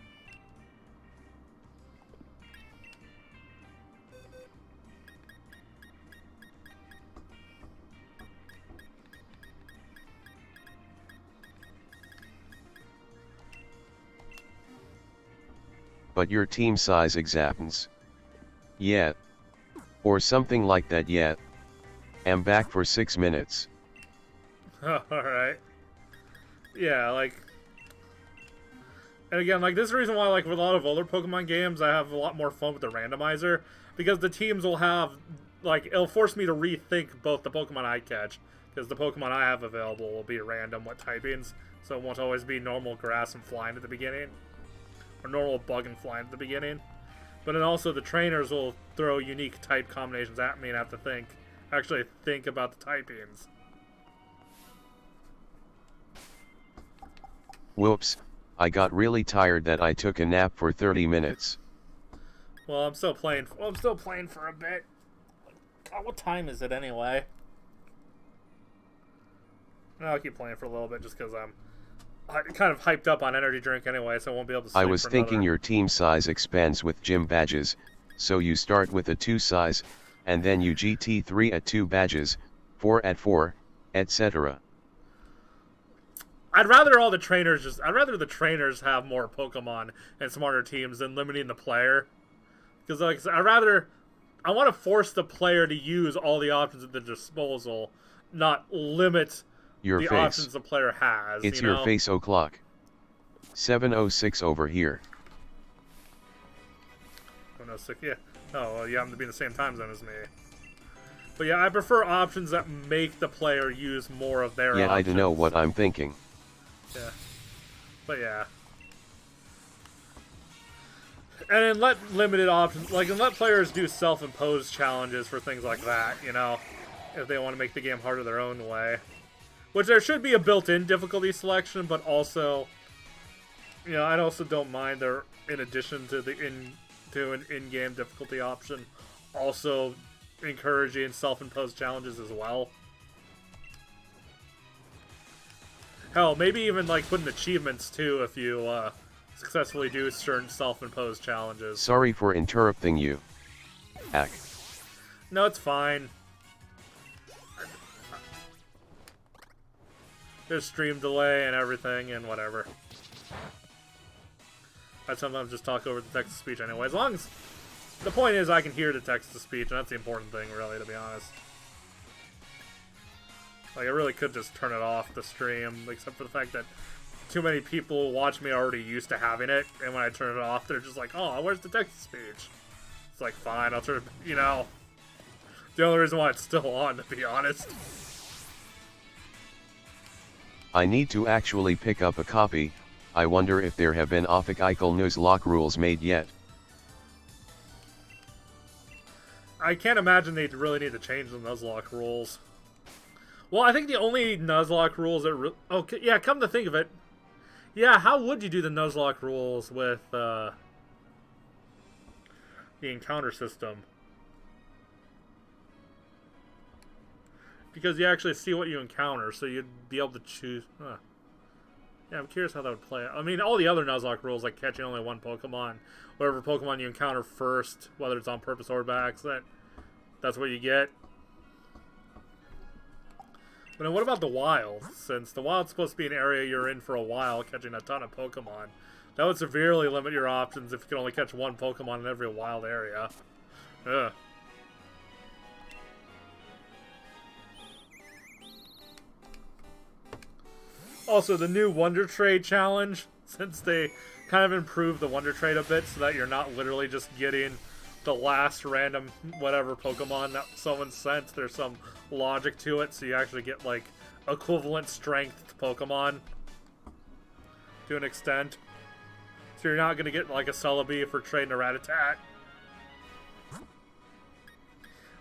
[SPEAKER 2] But your team size exapns. Yeah. Or something like that. Yet. Am back for 6 minutes.
[SPEAKER 1] Alright. Yeah, like... And again, like, this is the reason why, like, with a lot of older Pokemon games, I have a lot more fun with the randomizer. Because the teams will have, like, it'll force me to rethink both the Pokemon I catch. Because the Pokemon I have available will be random what typings. So it won't always be normal grass and flying at the beginning. Or normal bug and flying at the beginning. But then also the trainers will throw unique type combinations at me and have to actually think about the typings.
[SPEAKER 2] Whoops, I got really tired that I took a nap for 30 minutes.
[SPEAKER 1] Well, I'm still playing for a bit. God, what time is it anyway? No, I'll keep playing for a little bit just because I'm kind of hyped up on energy drink anyway, so I won't be able to sleep.
[SPEAKER 2] I was thinking your team size expands with gym badges, so you start with a 2 size, and then you GT 3 at 2 badges, 4 at 4, etc.
[SPEAKER 1] I'd rather the trainers have more Pokemon and smarter teams than limiting the player. Because like I want to force the player to use all the options at their disposal, not limit
[SPEAKER 2] your
[SPEAKER 1] the
[SPEAKER 2] face.
[SPEAKER 1] Options the player has.
[SPEAKER 2] It's
[SPEAKER 1] you know?
[SPEAKER 2] your face o'clock. 7:06 over here.
[SPEAKER 1] 7:06, yeah. Oh, well, you happen to be in the same time zone as me. But yeah, I prefer options that make the player use more of their options.
[SPEAKER 2] I don't know what I'm thinking.
[SPEAKER 1] Yeah. But yeah. And then let limited options, and let players do self-imposed challenges for things like that, you know, if they want to make the game harder their own way. Which there should be a built-in difficulty selection, but also, you know, I also don't mind there, in addition to an in-game difficulty option, also encouraging self-imposed challenges as well. Hell, maybe even like putting achievements too if you successfully do certain self-imposed challenges.
[SPEAKER 2] Sorry for interrupting you. Ack.
[SPEAKER 1] No, it's fine. There's stream delay and everything and whatever. I sometimes just talk over the text-to-speech anyway. As long as... The point is I can hear the text-to-speech, and that's the important thing, really, to be honest. Like, I really could just turn it off, the stream, except for the fact that too many people who watch me are already used to having it, and when I turn it off, they're just like, oh, where's the text-to-speech? It's like, fine, I'll turn it... You know... The only reason why it's still on, to be honest.
[SPEAKER 2] I need to actually pick up a copy. I wonder if there have been Offic Eichel Nuzlocke rules made yet.
[SPEAKER 1] I can't imagine they'd really need to change the Nuzlocke rules. Well, I think the only Nuzlocke rules that... okay, yeah, come to think of it. Yeah, how would you do the Nuzlocke rules with the encounter system? Because you actually see what you encounter, so you'd be able to choose... Huh. Yeah, I'm curious how that would play out. I mean, all the other Nuzlocke rules, like catching only one Pokemon, whatever Pokemon you encounter first, whether it's on purpose or by accident, that's what you get. But then what about the wild? Since the wild's supposed to be an area you're in for a while, catching a ton of Pokemon, that would severely limit your options if you can only catch one Pokemon in every wild area. Ugh. Also, the new Wonder Trade challenge, since they kind of improved the Wonder Trade a bit so that you're not literally just getting the last random whatever Pokemon that someone sent, there's some logic to it, so you actually get, like, equivalent strength Pokemon to an extent. So you're not going to get, like, a Celebi for trading a Rattata.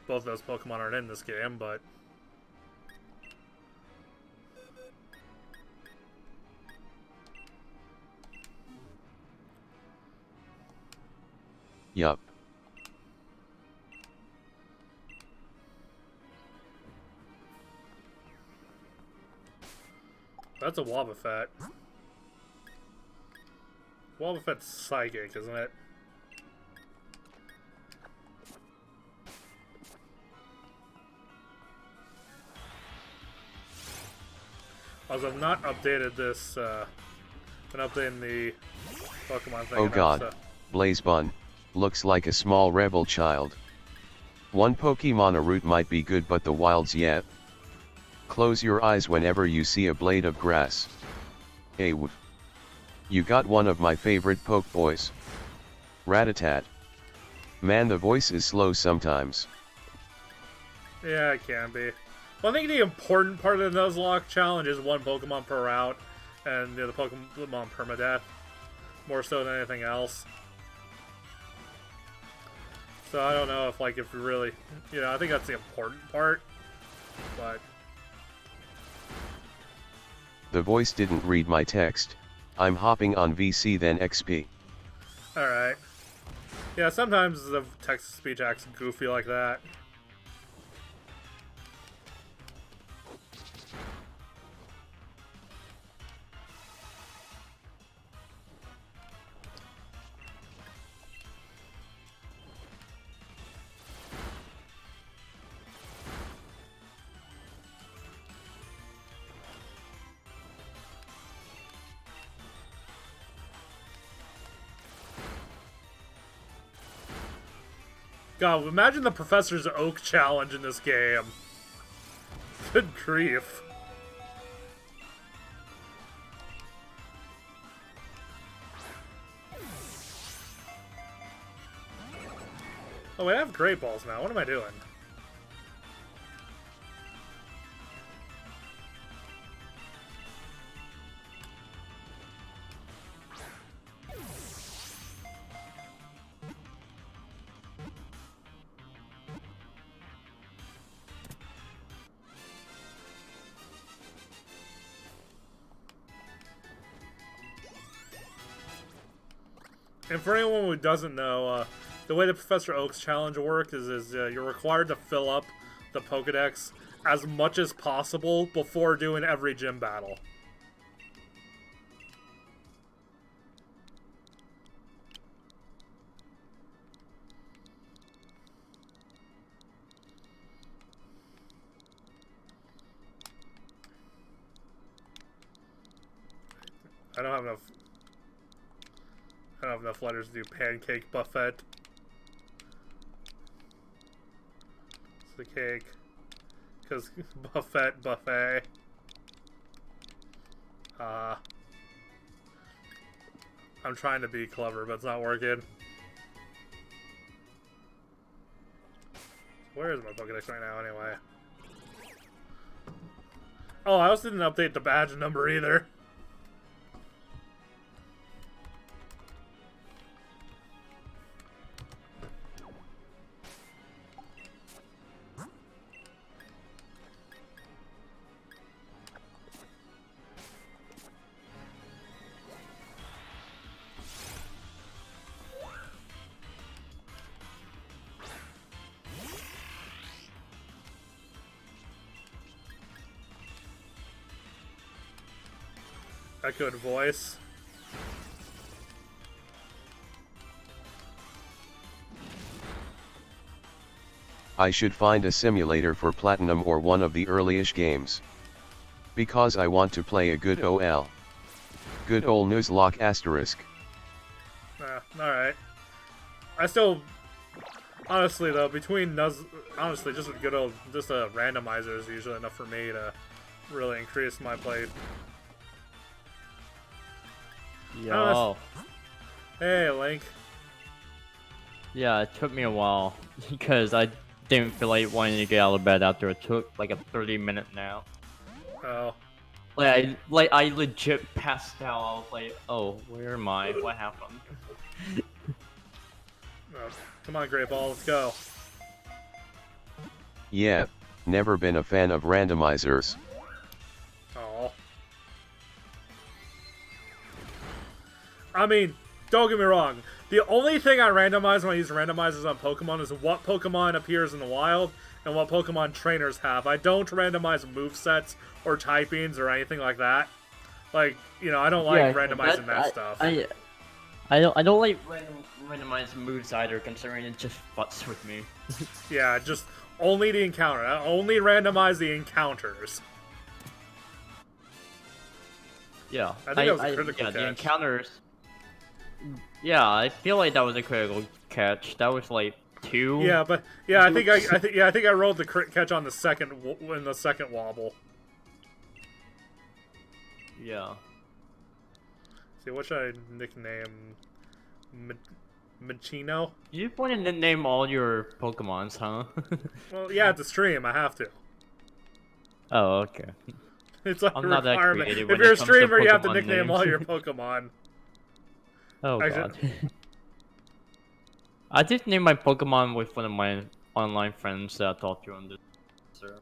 [SPEAKER 1] Both those Pokemon aren't in this game, but...
[SPEAKER 2] Yup.
[SPEAKER 1] That's a Wobbuffet. Wobbuffet's psychic, isn't it? Also, I've not updated this, been updating the Pokemon thing.
[SPEAKER 2] Oh god, so. Blazebun. Looks like a small rebel child. One Pokemon a root might be good, but the wilds yet. Close your eyes whenever you see a blade of grass. Hey, you got one of my favorite poke boys. Rattata. Man, the voice is slow sometimes.
[SPEAKER 1] Yeah, it can be. Well, I think the important part of the Nuzlocke challenge is one Pokemon per route, and the Pokemon permadeath, more so than anything else. So I don't know if, like, if you really, you know, I think that's the important part, but...
[SPEAKER 2] The voice didn't read my text. I'm hopping on VC then XP.
[SPEAKER 1] Alright. Yeah, sometimes the text-to-speech acts goofy like that. God, imagine the Professor's Oak challenge in this game. Good grief. Oh, wait, I have Great Balls now. What am I doing? And for anyone who doesn't know, the way the Professor Oak's challenge works is you're required to fill up the Pokedex as much as possible before doing every gym battle. I don't have enough letters to do pancake buffet. It's the cake. Because buffet. I'm trying to be clever, but it's not working. Where is my Pokedex right now, anyway? Oh, I also didn't update the badge number either. a good voice.
[SPEAKER 2] I should find a simulator for Platinum or one of the early-ish games. Because I want to play a good OL. Good ol' Nuzlocke asterisk.
[SPEAKER 1] Alright. I still... Honestly though, between honestly, just a good old... Just a randomizer is usually enough for me to really increase my play.
[SPEAKER 3] Yo.
[SPEAKER 1] Hey, Link.
[SPEAKER 3] Yeah, it took me a while because I didn't feel like wanting to get out of bed after it took like a 30-minute nap.
[SPEAKER 1] Oh.
[SPEAKER 3] I legit passed out. I was like, oh, where am I? What happened?
[SPEAKER 1] Oh, come on, Great Ball, let's go.
[SPEAKER 2] Yeah, never been a fan of randomizers.
[SPEAKER 1] Oh. I mean, don't get me wrong. The only thing I randomize when I use randomizers on Pokemon is what Pokemon appears in the wild and what Pokemon trainers have. I don't randomize movesets or typings or anything like that. Like, you know, I don't like randomizing that stuff.
[SPEAKER 3] I don't like randomized moves either, considering it just fucks with me.
[SPEAKER 1] Yeah, just only the encounter. I only randomize the encounters.
[SPEAKER 3] Yeah,
[SPEAKER 1] I think that was a critical catch.
[SPEAKER 3] The encounters. Yeah, I feel like that was a critical catch. That was like 2.
[SPEAKER 1] Yeah, but yeah, I think I rolled the crit catch on the second wobble.
[SPEAKER 3] Yeah.
[SPEAKER 1] See, what should I nickname? Machino?
[SPEAKER 3] You want to name all your Pokemons, huh?
[SPEAKER 1] Well, yeah, it's a stream. I have to.
[SPEAKER 3] Oh, okay.
[SPEAKER 1] It's like
[SPEAKER 3] I'm
[SPEAKER 1] a
[SPEAKER 3] not that
[SPEAKER 1] requirement.
[SPEAKER 3] creative
[SPEAKER 1] If
[SPEAKER 3] when
[SPEAKER 1] you're a
[SPEAKER 3] it comes to
[SPEAKER 1] streamer, you have to
[SPEAKER 3] Pokemon
[SPEAKER 1] nickname
[SPEAKER 3] names.
[SPEAKER 1] all your Pokemon.
[SPEAKER 3] Oh
[SPEAKER 1] Actually,
[SPEAKER 3] god. I did name my Pokemon with one of my online friends that I talked to on this server.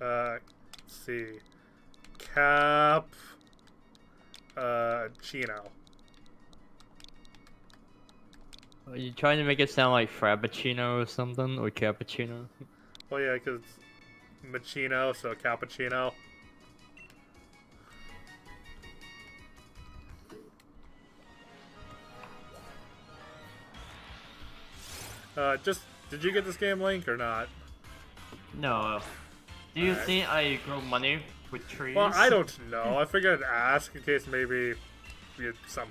[SPEAKER 1] Let's see. Cap... Chino.
[SPEAKER 3] Are you trying to make it sound like Frappuccino or something? Or Cappuccino?
[SPEAKER 1] Well, yeah, because it's Machino, so Cappuccino. Did you get this game, Link, or not?
[SPEAKER 3] No. Do you think I grow money with trees?
[SPEAKER 1] Well, I don't know. I figured I'd ask in case maybe you had some...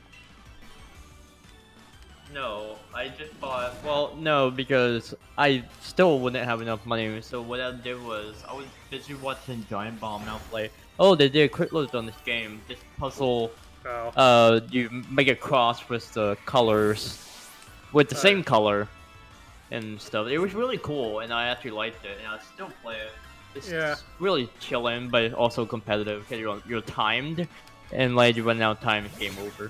[SPEAKER 3] No, I just bought... Well, no, because I still wouldn't have enough money, so what I did was, I was busy watching Giant Bomb, and I was like, oh, they did a quick load on this game. This puzzle, you make a cross with the colors, with the same color, and stuff. It was really cool, and I actually liked it, and I still play it. It's really chilling, but also competitive, because you're timed, and like, you run out of time, it's game over.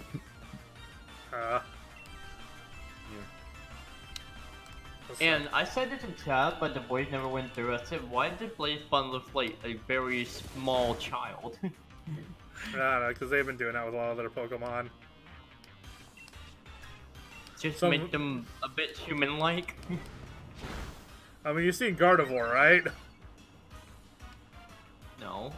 [SPEAKER 3] And I said this in chat, but the voice never went through. I said, why did Blaze Bun look like a very small child?
[SPEAKER 1] I don't know, because they've been doing that with a lot of their Pokemon.
[SPEAKER 3] Just make them a bit human-like.
[SPEAKER 1] I mean, you've seen Gardevoir, right?
[SPEAKER 3] No.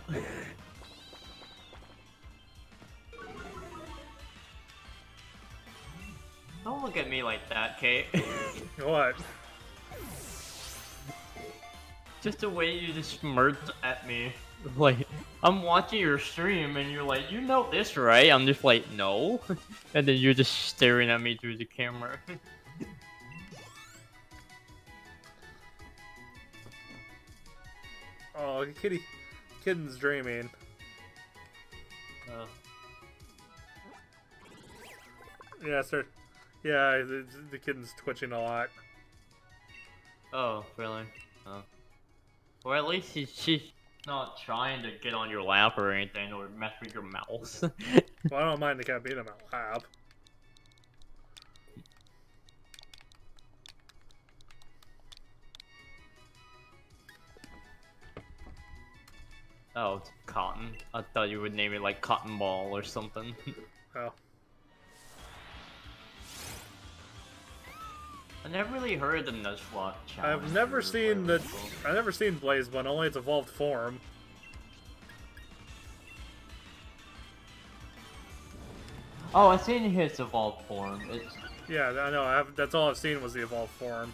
[SPEAKER 3] Don't look at me like that, Kate.
[SPEAKER 1] What?
[SPEAKER 3] Just the way you just smirked at me. Like, I'm watching your stream and you're like, you know this, right? I'm just like, no. And then you're just staring at me through the camera.
[SPEAKER 1] Oh, kitten's dreaming. Yeah, sir. Yeah, the kitten's twitching a lot.
[SPEAKER 3] Oh, really? Oh. Or at least she's not trying to get on your lap or anything, or mess with your mouse.
[SPEAKER 1] Well, I don't mind the cat being in my lap.
[SPEAKER 3] Oh, it's Cotton. I thought you would name it like Cotton Ball or something.
[SPEAKER 1] Oh.
[SPEAKER 3] I never really heard the Nuzlocke challenge.
[SPEAKER 1] I've never seen Blaze Bun, only its evolved form.
[SPEAKER 3] Oh, I seen his evolved form. It's
[SPEAKER 1] Yeah, I know. That's all I've seen was the evolved form.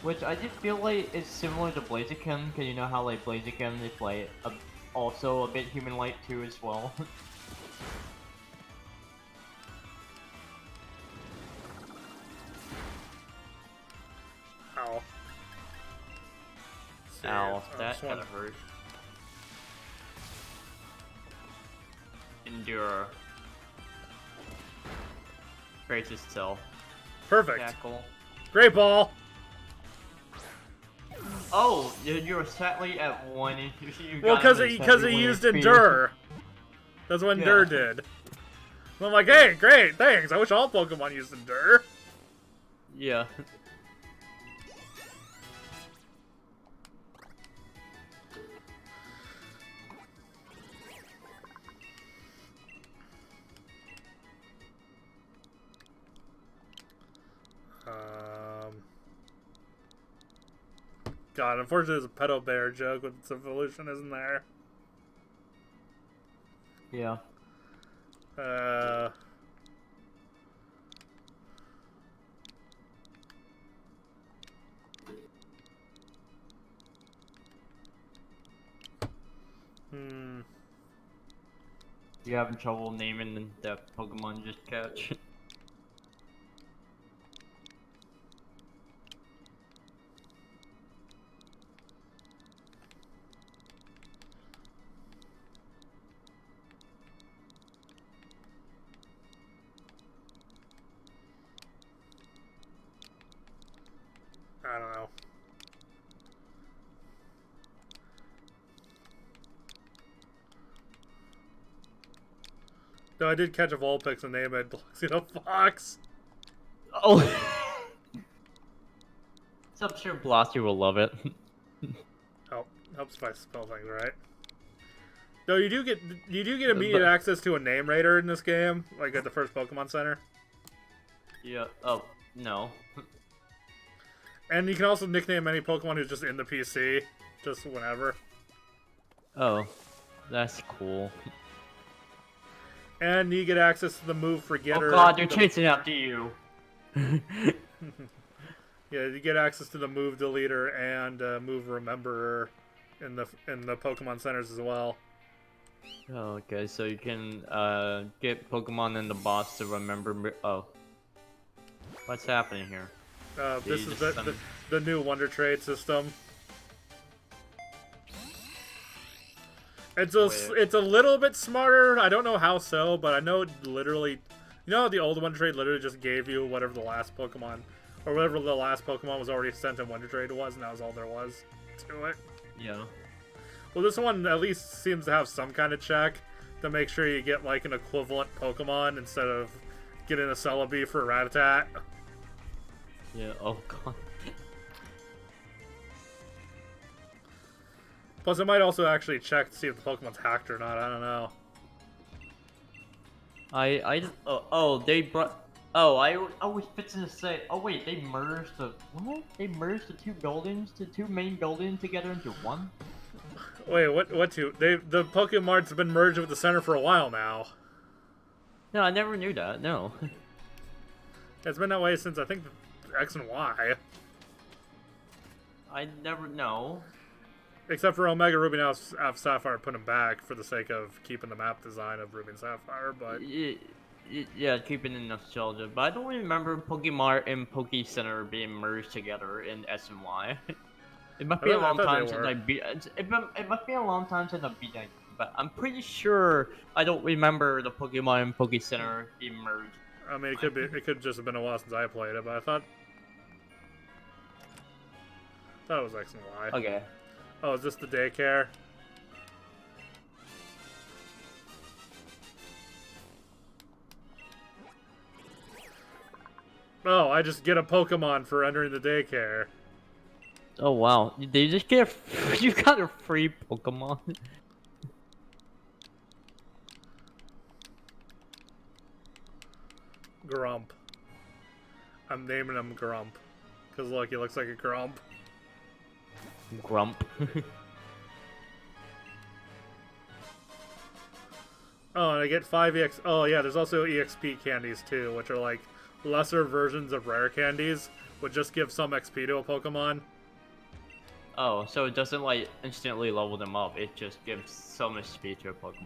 [SPEAKER 3] which I just feel like is similar to Blaziken, because you know how like Blaziken is like also a bit human-like too as well.
[SPEAKER 1] Ow.
[SPEAKER 3] Ow, that kind of hurt. Endure. Traces cell.
[SPEAKER 1] Perfect.
[SPEAKER 3] Tackle.
[SPEAKER 1] Great ball.
[SPEAKER 3] Oh, you're sadly at one. You
[SPEAKER 1] Well,
[SPEAKER 3] got
[SPEAKER 1] because he used Endure. That's what Endure did. And I'm like, hey, great, thanks. I wish all Pokemon used Endure.
[SPEAKER 3] Yeah.
[SPEAKER 1] God, unfortunately, there's a pedo bear joke with its evolution, isn't there?
[SPEAKER 3] Yeah. You having trouble naming the Pokemon just catch?
[SPEAKER 1] I don't know. No, I did catch a Vulpix and name it Fox.
[SPEAKER 3] Oh! So I'm sure Blosty will love it.
[SPEAKER 1] Helps if I spell things right. No, you do get immediate access to a name raider in this game, like at the first Pokemon Center.
[SPEAKER 3] Yeah. Oh no.
[SPEAKER 1] And you can also nickname any Pokemon who's just in the PC, just whenever.
[SPEAKER 3] Oh, that's cool.
[SPEAKER 1] And you get access to the move Forgetter.
[SPEAKER 3] Oh god, they're chasing after you.
[SPEAKER 1] Yeah, you get access to the move Deleter and move Rememberer in the Pokemon centers as well.
[SPEAKER 3] Oh, okay, so you can get Pokemon in the boss to remember. Oh, what's happening here?
[SPEAKER 1] This is the new Wonder Trade system. It's a little bit smarter. I don't know how so, but I know it literally. You know how the old Wonder Trade literally just gave you whatever the last Pokemon, or whatever the last Pokemon was already sent in Wonder Trade was, and that was all there was to it.
[SPEAKER 3] Yeah.
[SPEAKER 1] Well, this one at least seems to have some kind of check to make sure you get like an equivalent Pokemon instead of getting a Celebi for Rattata.
[SPEAKER 3] Yeah. Oh god.
[SPEAKER 1] Plus, it might also actually check to see if the Pokemon's hacked or not. I don't know.
[SPEAKER 3] They brought. Oh, I was fixing to say. Oh wait, they merged the what? They merged the two buildings, the two main buildings together into one.
[SPEAKER 1] Wait, what two? The Pokemart's been merged with the center for a while now.
[SPEAKER 3] No, I never knew that. No.
[SPEAKER 1] It's been that way since I think X and Y.
[SPEAKER 3] I never know.
[SPEAKER 1] Except for Omega Ruby now Sapphire put them back for the sake of keeping the map design of Ruby and Sapphire, but
[SPEAKER 3] yeah, keeping in nostalgia. But I don't remember Pokemart and Poke Center being merged together in S and Y. It must be a long time since I beat. It must be a long time since I beat that. But I'm pretty sure I don't remember the Pokemon and Poke Center being merged.
[SPEAKER 1] I mean, it could just have been a while since I played it, but I thought it was X and Y.
[SPEAKER 3] Okay.
[SPEAKER 1] Oh, is this the daycare? Oh, I just get a Pokemon for entering the daycare.
[SPEAKER 3] Oh wow, they just get you got a free Pokemon.
[SPEAKER 1] Grump. I'm naming him Grump. Because look, he looks like a Grump.
[SPEAKER 3] Grump.
[SPEAKER 1] Oh, and I get 5 EX. Oh, yeah, there's also EXP candies too, which are like lesser versions of rare candies, which just give some XP to a Pokemon.
[SPEAKER 3] Oh, so it doesn't like instantly level them up, it just gives so much speed to a Pokemon.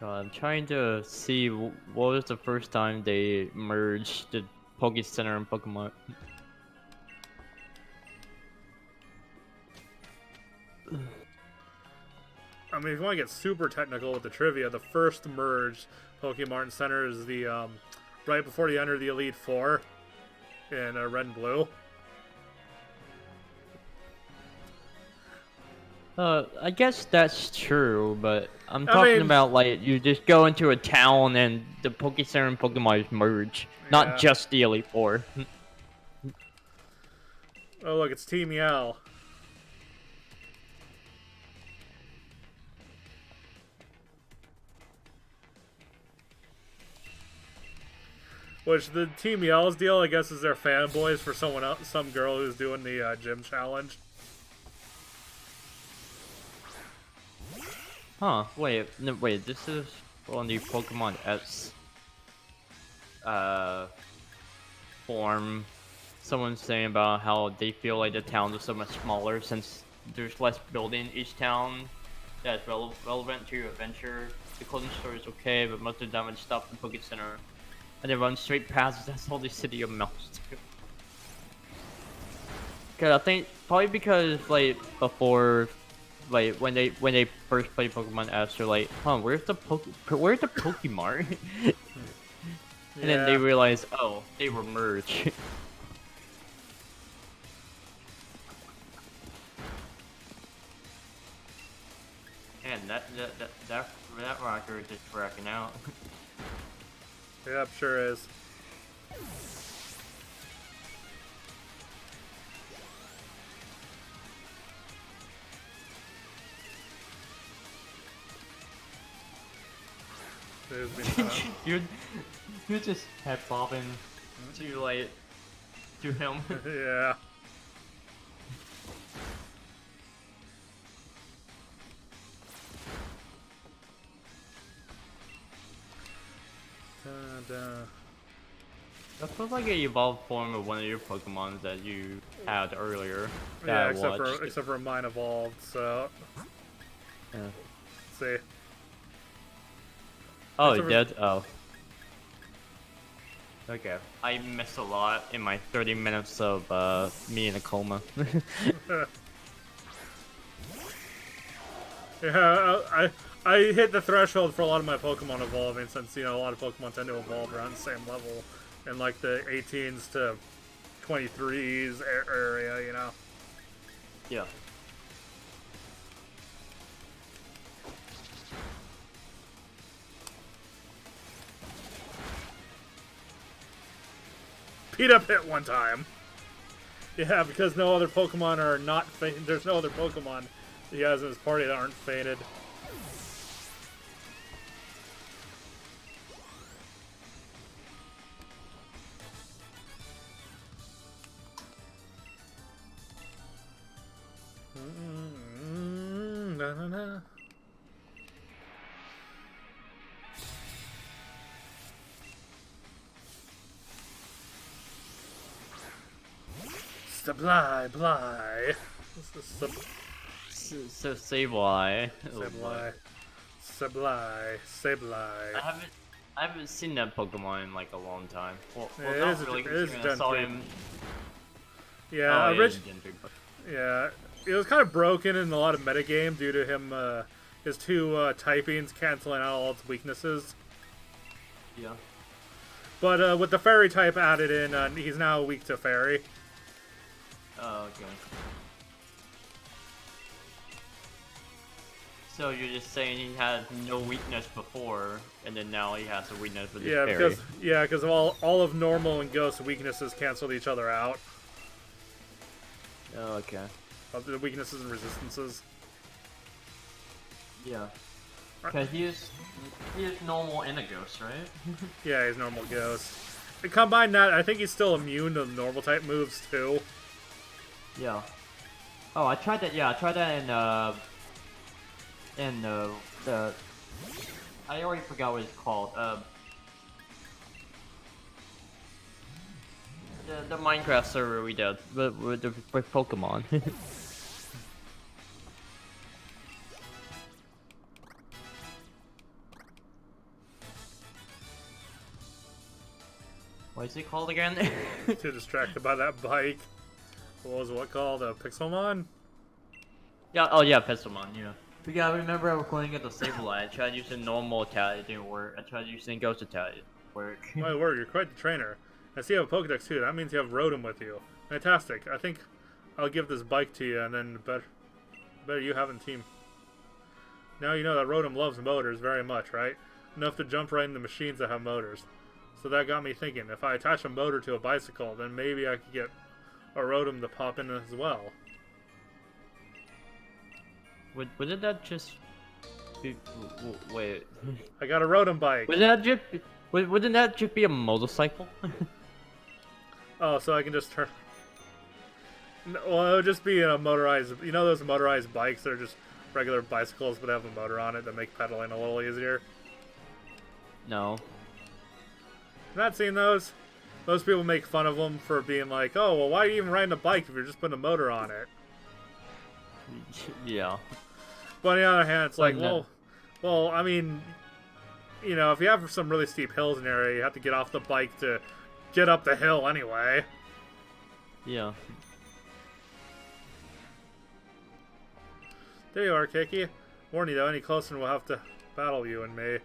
[SPEAKER 3] I'm trying to see what was the first time they merged the Poke Center and Pokemon.
[SPEAKER 1] I mean, if you want to get super technical with the trivia, the first merged Pokemon Center is the right before you enter the Elite Four in Red and Blue.
[SPEAKER 3] I guess that's true, but I'm talking about like you just go into a town and the Poke Center and Pokemon merge, not just the Elite Four.
[SPEAKER 1] Oh look, it's Team Yell. Which the Team Yell's deal, I guess, is they're fanboys for someone else, some girl who's doing the gym challenge.
[SPEAKER 3] Huh? Wait, no, wait. This is on the Pokemon S form. Someone's saying about how they feel like the towns are so much smaller since there's less building in each town that's relevant to your adventure. The clothing store is okay, but most of the damage stops in Poke Center. And they run straight past, that's all the city amounts to. Cause I think, probably because, like, before, like, when they first played Pokemon S, they're like, huh, where's the Pokemart? And then they realized, oh, they were merged. And that rocker is just cracking out.
[SPEAKER 1] Yep, sure is.
[SPEAKER 3] You're just head bobbing to like to him.
[SPEAKER 1] Yeah.
[SPEAKER 3] That feels like an evolved form of one of your Pokemon that you had earlier.
[SPEAKER 1] Yeah, except for mine evolved, so.
[SPEAKER 3] Yeah.
[SPEAKER 1] Let's see.
[SPEAKER 3] Oh, it did? Oh. Okay. I missed a lot in my 30 minutes of me in a coma.
[SPEAKER 1] Yeah, I hit the threshold for a lot of my Pokemon evolving since, you know, a lot of Pokemon tend to evolve around the same level in like the 18s to 23s area, you know?
[SPEAKER 3] Yeah.
[SPEAKER 1] Beat up hit one time. Yeah, because no other Pokemon are not there's no other Pokemon he has in his party that aren't fainted. Supply, bly.
[SPEAKER 3] So Sableye.
[SPEAKER 1] Sableye.
[SPEAKER 3] I haven't seen that Pokemon in like a long time. Well
[SPEAKER 1] it
[SPEAKER 3] not
[SPEAKER 1] is,
[SPEAKER 3] really.
[SPEAKER 1] it is
[SPEAKER 3] I saw him.
[SPEAKER 1] Yeah,
[SPEAKER 3] Oh,
[SPEAKER 1] yeah, it was kind of broken in a lot of metagame due to him, his two typings canceling out all its weaknesses.
[SPEAKER 3] Yeah.
[SPEAKER 1] But with the fairy type added in, he's now weak to fairy.
[SPEAKER 3] Oh, okay. So you're just saying he had no weakness before, and then now he has a weakness with his fairy.
[SPEAKER 1] Because all of normal and ghost weaknesses canceled each other out.
[SPEAKER 3] Oh, okay.
[SPEAKER 1] Of the weaknesses and resistances.
[SPEAKER 3] Yeah. Because he is normal and a ghost, right?
[SPEAKER 1] Yeah, he's normal ghost. And combine that, I think he's still immune to normal type moves too.
[SPEAKER 3] Yeah. Oh, I tried that. Yeah, I tried that in the. I already forgot what it's called. The Minecraft server we did, but with Pokemon. What is it called again?
[SPEAKER 1] Too distracted by that bike. What was it called? Pixelmon?
[SPEAKER 3] Yeah. Oh yeah, Pixelmon. Yeah. But yeah, I remember I was going at the Sable Eye. I tried using normal attack, it didn't work. I tried using Ghost attack, it didn't work.
[SPEAKER 1] My word, you're quite the trainer. I see you have a Pokedex too. That means you have Rotom with you. Fantastic. I think I'll give this bike to you, and then better you having team. Now you know that Rotom loves motors very much, right? Enough to jump right into machines that have motors. So that got me thinking, if I attach a motor to a bicycle, then maybe I could get a Rotom to pop in as well.
[SPEAKER 3] Wouldn't that just be... Wait.
[SPEAKER 1] I got a Rotom bike.
[SPEAKER 3] Wouldn't that just be a motorcycle?
[SPEAKER 1] Oh, so I can just turn... No, well, it would just be a motorized... You know those motorized bikes that are just regular bicycles but have a motor on it that make pedaling a little easier?
[SPEAKER 3] No.
[SPEAKER 1] Not seen those? Most people make fun of them for being like, oh, well, why are you even riding a bike if you're just putting a motor on it?
[SPEAKER 3] Yeah.
[SPEAKER 1] But on the other hand, it's like, well, I mean, you know, if you have some really steep hills in the area, you have to get off the bike to get up the hill anyway.
[SPEAKER 3] Yeah.
[SPEAKER 1] There you are, Kiki. Warn you though, any closer and we'll have to battle you and me.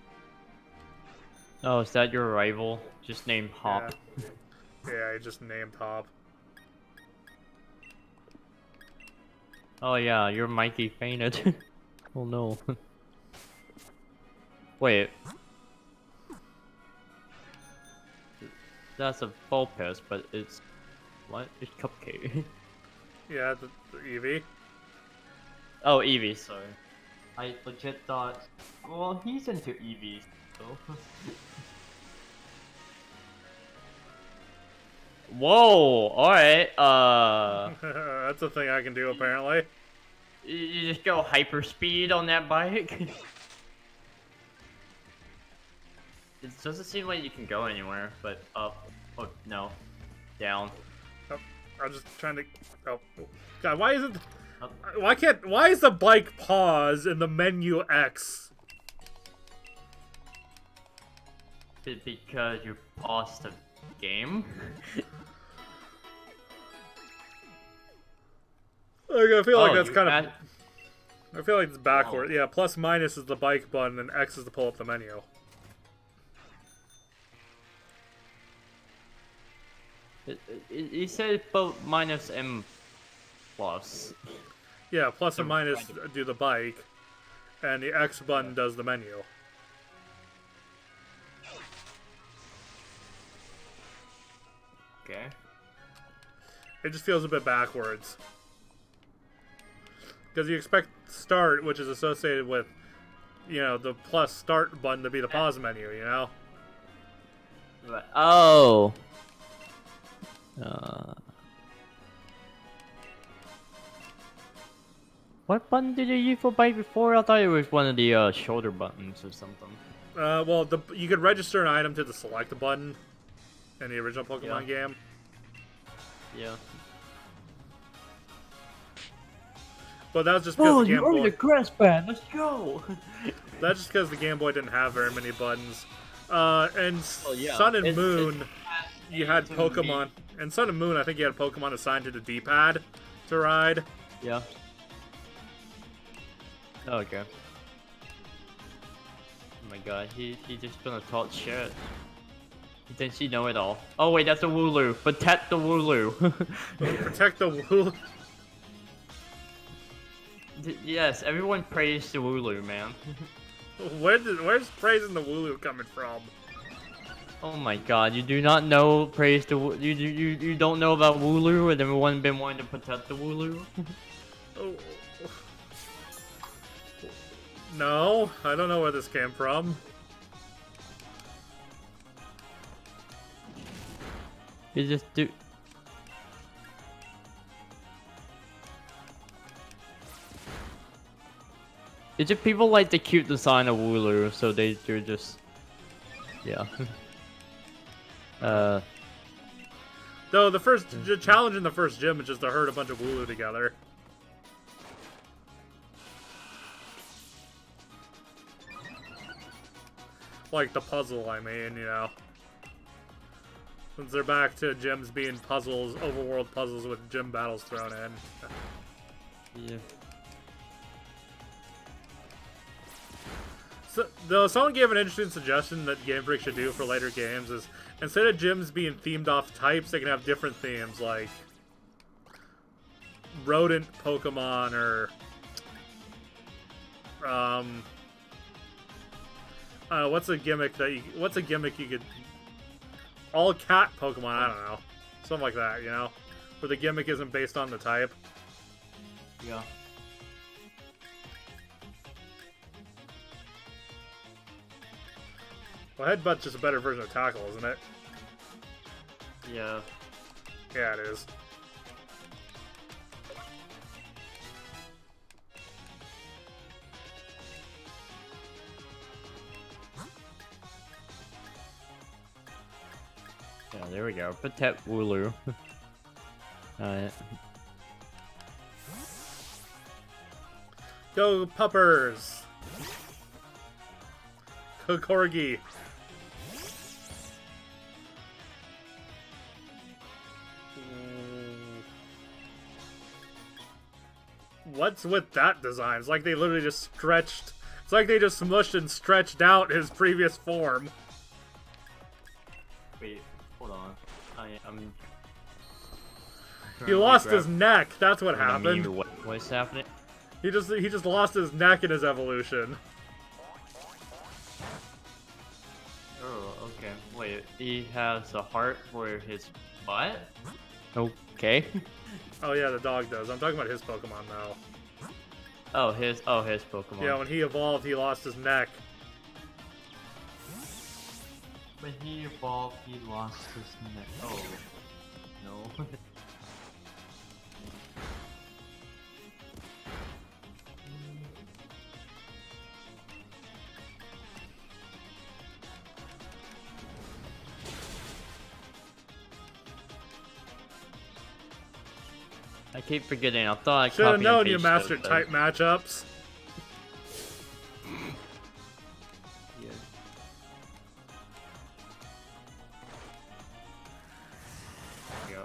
[SPEAKER 3] Oh, is that your rival? Just named Hop.
[SPEAKER 1] Yeah, I just named Hop.
[SPEAKER 3] Oh yeah, your Mikey fainted. Oh no. Wait. That's a Vulpes, but it's... What? It's Cupcake.
[SPEAKER 1] Yeah, the Eevee.
[SPEAKER 3] Oh, Eevee, sorry. I legit thought... Well, he's into Eevees, so... Whoa! Alright,
[SPEAKER 1] That's a thing I can do, apparently.
[SPEAKER 3] You just go hyper speed on that bike? It doesn't seem like you can go anywhere, but up. Oh, no. Down.
[SPEAKER 1] Oh, I'm just trying to... Oh, God, why isn't... Why is the bike pause in the menu X?
[SPEAKER 3] Because you paused the game?
[SPEAKER 1] Like, I feel like that's kind of... I feel like it's backward. Yeah, plus minus is the bike button, and X is to pull up the menu.
[SPEAKER 3] You said both minus and plus.
[SPEAKER 1] Yeah, plus and minus do the bike, and the X button does the menu.
[SPEAKER 3] Okay.
[SPEAKER 1] It just feels a bit backwards. Because you expect start, which is associated with, you know, the plus start button to be the pause menu, you know?
[SPEAKER 3] Oh! What button did you use for bike before? I thought it was one of the shoulder buttons or something.
[SPEAKER 1] Well, you could register an item to the select button in the original Pokemon game.
[SPEAKER 3] Yeah.
[SPEAKER 1] But that was just because the Game Boy...
[SPEAKER 3] you earned a grass band. Let's go.
[SPEAKER 1] That's just because the Game Boy didn't have very many buttons. And Sun and Moon, you had Pokemon. And Sun and Moon, I think you had Pokemon assigned to the D-pad to ride.
[SPEAKER 3] Yeah. Oh, okay. Oh my god, he just gonna talk shit. He thinks he know it all. Oh wait, that's a Wooloo. Protect the Wooloo.
[SPEAKER 1] Protect the Wooloo.
[SPEAKER 3] Yes, everyone praised the Wooloo, man.
[SPEAKER 1] Where's praising the Wooloo coming from?
[SPEAKER 3] Oh my god, you do not know praise the you don't know about Wooloo and everyone been wanting to protect the Wooloo?
[SPEAKER 1] Oh. No, I don't know where this came from.
[SPEAKER 3] You just do. It's just people like the cute design of Wooloo, so they're just. Yeah.
[SPEAKER 1] Though the challenge in the first gym is just to herd a bunch of Wooloo together. Like the puzzle, I mean, you know. Since they're back to gyms being puzzles, overworld puzzles with gym battles thrown in.
[SPEAKER 3] Yeah.
[SPEAKER 1] So, though someone gave an interesting suggestion that Game Freak should do for later games is, instead of gyms being themed off types, they can have different themes, like rodent Pokemon or what's a gimmick you could all cat Pokemon, I don't know. Something like that, you know? Where the gimmick isn't based on the type.
[SPEAKER 3] Yeah.
[SPEAKER 1] Well, Headbutt's just a better version of Tackle, isn't it?
[SPEAKER 3] Yeah.
[SPEAKER 1] Yeah, it is.
[SPEAKER 3] Yeah, there we go. Protect Wooloo. Alright.
[SPEAKER 1] Go Puppers! Go Corgi! What's with that design? It's like they literally just stretched. It's like they just smushed and stretched out his previous form.
[SPEAKER 3] Wait, hold on. I'm.
[SPEAKER 1] He lost his neck. That's what happened.
[SPEAKER 3] What's happening?
[SPEAKER 1] He just lost his neck in his evolution.
[SPEAKER 3] Oh, okay. Wait, he has a heart for his butt? Okay.
[SPEAKER 1] Oh yeah, the dog does. I'm talking about his Pokemon now.
[SPEAKER 3] Oh, his Pokemon.
[SPEAKER 1] Yeah, when he evolved, he lost his neck.
[SPEAKER 3] When he evolved, he lost his neck. Oh, no. I keep forgetting. I thought I
[SPEAKER 1] should have known you
[SPEAKER 3] pasted
[SPEAKER 1] mastered type matchups.
[SPEAKER 3] Yeah.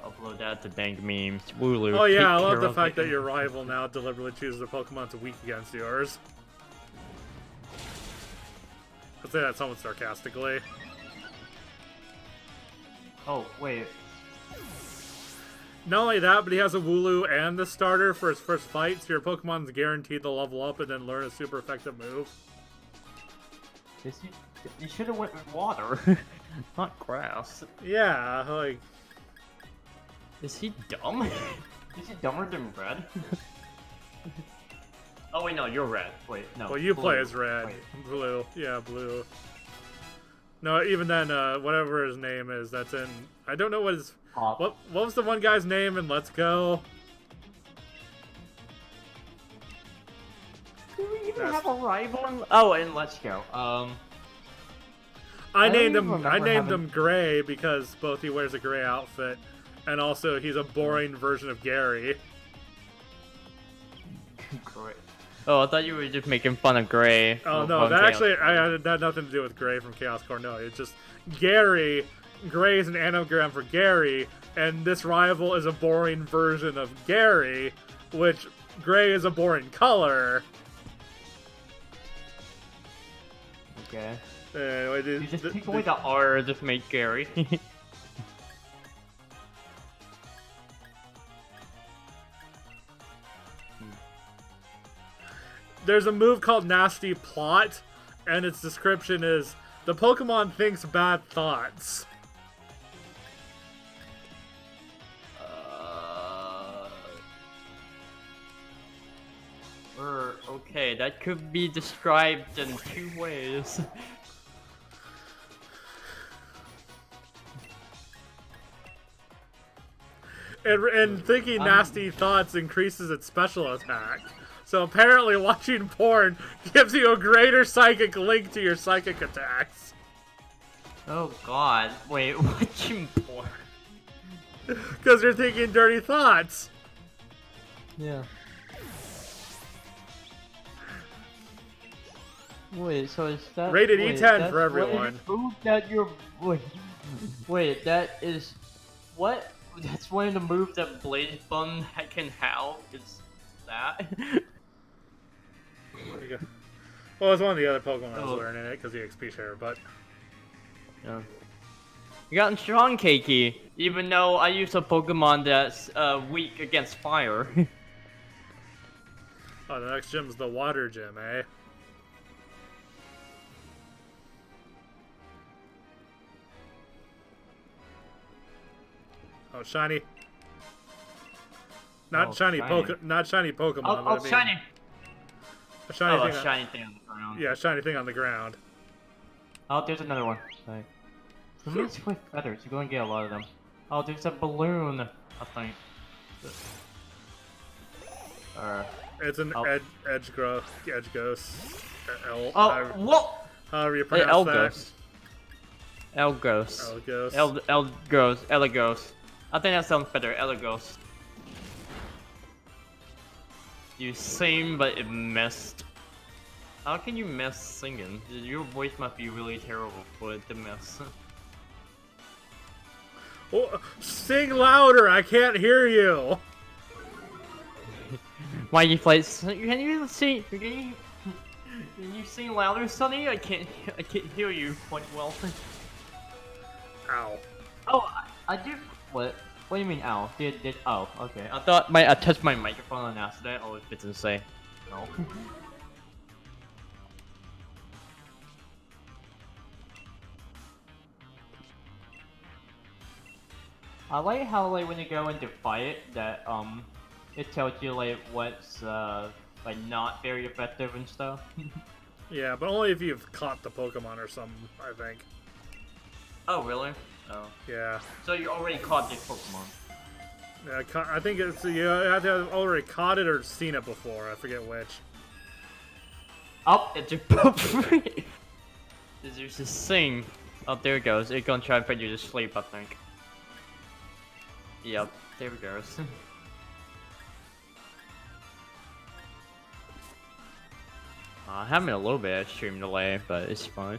[SPEAKER 3] Upload that to bank memes. Wooloo.
[SPEAKER 1] Oh yeah, I love the fact that your rival now deliberately chooses a Pokemon to weak against yours. I'll say that somewhat sarcastically.
[SPEAKER 3] Oh wait.
[SPEAKER 1] Not only that, but he has a Wooloo and the starter for his first fight, so your Pokemon's guaranteed to level up and then learn a super effective move.
[SPEAKER 3] You should have went with water, not grass.
[SPEAKER 1] Yeah, like...
[SPEAKER 3] Is he dumb? Is he dumber than Red? Oh wait, no, you're Red. Wait, no.
[SPEAKER 1] Well, you
[SPEAKER 3] blue.
[SPEAKER 1] play as Red.
[SPEAKER 3] Wait.
[SPEAKER 1] Blue. Yeah, Blue. No, even then, whatever his name is, that's in... I don't know what his... What was the one guy's name in Let's Go?
[SPEAKER 3] Do we even have a rival in... Oh, in Let's Go.
[SPEAKER 1] I named him Gray because both he wears a gray outfit, and also he's a boring version of Gary.
[SPEAKER 3] Great. Oh, I thought you were just making fun of Gray.
[SPEAKER 1] Oh no, that actually had nothing to do with Gray from Chaos Core. No, it's just Gary. Gray is an anagram for Gary, and this rival is a boring version of Gary, which gray is a boring color.
[SPEAKER 3] Okay.
[SPEAKER 1] Anyway,
[SPEAKER 3] you just take away the R, just make Gary.
[SPEAKER 1] There's a move called Nasty Plot, and its description is, the Pokemon thinks bad thoughts.
[SPEAKER 3] Okay, that could be described in 2 ways.
[SPEAKER 1] And thinking nasty thoughts increases its special attack. So apparently watching porn gives you a greater psychic link to your psychic attacks.
[SPEAKER 3] Oh god, wait, watching porn?
[SPEAKER 1] Because you're thinking dirty thoughts.
[SPEAKER 3] Yeah. Wait, so is that
[SPEAKER 1] Rated E10 for everyone.
[SPEAKER 3] Proof that you're wait, that is what? That's one of the moves that Blaze Bun can have. Is that?
[SPEAKER 1] Well, it's one of the other Pokemon I was learning it because the XP share, but
[SPEAKER 3] yeah. You got strong, Keiki, even though I use a Pokemon that's weak against fire.
[SPEAKER 1] Oh, the next gym's the water gym, eh? Oh, shiny. Not shiny Pokemon. Not shiny Pokemon.
[SPEAKER 3] Oh, shiny.
[SPEAKER 1] A shiny thing.
[SPEAKER 3] Shiny thing on the ground.
[SPEAKER 1] Yeah, shiny thing on the ground.
[SPEAKER 3] Oh, there's another one. Right. Who's with feathers? You're going to get a lot of them. Oh, there's a balloon. I think.
[SPEAKER 1] It's an edge ghost.
[SPEAKER 3] What?
[SPEAKER 1] However you pronounce that.
[SPEAKER 3] Elgos.
[SPEAKER 1] Elgos.
[SPEAKER 3] Elgos. I think that sounds better. Elgos. You sing, but it missed. How can you miss singing? Your voice must be really terrible for it to miss.
[SPEAKER 1] Oh, sing louder! I can't hear you.
[SPEAKER 3] Why you play? Can you sing? Can you sing louder, Sonny? I can't hear you quite well.
[SPEAKER 1] Ow.
[SPEAKER 3] Oh, I did. What? What do you mean, ow? Did? Oh, okay. I thought I touched my microphone on accident. Oh, it didn't say. No. I like how when you go into fight that it tells you what's like not very effective and stuff.
[SPEAKER 1] Yeah, but only if you've caught the Pokemon or something, I think.
[SPEAKER 3] Oh really? Oh.
[SPEAKER 1] Yeah.
[SPEAKER 3] So you already caught this Pokemon.
[SPEAKER 1] Yeah, I think it's you have to have already caught it or seen it before. I forget which.
[SPEAKER 3] Oh, it just pooped. There's this thing. Oh, there it goes. It's gonna try and put you to sleep, I think. Yep, there it goes. Having a little bit of stream delay, but it's fine.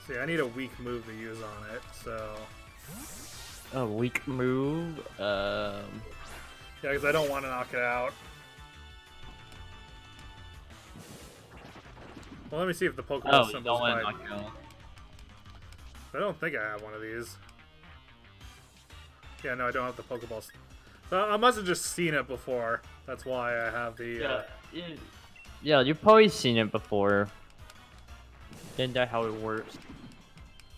[SPEAKER 1] See, I need a weak move to use on it, so.
[SPEAKER 3] A weak move?
[SPEAKER 1] Yeah, because I don't want to knock it out. Well, let me see if the Pokemon
[SPEAKER 3] you don't want to knock it out.
[SPEAKER 1] I don't think I have one of these. Yeah, no, I don't have the Pokeballs. So I must have just seen it before. That's why I have the.
[SPEAKER 3] Yeah, you've probably seen it before. Isn't that how it works?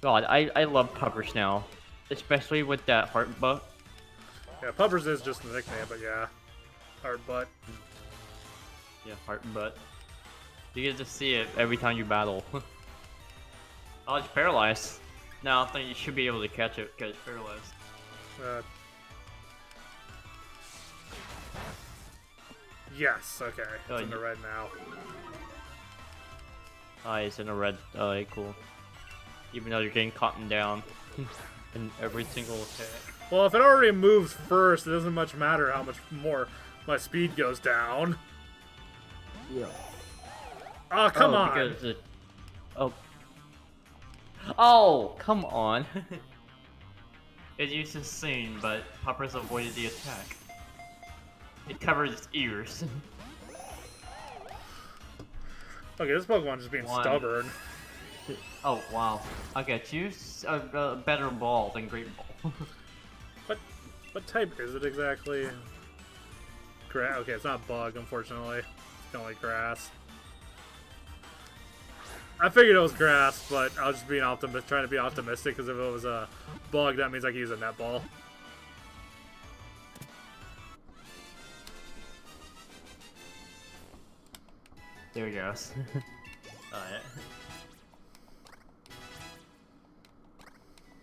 [SPEAKER 3] God, I love Puppers now. Especially with that heart butt.
[SPEAKER 1] Yeah, Puppers is just the nickname, but yeah. Heart butt.
[SPEAKER 3] Yeah, heart butt. You get to see it every time you battle. Oh, it's paralyzed. No, I think you should be able to catch it because it's paralyzed.
[SPEAKER 1] Yes, okay. It's in the red now.
[SPEAKER 3] Oh, it's in the red. Alright, cool. Even though you're getting caught down in every single attack.
[SPEAKER 1] Well, if it already moves first, it doesn't much matter how much more my speed goes down.
[SPEAKER 3] Yeah.
[SPEAKER 1] Oh, come on!
[SPEAKER 3] Because it... Oh, come on. It used to sing, but Puppers avoided the attack. It covered its ears.
[SPEAKER 1] Okay, this Pokemon's just being stubborn.
[SPEAKER 3] Oh, wow. Okay, choose a better ball than Great Ball.
[SPEAKER 1] What type is it exactly? Okay, it's not bug, unfortunately. It's only grass. I figured it was grass, but I was just being trying to be optimistic, because if it was a bug, that means I can use a netball.
[SPEAKER 3] There he goes. Alright.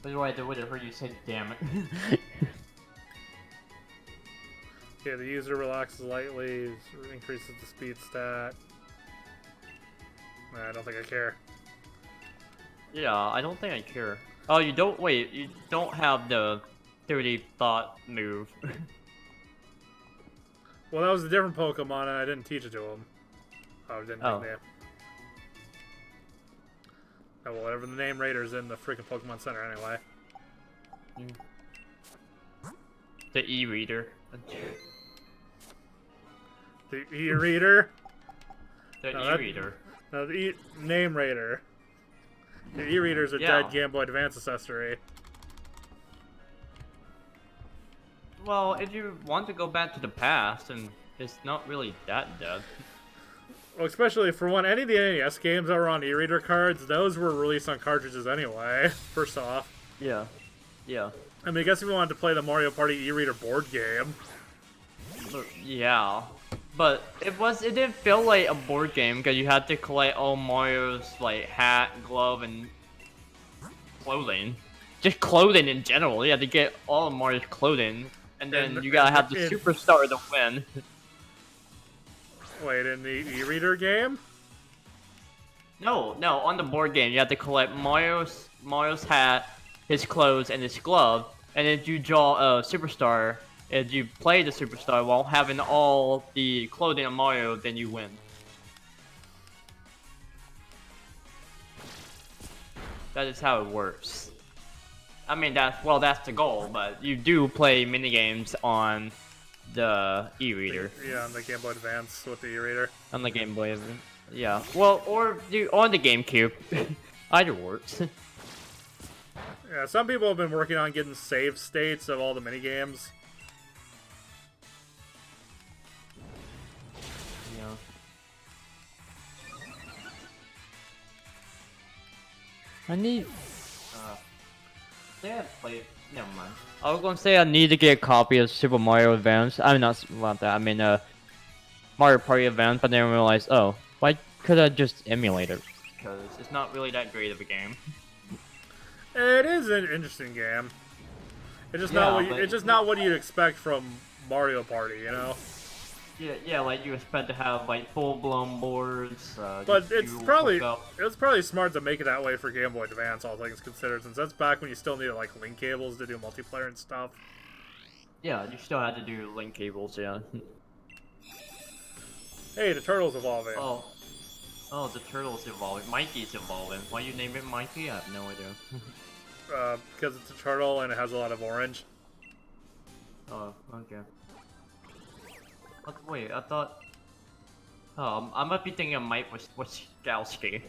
[SPEAKER 3] What do I do whatever you say, damn it?
[SPEAKER 1] Okay, the user relaxes lightly, increases the speed stat. Nah, I don't think I care.
[SPEAKER 3] Yeah, I don't think I care. Oh, you don't- wait, you don't have the 30 thought move.
[SPEAKER 1] Well, that was a different Pokemon and I didn't teach it to him. Oh, I didn't
[SPEAKER 3] Oh.
[SPEAKER 1] think that. Oh, well, whatever, the name rater's in the freaking Pokemon Center anyway.
[SPEAKER 3] The e-reader.
[SPEAKER 1] The e-reader?
[SPEAKER 3] The
[SPEAKER 1] No,
[SPEAKER 3] e-reader.
[SPEAKER 1] No, the name rater. The e-reader's a
[SPEAKER 3] Yeah.
[SPEAKER 1] dead Game Boy Advance accessory.
[SPEAKER 3] Well, if you want to go back to the past, and it's not really that dead.
[SPEAKER 1] Well, especially for one, any of the NES games that were on e-reader cards, those were released on cartridges anyway, first off.
[SPEAKER 3] Yeah. Yeah.
[SPEAKER 1] I mean, I guess if you wanted to play the Mario Party e-reader board game.
[SPEAKER 3] Yeah. But it didn't feel like a board game because you had to collect all Mario's like hat, glove, and clothing. Just clothing in general. You had to get all of Mario's clothing, and then you gotta have the superstar to win.
[SPEAKER 1] Wait, in the e-reader game?
[SPEAKER 3] No, on the board game you have to collect Mario's hat, his clothes, and his glove, and if you draw a superstar, if you play the superstar while having all the clothing of Mario, then you win. That is how it works. I mean, that's the goal, but you do play minigames on the e-reader.
[SPEAKER 1] Yeah, on the Game Boy Advance with the e-reader.
[SPEAKER 3] On the Game Boy, yeah. Well, or on the GameCube. Either works.
[SPEAKER 1] Yeah, some people have been working on getting save states of all the minigames.
[SPEAKER 3] Yeah. I need. Yeah, play. Never mind. I was gonna say I need to get a copy of Super Mario Advance. I mean, not about that. I mean, Mario Party Advance, but then I realized, oh, why could I just emulate it? Because it's not really that great of a game.
[SPEAKER 1] It is an interesting game. It's just not what you'd expect from Mario Party, you know.
[SPEAKER 3] Yeah, like you expect to have like full-blown boards.
[SPEAKER 1] But it's probably smart to make it that way for Game Boy Advance, all things considered, since that's back when you still needed like link cables to do multiplayer and stuff.
[SPEAKER 3] Yeah, you still had to do link cables, yeah.
[SPEAKER 1] Hey, the turtle's evolving.
[SPEAKER 3] Oh, the turtle's evolving. Mikey's evolving. Why you name it Mikey? I have no idea.
[SPEAKER 1] Because it's a turtle and it has a lot of orange.
[SPEAKER 3] Oh, okay. Wait, I thought... Oh, I might be thinking of Mike was Galsky.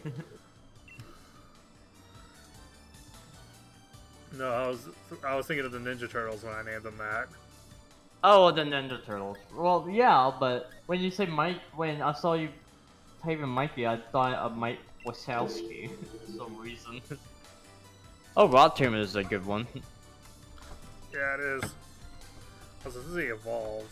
[SPEAKER 1] No, I was thinking of the Ninja Turtles when I named them that.
[SPEAKER 3] Oh, the Ninja Turtles. Well, yeah, but when you say Mike, when I saw you type in Mikey, I thought of Mike Wazowski for some reason. Oh, Rod Tomb is a good one.
[SPEAKER 1] Yeah, it is. This is the evolved.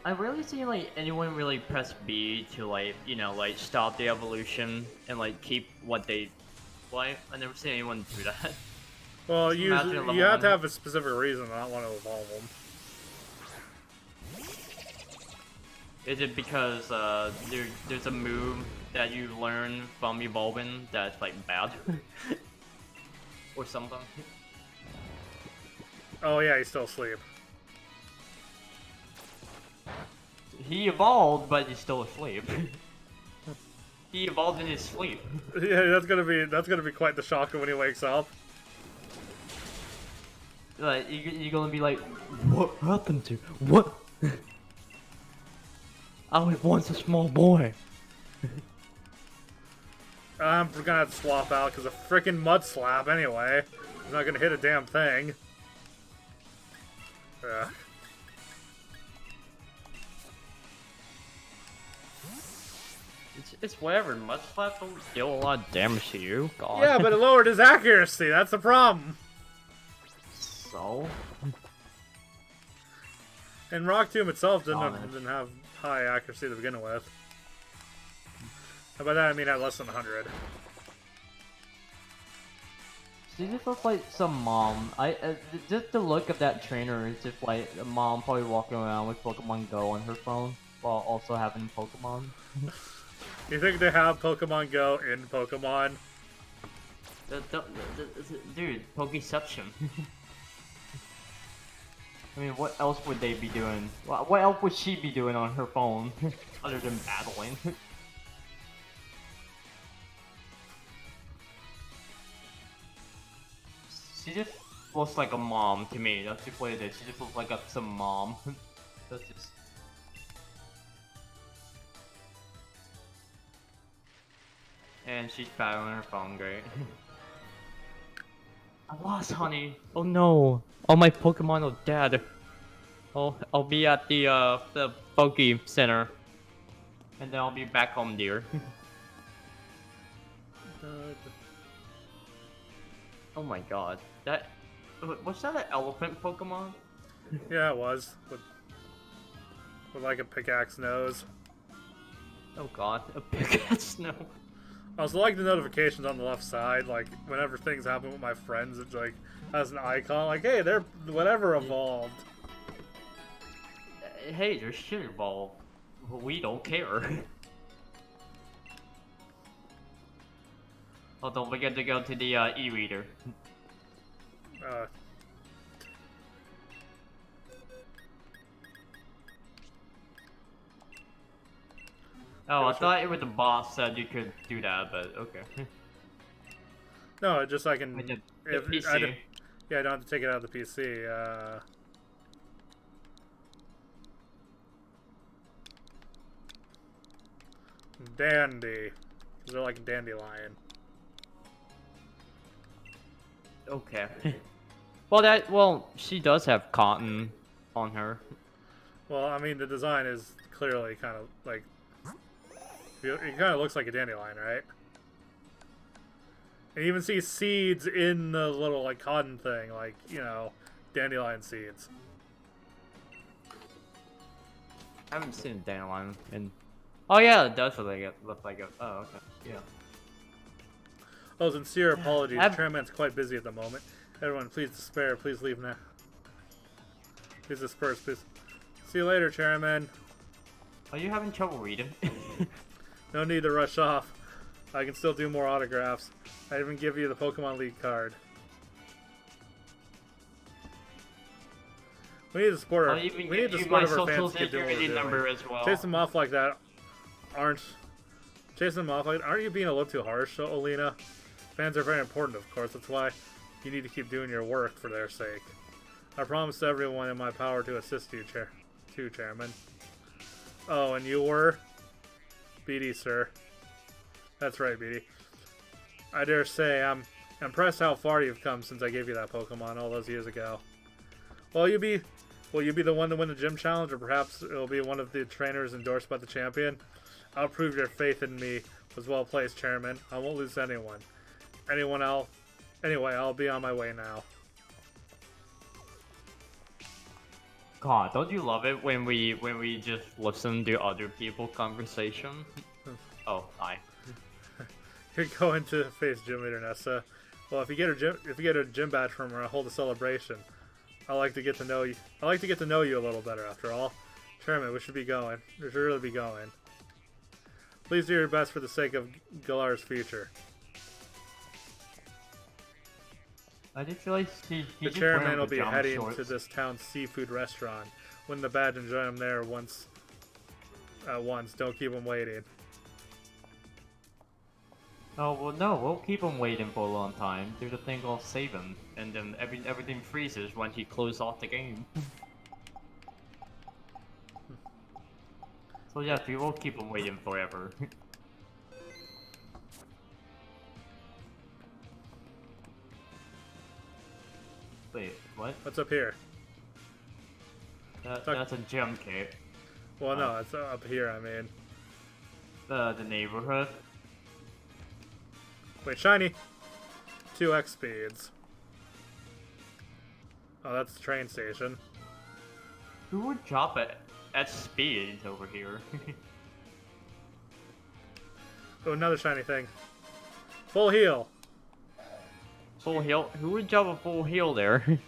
[SPEAKER 3] I rarely see like anyone really press B to like, you know, like stop the evolution and like keep what they like. I never see anyone do that.
[SPEAKER 1] Well, you have to have a specific reason to not want to evolve them.
[SPEAKER 3] Is it because there's a move that you learn from evolving that's like bad? Or something?
[SPEAKER 1] Oh yeah, he's still asleep.
[SPEAKER 3] He evolved, but he's still asleep. He evolved in his sleep.
[SPEAKER 1] Yeah, that's gonna be quite the shocker when he wakes up.
[SPEAKER 3] Like you're gonna be like, what happened to what? I was once a small boy.
[SPEAKER 1] I'm gonna have to swap out because a freaking mud slap anyway. He's not gonna hit a damn thing. Yeah.
[SPEAKER 3] It's whatever. Mudslap don't deal a lot of damage to you. God.
[SPEAKER 1] Yeah, but it lowered his accuracy. That's the problem.
[SPEAKER 3] So.
[SPEAKER 1] And Rock Tomb itself didn't have high accuracy to begin with. And by that I mean at less than 100.
[SPEAKER 3] She just looks like some mom. Just the look of that trainer is just like a mom probably walking around with Pokemon Go on her phone while also having Pokemon.
[SPEAKER 1] You think they have Pokemon Go in Pokemon?
[SPEAKER 3] Dude, Pokeception. I mean, what else would they be doing? What else would she be doing on her phone other than battling? She just looks like a mom to me. That's just what it is. She just looks like some mom. That's just. And she's battling her phone, great. I lost, honey. Oh no. All my Pokemon are dead. I'll be at the Poke Center. And then I'll be back home, dear. Oh my god. Was that an elephant Pokemon?
[SPEAKER 1] Yeah, it was. With like a pickaxe nose.
[SPEAKER 3] Oh god, a pickaxe nose.
[SPEAKER 1] I also like the notifications on the left side, like whenever things happen with my friends, it's like has an icon like, hey, they're whatever evolved.
[SPEAKER 3] Hey, there's shit evolved. We don't care. Oh, don't forget to go to the e-reader. Oh, I thought it was the boss said you could do that, but okay.
[SPEAKER 1] No, just I can.
[SPEAKER 3] The
[SPEAKER 1] PC. Yeah, I don't have to take it out of the PC. Dandy. They're like a dandelion.
[SPEAKER 3] Okay. Well, she does have cotton on her.
[SPEAKER 1] Well, I mean, the design is clearly kind of like. It kind of looks like a dandelion, right? And you even see seeds in the little, like, cotton thing, like, you know, dandelion seeds.
[SPEAKER 3] I haven't seen a dandelion in... Oh yeah, it does look like it. Oh, okay. Yeah.
[SPEAKER 1] Oh, sincere apologies. Chairman's quite busy at the moment. Everyone, please despair. Please leave now. Please disperse, please. See you later, Chairman.
[SPEAKER 3] Are you having trouble reading?
[SPEAKER 1] No need to rush off. I can still do more autographs. I even give you the Pokemon League card. We need to support our. We need to support our fans to keep doing what we're doing.
[SPEAKER 3] As well.
[SPEAKER 1] Chase them off like that. Aren't you being a little too harsh, Olina? Fans are very important, of course. That's why you need to keep doing your work for their sake. I promise to everyone in my power to assist you, Chairman. Oh, and you were? BD, sir. That's right, BD. I dare say I'm impressed how far you've come since I gave you that Pokemon all those years ago. Will you be the one to win the gym challenge, or perhaps it'll be one of the trainers endorsed by the champion? I'll prove your faith in me was well placed, Chairman. I won't lose anyone. Anyway, I'll be on my way now.
[SPEAKER 3] God, don't you love it when we just listen to other people's conversation? Oh, hi.
[SPEAKER 1] You're going to face Gym Leader Nessa. Well, if you get a gym badge from her, I'll hold a celebration. I like to get to know you. I like to get to know you a little better. After all, Chairman, we should be going. We should really be going. Please do your best for the sake of Galar's future.
[SPEAKER 3] I just feel like
[SPEAKER 1] the chairman will be heading to this town's seafood restaurant. Win the badge and join him there at once. Don't keep him waiting.
[SPEAKER 3] Oh well, no, we'll keep him waiting for a long time. There's a thing called save him, and then everything freezes when he closes off the game. So yes, we will keep him waiting forever. Wait, what?
[SPEAKER 1] What's up here?
[SPEAKER 3] That's a gem cape.
[SPEAKER 1] Well, no, it's up here, I mean.
[SPEAKER 3] the neighborhood.
[SPEAKER 1] Wait, shiny. 2x speeds. Oh, that's the train station.
[SPEAKER 3] Who would drop it at speeds over here?
[SPEAKER 1] Oh, another shiny thing. Full heal.
[SPEAKER 3] Full heal? Who would drop a full heal there?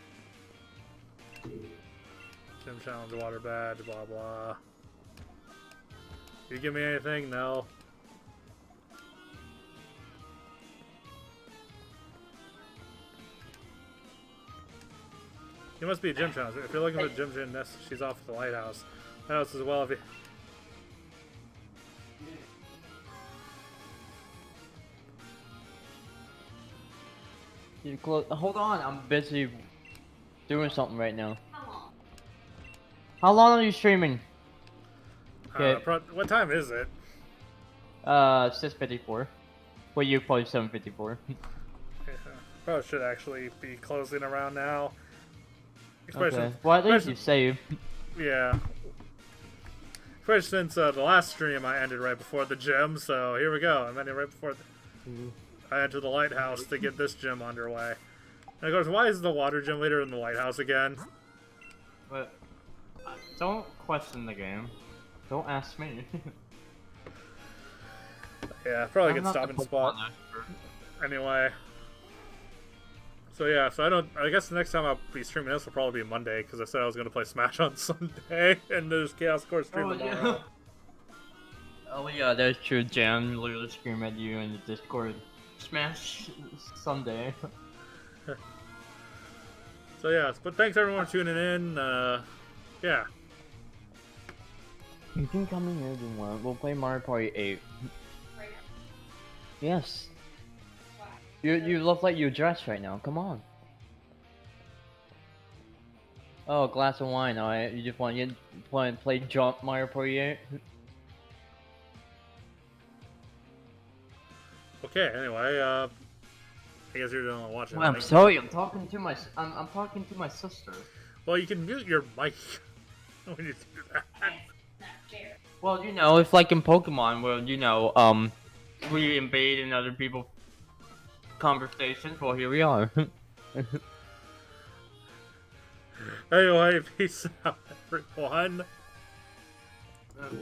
[SPEAKER 1] Gym challenge, water badge, blah blah. You give me anything? No. You must be a gym challenge. If you're looking for gym gymnast, she's off at the lighthouse. Lighthouse as well. If you...
[SPEAKER 3] Hold on, I'm busy doing something right now. How long are you streaming? Okay.
[SPEAKER 1] What time is it?
[SPEAKER 3] 6:54. Well, you probably 7:54.
[SPEAKER 1] Yeah, probably should actually be closing around now.
[SPEAKER 3] Okay. Well, at least you saved.
[SPEAKER 1] Yeah. Especially since the last stream I ended right before the gym, so here we go. I'm ending right before I entered the lighthouse to get this gym underway. And of course, why is the water gym leader in the lighthouse again?
[SPEAKER 3] But don't question the game. Don't ask me.
[SPEAKER 1] Yeah, probably get stop and spot. Anyway. So yeah, I guess the next time I'll be streaming this will probably be Monday, because I said I was going to play Smash on Sunday, and there's Chaos Core stream tomorrow.
[SPEAKER 3] Oh yeah, that's true. Jam literally scream at you in the Discord. Smash someday.
[SPEAKER 1] So yeah, but thanks everyone for tuning in. Yeah.
[SPEAKER 3] You can come in here if you want. We'll play Mario Party 8.
[SPEAKER 4] Right now.
[SPEAKER 3] Yes.
[SPEAKER 4] Why?
[SPEAKER 3] You look like you dress right now. Come on. Oh, a glass of wine. Alright, you just want to play Jump Mario Party 8?
[SPEAKER 1] Okay. Anyway, I guess you're the one watching.
[SPEAKER 3] Well, I'm sorry. I'm talking to my sister.
[SPEAKER 1] Well, you can mute your mic when you do that.
[SPEAKER 4] Not fair.
[SPEAKER 3] Well, you know, it's like in Pokemon where, you know, we invade in other people's conversations. Well, here we are.
[SPEAKER 1] Anyway, peace out, everyone.